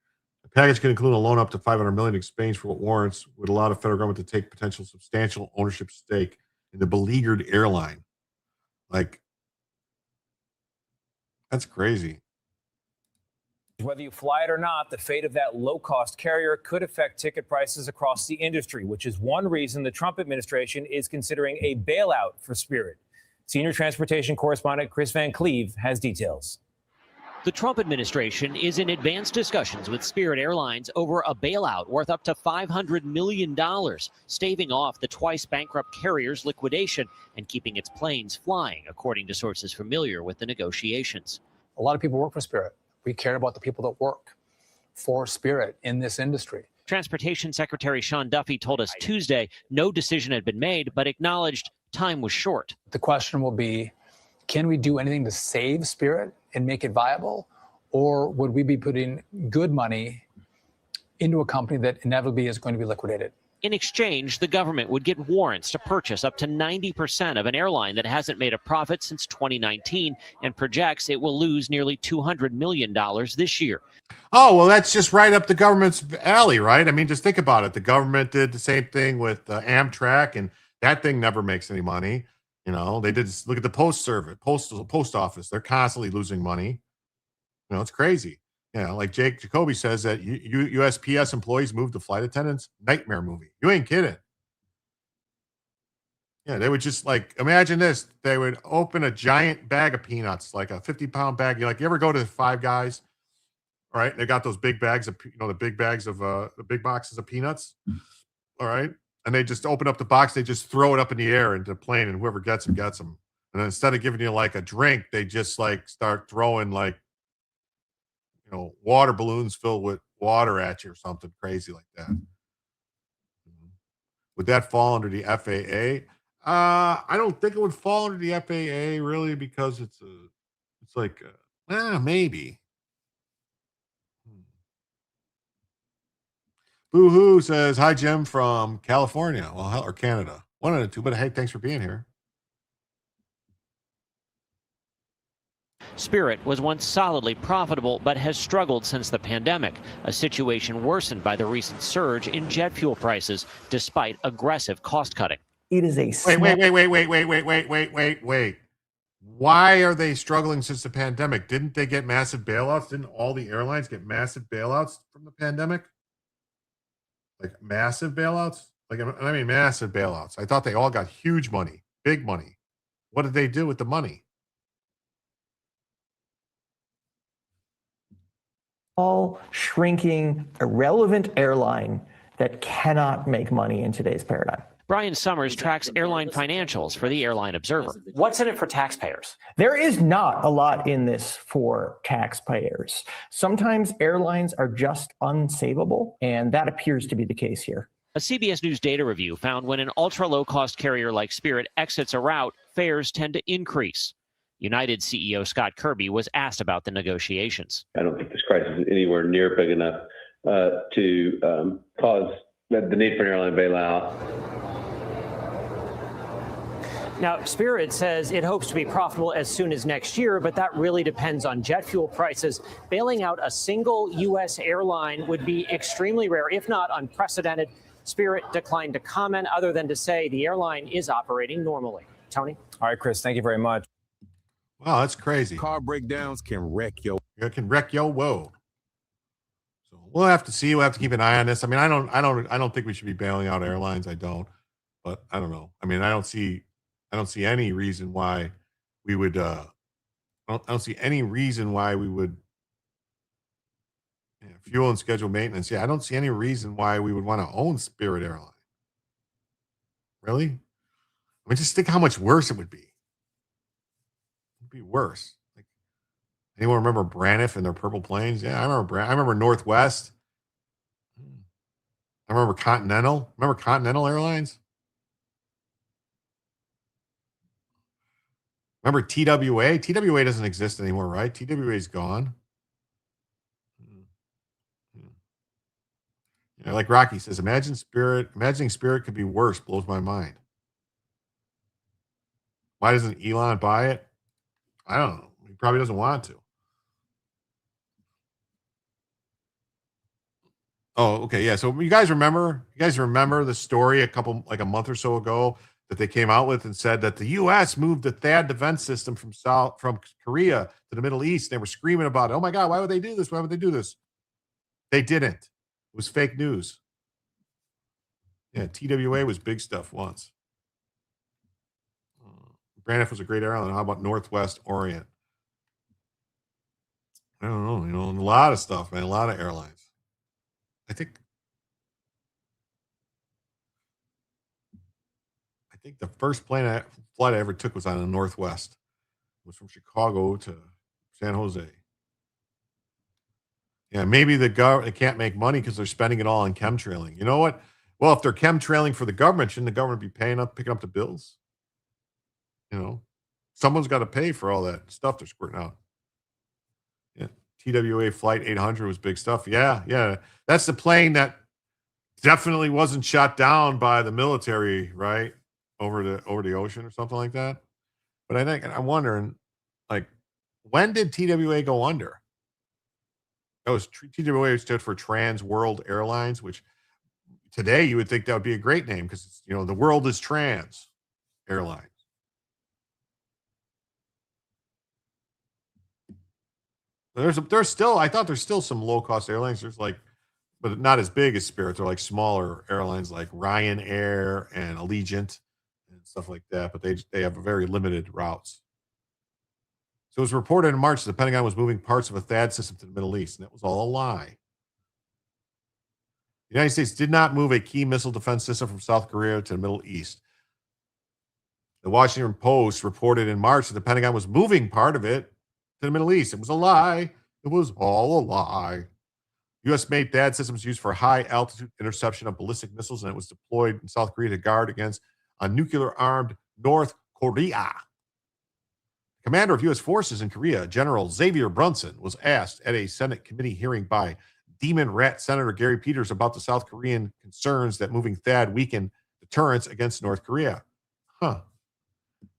The package can include a loan up to $500 million in exchange for what warrants would allow the federal government to take potential substantial ownership stake in the beleaguered airline. Like, that's crazy. Whether you fly it or not, the fate of that low-cost carrier could affect ticket prices across the industry, which is one reason the Trump administration is considering a bailout for Spirit. Senior transportation correspondent Chris Van Cleve has details. The Trump administration is in advanced discussions with Spirit Airlines over a bailout worth up to $500 million, staving off the twice bankrupt carrier's liquidation and keeping its planes flying, according to sources familiar with the negotiations. A lot of people work for Spirit. We care about the people that work for Spirit in this industry. Transportation Secretary Sean Duffy told us Tuesday no decision had been made, but acknowledged time was short. The question will be, can we do anything to save Spirit and make it viable? Or would we be putting good money into a company that inevitably is going to be liquidated? In exchange, the government would get warrants to purchase up to 90% of an airline that hasn't made a profit since 2019 and projects it will lose nearly $200 million this year. Oh, well, that's just right up the government's alley, right? I mean, just think about it. The government did the same thing with Amtrak, and that thing never makes any money. You know, they did. Look at the post office. They're constantly losing money. You know, it's crazy. You know, like Jake Jacoby says that USPS employees moved to flight attendants. Nightmare movie. You ain't kidding. Yeah, they would just like, imagine this. They would open a giant bag of peanuts, like a 50-pound bag. You ever go to Five Guys? All right. They got those big bags of, the big bags of, the big boxes of peanuts. All right. And they just open up the box. They just throw it up in the air into the plane, and whoever gets them gets them. And then instead of giving you like a drink, they just like start throwing like, water balloons filled with water at you or something crazy like that. Would that fall under the FAA? I don't think it would fall under the FAA really, because it's like maybe. Boo-hoo says, hi, Jim from California. Well, or Canada. One of the two, but hey, thanks for being here. Spirit was once solidly profitable, but has struggled since the pandemic, a situation worsened by the recent surge in jet fuel prices, despite aggressive cost cutting. It is a wait. Why are they struggling since the pandemic? Didn't they get massive bailouts? Didn't all the airlines get massive bailouts from the pandemic? Like massive bailouts? I mean massive bailouts. I thought they all got huge money, big money. What did they do with the money? shrinking, irrelevant airline that cannot make money in today's paradigm. Brian Summers tracks airline financials for the Airline Observer. What's in it for taxpayers? There is not a lot in this for taxpayers. Sometimes airlines are just unsavable, and that appears to be the case here. A CBS News data review found when an ultra-low-cost carrier like Spirit exits a route, fares tend to increase. United CEO Scott Kirby was asked about the negotiations. I don't think this crisis is anywhere near big enough to cause the need for an airline bailout. Now, Spirit says it hopes to be profitable as soon as next year, but that really depends on jet fuel prices. Bailing out a single U.S. airline would be extremely rare, if not unprecedented. Spirit declined to comment other than to say the airline is operating normally. Tony? All right, Chris, thank you very much. Wow, that's crazy. Car breakdowns can wreck your. It can wreck your whoa. So we'll have to see. We'll have to keep an eye on this. I mean, I don't think we should be bailing out airlines. I don't, but I don't know. I mean, I don't see any reason why we would. I don't see any reason why we would. Yeah, fuel and schedule maintenance. Yeah, I don't see any reason why we would want to own Spirit Airline. Really? I mean, just think how much worse it would be. It'd be worse. Like, anyone remember Braniff and their purple planes? Yeah, I remember. I remember Northwest. I remember Continental. Remember Continental Airlines? Remember TWA? TWA doesn't exist anymore, right? TWA is gone. Yeah, like Rocky says, imagining Spirit could be worse blows my mind. Why doesn't Elon buy it? I don't know. He probably doesn't want to. Oh, okay. Yeah. So you guys remember the story a month or so ago that they came out with and said that the U.S. moved the THAAD defense system from Korea to the Middle East. They were screaming about it. Oh my God, why would they do this? Why would they do this? They didn't. It was fake news. Yeah, TWA was big stuff once. Braniff was a great airline. How about Northwest Orient? I don't know. You know, a lot of stuff, man. A lot of airlines. I think the first flight I ever took was on the Northwest. It was from Chicago to San Jose. Yeah, maybe the government can't make money because they're spending it all on chemtrailing. You know what? Well, if they're chemtrailing for the government, shouldn't the government be picking up the bills? You know, someone's got to pay for all that stuff they're squirting out. Yeah, TWA Flight 800 was big stuff. Yeah. That's the plane that definitely wasn't shot down by the military, right? Over the ocean or something like that. But I'm wondering, like, when did TWA go under? That was TWA stood for Trans World Airlines, which today you would think that would be a great name because the world is trans airlines. There's still some low cost airlines. But not as big as Spirit. They're like smaller airlines like Ryanair and Allegiant and stuff like that. But they have very limited routes. So it was reported in March that the Pentagon was moving parts of a THAAD system to the Middle East, and that was all a lie. The United States did not move a key missile defense system from South Korea to the Middle East. The Washington Post reported in March that the Pentagon was moving part of it to the Middle East. It was a lie. It was all a lie. U.S.-made THAAD systems used for high-altitude interception of ballistic missiles, and it was deployed in South Korea to guard against a nuclear-armed North Korea. Commander of U.S. forces in Korea, General Xavier Brunson, was asked at a Senate committee hearing by Demon Rat Senator Gary Peters about the South Korean concerns that moving THAAD weakened deterrence against North Korea.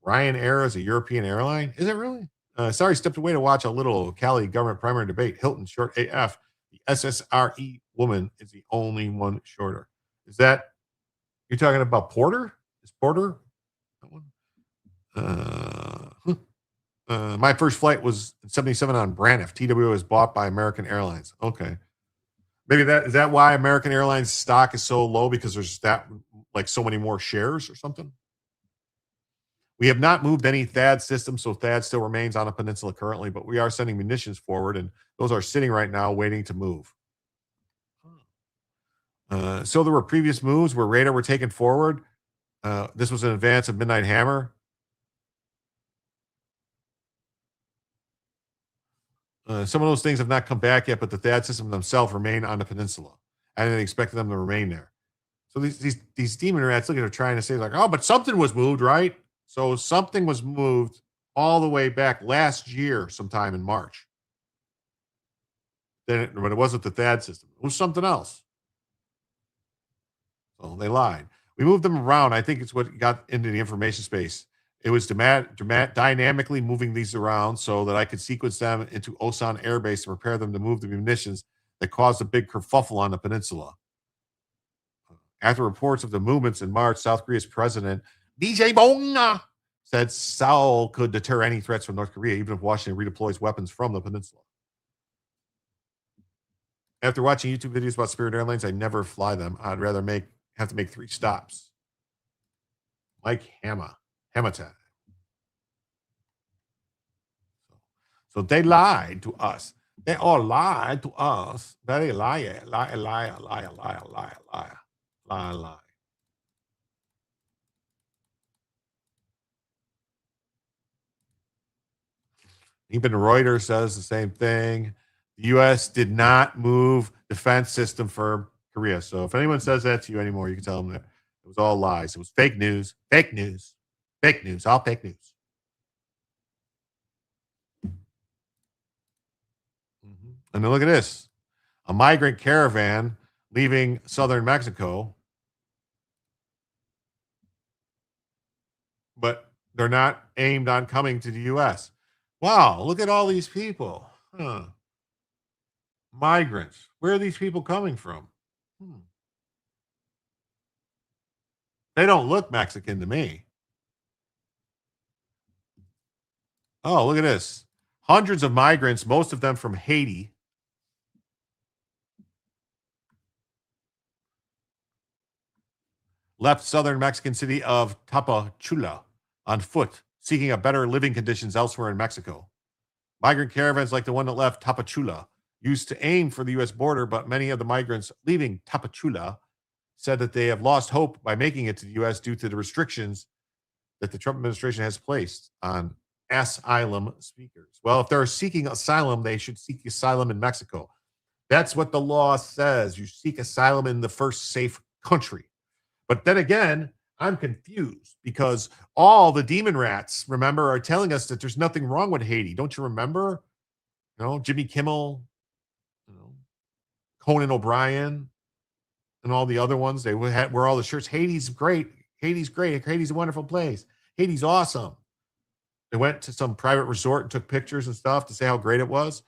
Ryanair is a European airline? Is it really? Sorry, stepped away to watch a little Cali government primary debate. Hilton, short AF. The SSRE woman is the only one shorter. Is that, you're talking about Porter? Is Porter that one? My first flight was in 77 on Braniff. TWA was bought by American Airlines. Okay. Maybe is that why American Airlines stock is so low, because there's so many more shares or something? We have not moved any THAAD systems, so THAAD still remains on the peninsula currently, but we are sending munitions forward, and those are sitting right now waiting to move. So there were previous moves where radar were taken forward. This was in advance of Midnight Hammer. Some of those things have not come back yet, but the THAAD systems themselves remain on the peninsula. I didn't expect them to remain there. So these demon rats, look at, are trying to say like, oh, but something was moved, right? So something was moved all the way back last year, sometime in March. But it wasn't the THAAD system. It was something else. So they lied. We moved them around. I think it's what got into the information space. It was dynamically moving these around so that I could sequence them into Osan Air Base and prepare them to move the munitions that caused a big kerfuffle on the peninsula. After reports of the movements in March, South Korea's president, DJ Bong, said Seoul could deter any threats from North Korea, even if Washington redeploys weapons from the peninsula. After watching YouTube videos about Spirit Airlines, I never fly them. I'd rather have to make 3 stops. Mike Hamilton. So they lied to us. They all lied to us. Very liar. Even Reuters says the same thing. The U.S. did not move defense system for Korea. So if anyone says that to you anymore, you can tell them that it was all lies. It was fake news, all fake news. And then look at this. A migrant caravan leaving southern Mexico, but they're not aimed on coming to the U.S. Wow, look at all these people. Migrants. Where are these people coming from? They don't look Mexican to me. Oh, look at this. Hundreds of migrants, most of them from Haiti, left southern Mexican city of Tapachula on foot, seeking a better living conditions elsewhere in Mexico. Migrant caravans like the one that left Tapachula used to aim for the U.S. border, but many of the migrants leaving Tapachula said that they have lost hope by making it to the U.S. due to the restrictions that the Trump administration has placed on asylum seekers. Well, if they're seeking asylum, they should seek asylum in Mexico. That's what the law says. You seek asylum in the first safe country. But then again, I'm confused because all the demon rats, remember, are telling us that there's nothing wrong with Haiti. Don't you remember? Jimmy Kimmel, Conan O'Brien, and all the other ones. They wear all the shirts. Haiti's great. Haiti's great. Haiti's a wonderful place. Haiti's awesome. They went to some private resort and took pictures and stuff to say how great it was.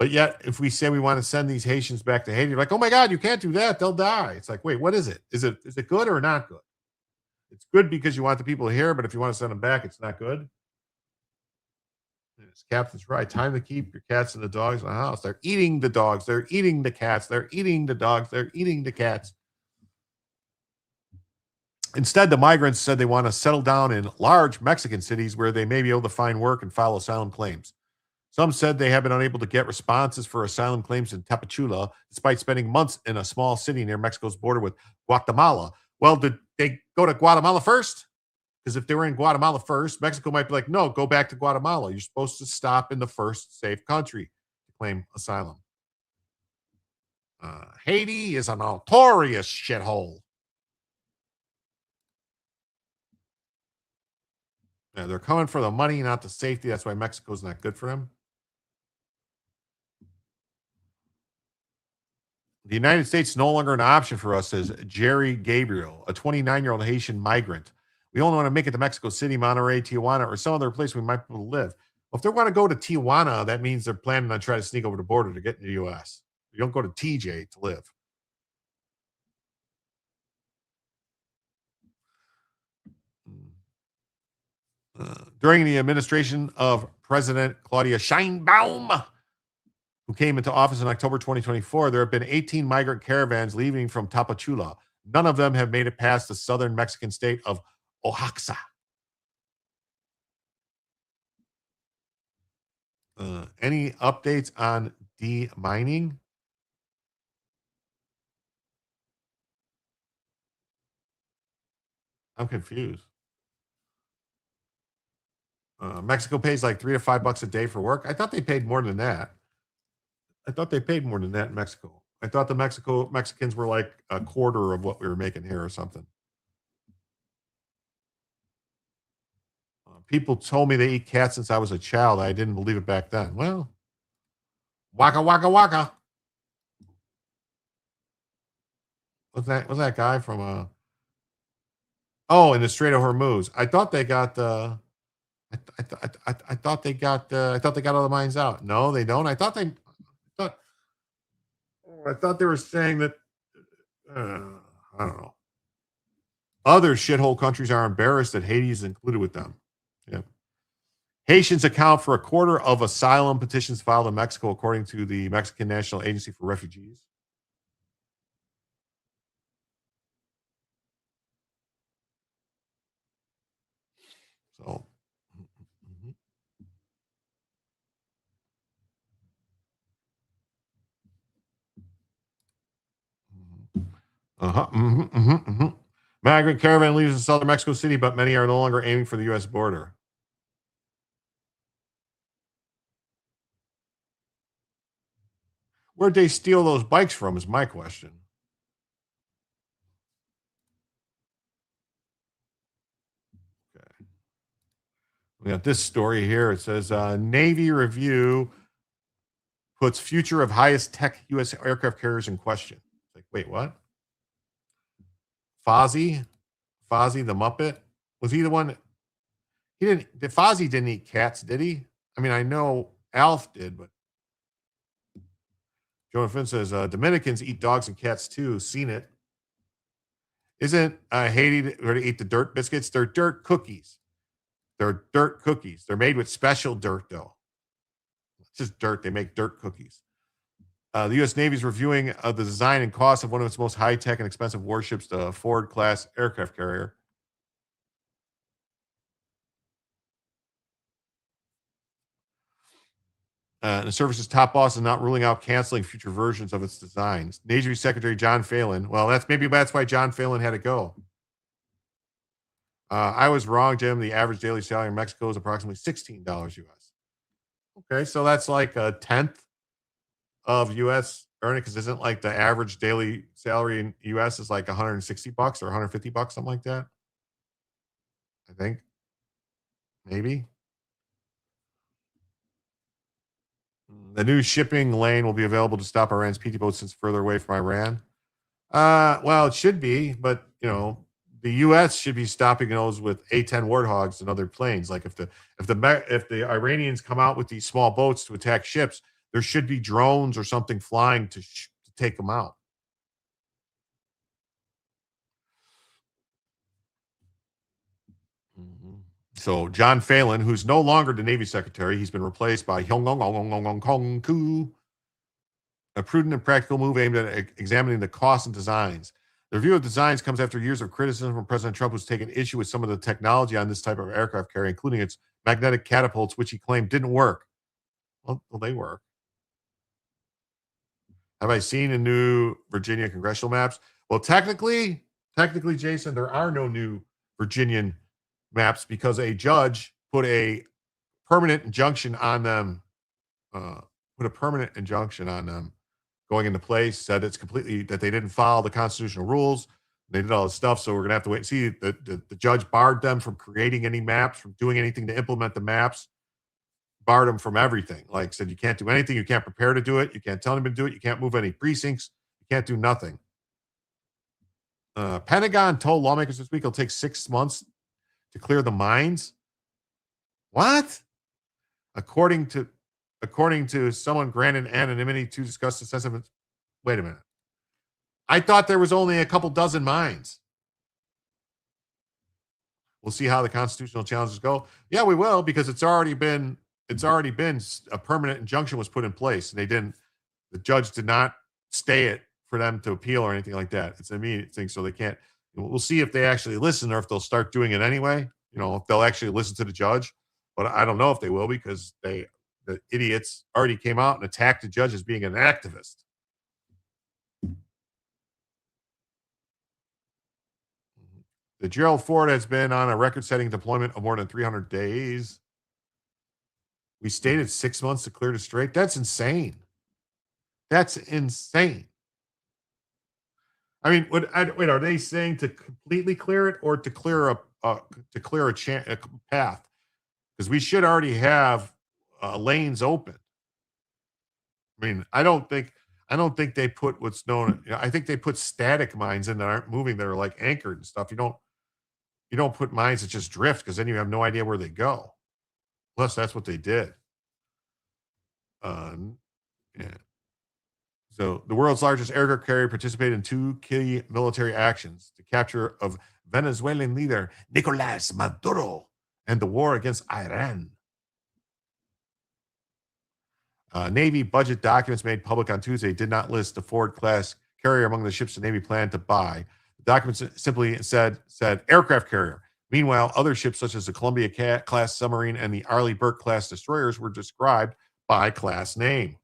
But yet, if we say we want to send these Haitians back to Haiti, you're like, oh my God, you can't do that. They'll die. It's like, wait, what is it? Is it good or not good? It's good because you want the people here, but if you want to send them back, it's not good. Yes, Captain's right. Time to keep your cats and the dogs in the house. They're eating the dogs. They're eating the cats. They're eating the dogs. They're eating the cats. Instead, the migrants said they want to settle down in large Mexican cities where they may be able to find work and file asylum claims. Some said they have been unable to get responses for asylum claims in Tapachula, despite spending months in a small city near Mexico's border with Guatemala. Well, did they go to Guatemala first? Because if they were in Guatemala first, Mexico might be like, no, go back to Guatemala. You're supposed to stop in the first safe country to claim asylum. Haiti is a notorious shithole. Yeah, they're coming for the money, not the safety. That's why Mexico's not good for them. The United States is no longer an option for us, says Jerry Gabriel, a 29-year-old Haitian migrant. We only want to make it to Mexico City, Monterrey, Tijuana, or some other place we might be able to live. Well, if they want to go to Tijuana, that means they're planning on trying to sneak over the border to get in the U.S. You don't go to TJ to live. During the administration of President Claudia Sheinbaum, who came into office in October 2024, there have been 18 migrant caravans leaving from Tapachula. None of them have made it past the southern Mexican state of Oaxaca. Any updates on demining? I'm confused. Mexico pays like $3 to $5 a day for work. I thought they paid more than that. In Mexico. I thought the Mexicans were like a quarter of what we were making here or something. People told me they eat cats since I was a child. I didn't believe it back then. Well, waka waka waka. What's that guy from in the Strait of Hormuz? I thought they got I thought they got all the mines out. No, they don't. I thought they were saying that I don't know. Other shithole countries are embarrassed that Haiti is included with them. Yeah. Haitians account for a quarter of asylum petitions filed in Mexico, according to the Mexican National Agency for Refugees. So, migrant caravan leaves in southern Mexico City, but many are no longer aiming for the U.S. border. Where'd they steal those bikes from is my question. Okay. We got this story here. It says Navy review puts future of highest tech U.S. aircraft carriers in question. It's like, wait, what? Fozzie the Muppet? Was he the one? Fozzie didn't eat cats, did he? I mean, I know Alf did, but Joe Finn says Dominicans eat dogs and cats too. Seen it. Isn't Haiti ready to eat the dirt biscuits? They're dirt cookies. They're made with special dirt, though. It's just dirt. They make dirt cookies. The U.S. Navy is reviewing the design and cost of one of its most high-tech and expensive warships, the Ford-class aircraft carrier. The service's top boss is not ruling out canceling future versions of its designs. Navy Secretary John Phelan. Well, that's why John Phelan had to go. I was wrong, Jim. The average daily salary in Mexico is approximately $16 US. Okay, so that's like a tenth of US earning, because isn't like the average daily salary in US is like $160 or $150, something like that. I think. Maybe. The new shipping lane will be available to stop Iran's PT boats since further away from Iran. Well, it should be, but the U.S. should be stopping those with A-10 Warthogs and other planes. Like if the Iranians come out with these small boats to attack ships, there should be drones or something flying to take them out. So John Phelan, who's no longer the Navy Secretary, he's been replaced by Hong Koo. A prudent and practical move aimed at examining the costs and designs. The review of designs comes after years of criticism from President Trump, who's taken issue with some of the technology on this type of aircraft carrier, including its magnetic catapults, which he claimed didn't work. Well, they work. Have I seen a new Virginia congressional maps? Well, technically, Jason, there are no new Virginian maps because a judge put a permanent injunction on them. Going into place, said it's completely that they didn't follow the constitutional rules. They did all this stuff, so we're gonna have to wait and see. The judge barred them from creating any maps, from doing anything to implement the maps. Barred them from everything. Like said, you can't do anything. You can't prepare to do it. You can't tell them to do it. You can't move any precincts. You can't do nothing. Pentagon told lawmakers this week it'll take 6 months to clear the mines. What? According to someone granted anonymity to discuss the sensitive. Wait a minute. I thought there was only a couple dozen mines. We'll see how the constitutional challenges go. Yeah, we will, because it's already been a permanent injunction was put in place. And the judge did not stay it for them to appeal or anything like that. It's an immediate thing. So they can't, we'll see if they actually listen or if they'll start doing it anyway. If they'll actually listen to the judge. But I don't know if they will, because they the idiots already came out and attacked the judge as being an activist. The Gerald Ford has been on a record-setting deployment of more than 300 days. We stated 6 months to clear the Strait. That's insane. That's insane. I mean, wait, are they saying to completely clear it or to clear a path? Because we should already have lanes open. I mean, I don't think they put what's known. I think they put static mines in that aren't moving, that are like anchored and stuff. You don't put mines that just drift, because then you have no idea where they go. Plus, that's what they did. Yeah. So the world's largest aircraft carrier participated in 2 key military actions: the capture of Venezuelan leader Nicolas Maduro and the war against Iran. Navy budget documents made public on Tuesday did not list the Ford-class carrier among the ships the Navy planned to buy. The documents simply said aircraft carrier. Meanwhile, other ships such as the Columbia-class submarine and the Arleigh Burke-class destroyers were described by class name.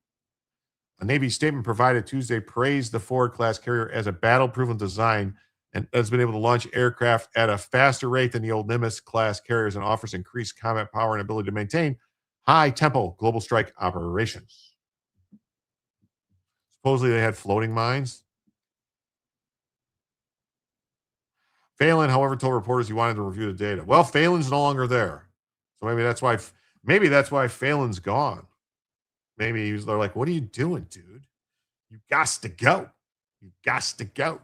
A Navy statement provided Tuesday praised the Ford-class carrier as a battle-proven design and has been able to launch aircraft at a faster rate than the old Nimitz-class carriers and offers increased combat power and ability to maintain high-tempo global strike operations. Supposedly they had floating mines. Phelan, however, told reporters he wanted to review the data. Well, Phelan's no longer there, so maybe that's why Phelan's gone. Maybe they're like, "What are you doing, dude? You got to go. You got to go."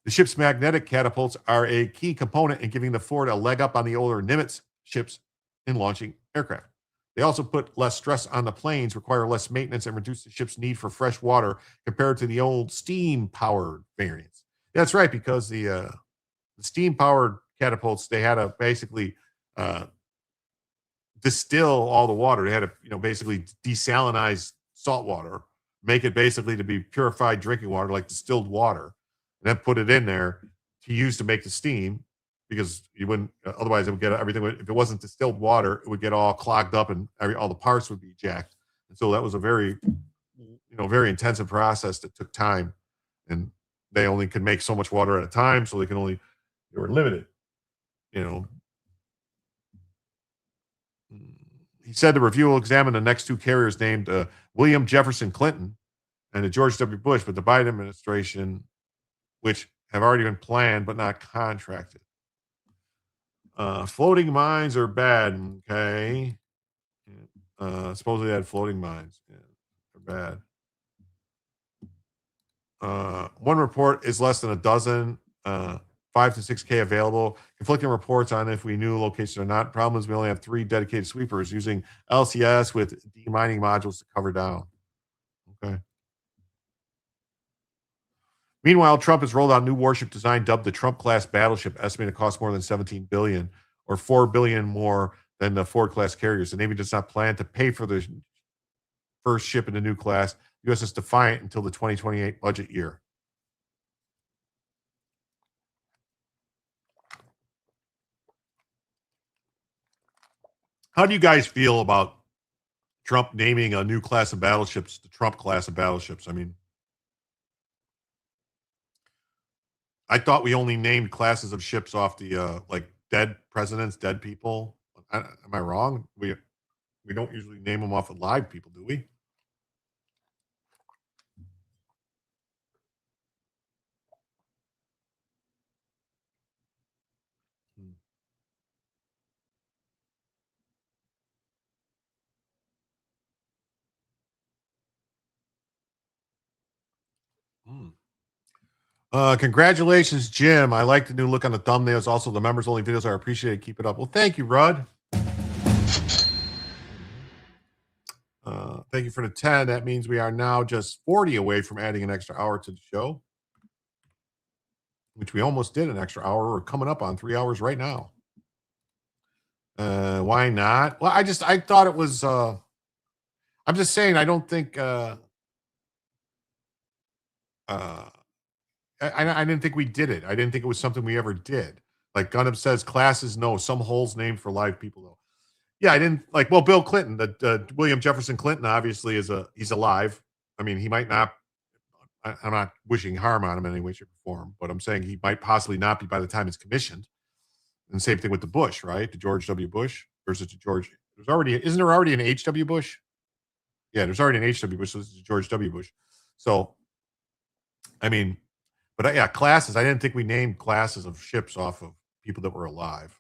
The ship's magnetic catapults are a key component in giving the Ford a leg up on the older Nimitz ships in launching aircraft. They also put less stress on the planes, require less maintenance, and reduce the ship's need for fresh water compared to the old steam-powered variants. That's right, because the steam-powered catapults, they had to basically distill all the water. They had to, basically desalinize salt water, make it basically to be purified drinking water, like distilled water, and then put it in there to use to make the steam, because you wouldn't, otherwise it would get everything. If it wasn't distilled water, it would get all clogged up and all the parts would be jacked. And so that was a very, very intensive process that took time, and they only could make so much water at a time, so they were limited, He said the review will examine the next 2 carriers named William Jefferson Clinton and the George W. Bush, but the Biden administration, which have already been planned but not contracted. Floating mines are bad, okay? Supposedly they had floating mines. Yeah, they're bad. One report is less than a dozen, 5 to 6K available. Conflicting reports on if we knew locations or not. Problem is we only have 3 dedicated sweepers using LCS with demining modules to cover down. Okay. Meanwhile, Trump has rolled out new warship design dubbed the Trump-class battleship, estimated to cost more than $17 billion, or $4 billion more than the Ford-class carriers. The Navy does not plan to pay for the first ship in the new class, USS Defiant, until the 2028 budget year. How do you guys feel about Trump naming a new class of battleships the Trump class of battleships? I mean, I thought we only named classes of ships off the dead presidents, dead people. Am I wrong? We don't usually name them off of live people, do we? Congratulations, Jim. I like the new look on the thumbnails. Also, the members only videos are appreciated. Keep it up. Well, thank you, Rudd. Thank you for the 10. That means we are now just 40 away from adding an extra hour to the show, which we almost did an extra hour. We're coming up on 3 hours right now. Why not? Well, I thought it was, I'm just saying, I don't think, I didn't think we did it. I didn't think it was something we ever did. Like Gundam says, classes, no. Some holes named for live people, though. Yeah, I didn't like. Well, Bill Clinton, William Jefferson Clinton, obviously he's alive. I mean, he might not. I'm not wishing harm on him in any way, shape, or form, but I'm saying he might possibly not be by the time it's commissioned. And same thing with the Bush, right? The George W. Bush versus the George. Isn't there already an H.W. Bush? Yeah, there's already an H.W. Bush. So this is George W. Bush. So, I mean, but yeah, classes. I didn't think we named classes of ships off of people that were alive.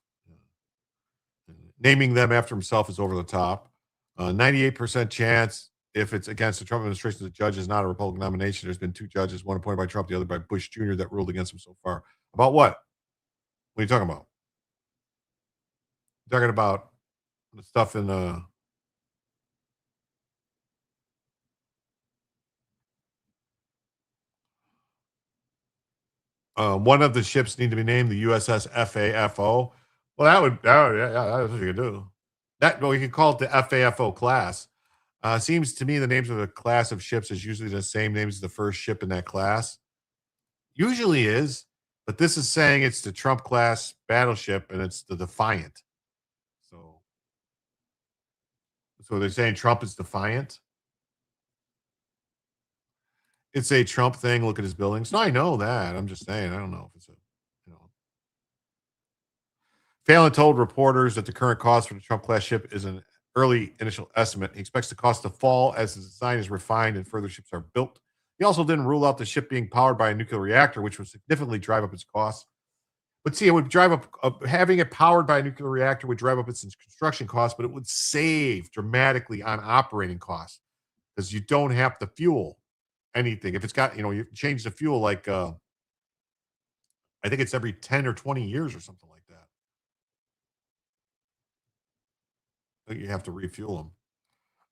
Naming them after himself is over the top. 98% chance if it's against the Trump administration, the judge is not a Republican nomination. There's been 2 judges, one appointed by Trump, the other by Bush Jr., that ruled against him so far. About what? What are you talking about? You're talking about the stuff in one of the ships need to be named the USS FAFO. Well, yeah, that's what you could do. Well, you could call it the FAFO class. Seems to me the names of a class of ships is usually the same names as the first ship in that class. Usually is, but this is saying it's the Trump class battleship and it's the Defiant. So they're saying Trump is Defiant. It's a Trump thing. Look at his buildings. No, I know that. I'm just saying. I don't know if it's Phelan told reporters that the current cost for the Trump class ship is an early initial estimate. He expects the cost to fall as the design is refined and further ships are built. He also didn't rule out the ship being powered by a nuclear reactor, which would significantly drive up its costs. But see, it would drive up having it powered by a nuclear reactor would drive up its construction costs, but it would save dramatically on operating costs because you don't have to fuel anything. If it's got, you change the fuel like, I think it's every 10 or 20 years or something like that. You have to refuel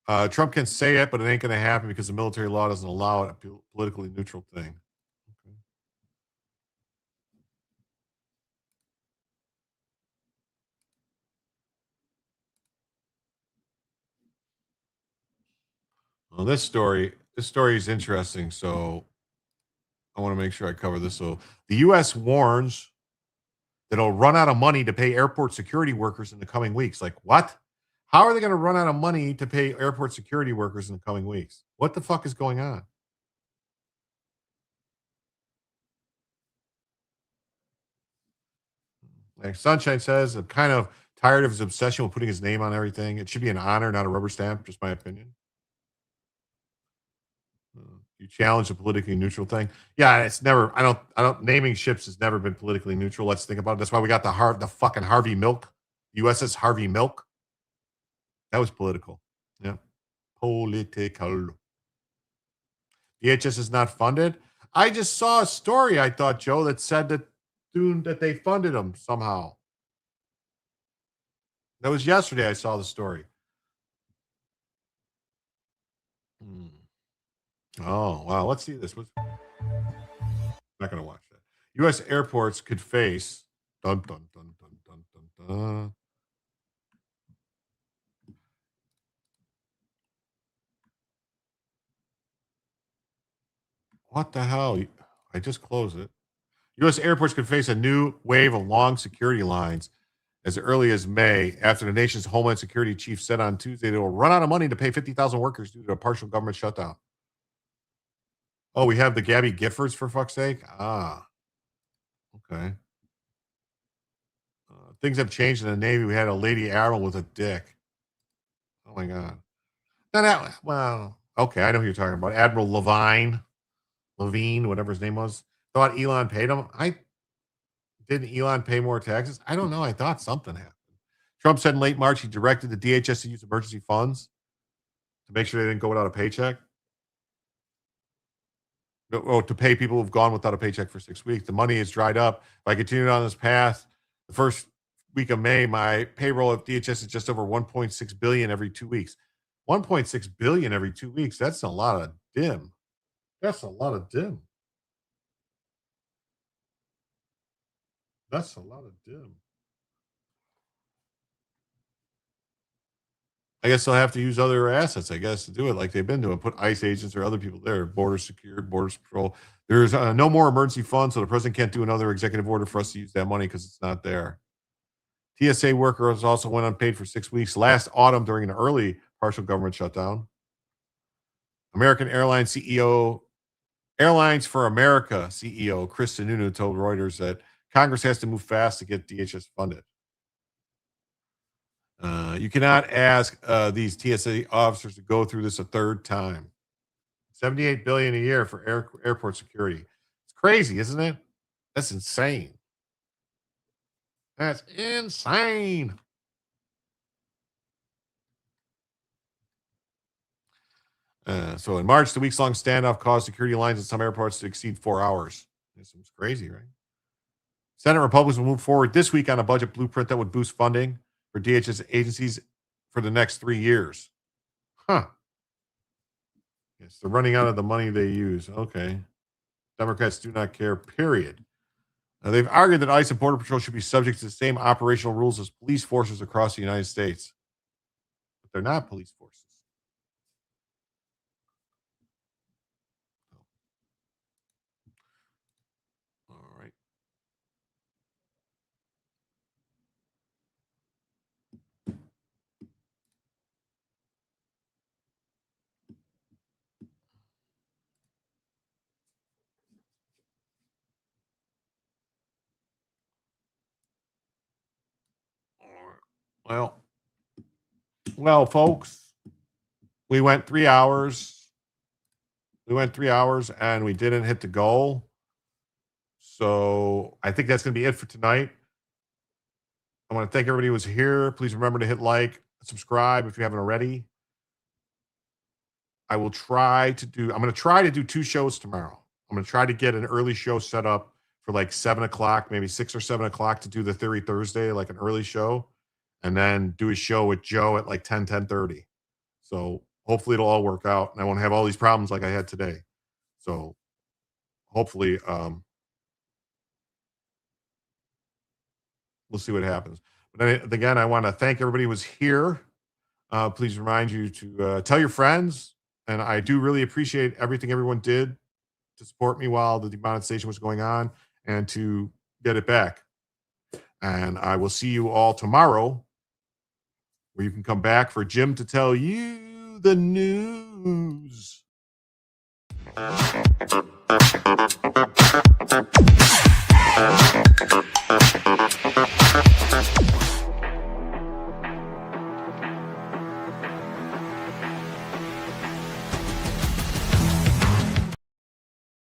them. Trump can say it, but it ain't going to happen because the military law doesn't allow it, a politically neutral thing. Okay. Well, this story is interesting. So I want to make sure I cover this. So the U.S. warns that it'll run out of money to pay airport security workers in the coming weeks. Like what? How are they going to run out of money to pay airport security workers in the coming weeks? What the fuck is going on? Like Sunshine says, I'm kind of tired of his obsession with putting his name on everything. It should be an honor, not a rubber stamp, just my opinion. You challenge the politically neutral thing. Yeah, it's never, I don't, naming ships has never been politically neutral. Let's think about it. That's why we got the fucking Harvey Milk, USS Harvey Milk. That was political. Yeah. Political. DHS is not funded. I just saw a story, I thought, Joe, that said that they funded them somehow. That was yesterday I saw the story. Oh, wow. Let's see this. I'm not going to watch that. U.S. airports could face dun, dun, dun, dun, dun, dun, dun. What the hell? I just closed it. U.S. airports could face a new wave of long security lines as early as May after the nation's Homeland Security chief said on Tuesday they will run out of money to pay 50,000 workers due to a partial government shutdown. Oh, we have the Gabby Giffords, for fuck's sake? Ah, okay. Things have changed in the Navy. We had a lady admiral with a dick. Oh, my God. Well, okay, I know who you're talking about. Admiral Levine, whatever his name was. Thought Elon paid him. Didn't Elon pay more taxes? I don't know. I thought something happened. Trump said in late March he directed the DHS to use emergency funds to make sure they didn't go without a paycheck. Oh, to pay people who've gone without a paycheck for 6 weeks. The money is dried up. If I continue on this path, the first week of May, my payroll at DHS is just over $1.6 billion every 2 weeks. $1.6 billion every 2 weeks. That's a lot of dim. That's a lot of dim. That's a lot of dim. I guess they'll have to use other assets, I guess, to do it like they've been doing. Put ICE agents or other people there, border secured, borders patrol. There's no more emergency funds, so the president can't do another executive order for us to use that money because it's not there. TSA workers also went unpaid for 6 weeks last autumn during an early partial government shutdown. Airlines for America CEO Chris Sununu told Reuters that Congress has to move fast to get DHS funded. You cannot ask these TSA officers to go through this a third time. $78 billion a year for airport security. It's crazy, isn't it? That's insane. That's insane. So in March, the weeks-long standoff caused security lines at some airports to exceed 4 hours. This was crazy, right? Senate Republicans will move forward this week on a budget blueprint that would boost funding for DHS agencies for the next 3 years. Huh. Yes, they're running out of the money they use. Okay. Democrats do not care, period. Now, they've argued that ICE and Border Patrol should be subject to the same operational rules as police forces across the United States. But they're not police forces. All right. Well, folks, we went 3 hours. We went 3 hours and we didn't hit the goal. So I think that's going to be it for tonight. I want to thank everybody who was here. Please remember to hit like, subscribe if you haven't already. I'm going to try to do 2 shows tomorrow. I'm going to try to get an early show set up for like 7 o'clock, maybe 6 or 7 o'clock to do the Theory Thursday, like an early show, and then do a show with Joe at like 10:30. So hopefully it'll all work out and I won't have all these problems like I had today. So hopefully we'll see what happens. But again, I want to thank everybody who was here. Please remind you to tell your friends. And I do really appreciate everything everyone did to support me while the demonetization was going on and to get it back. And I will see you all tomorrow, where you can come back for Jim to tell you the news.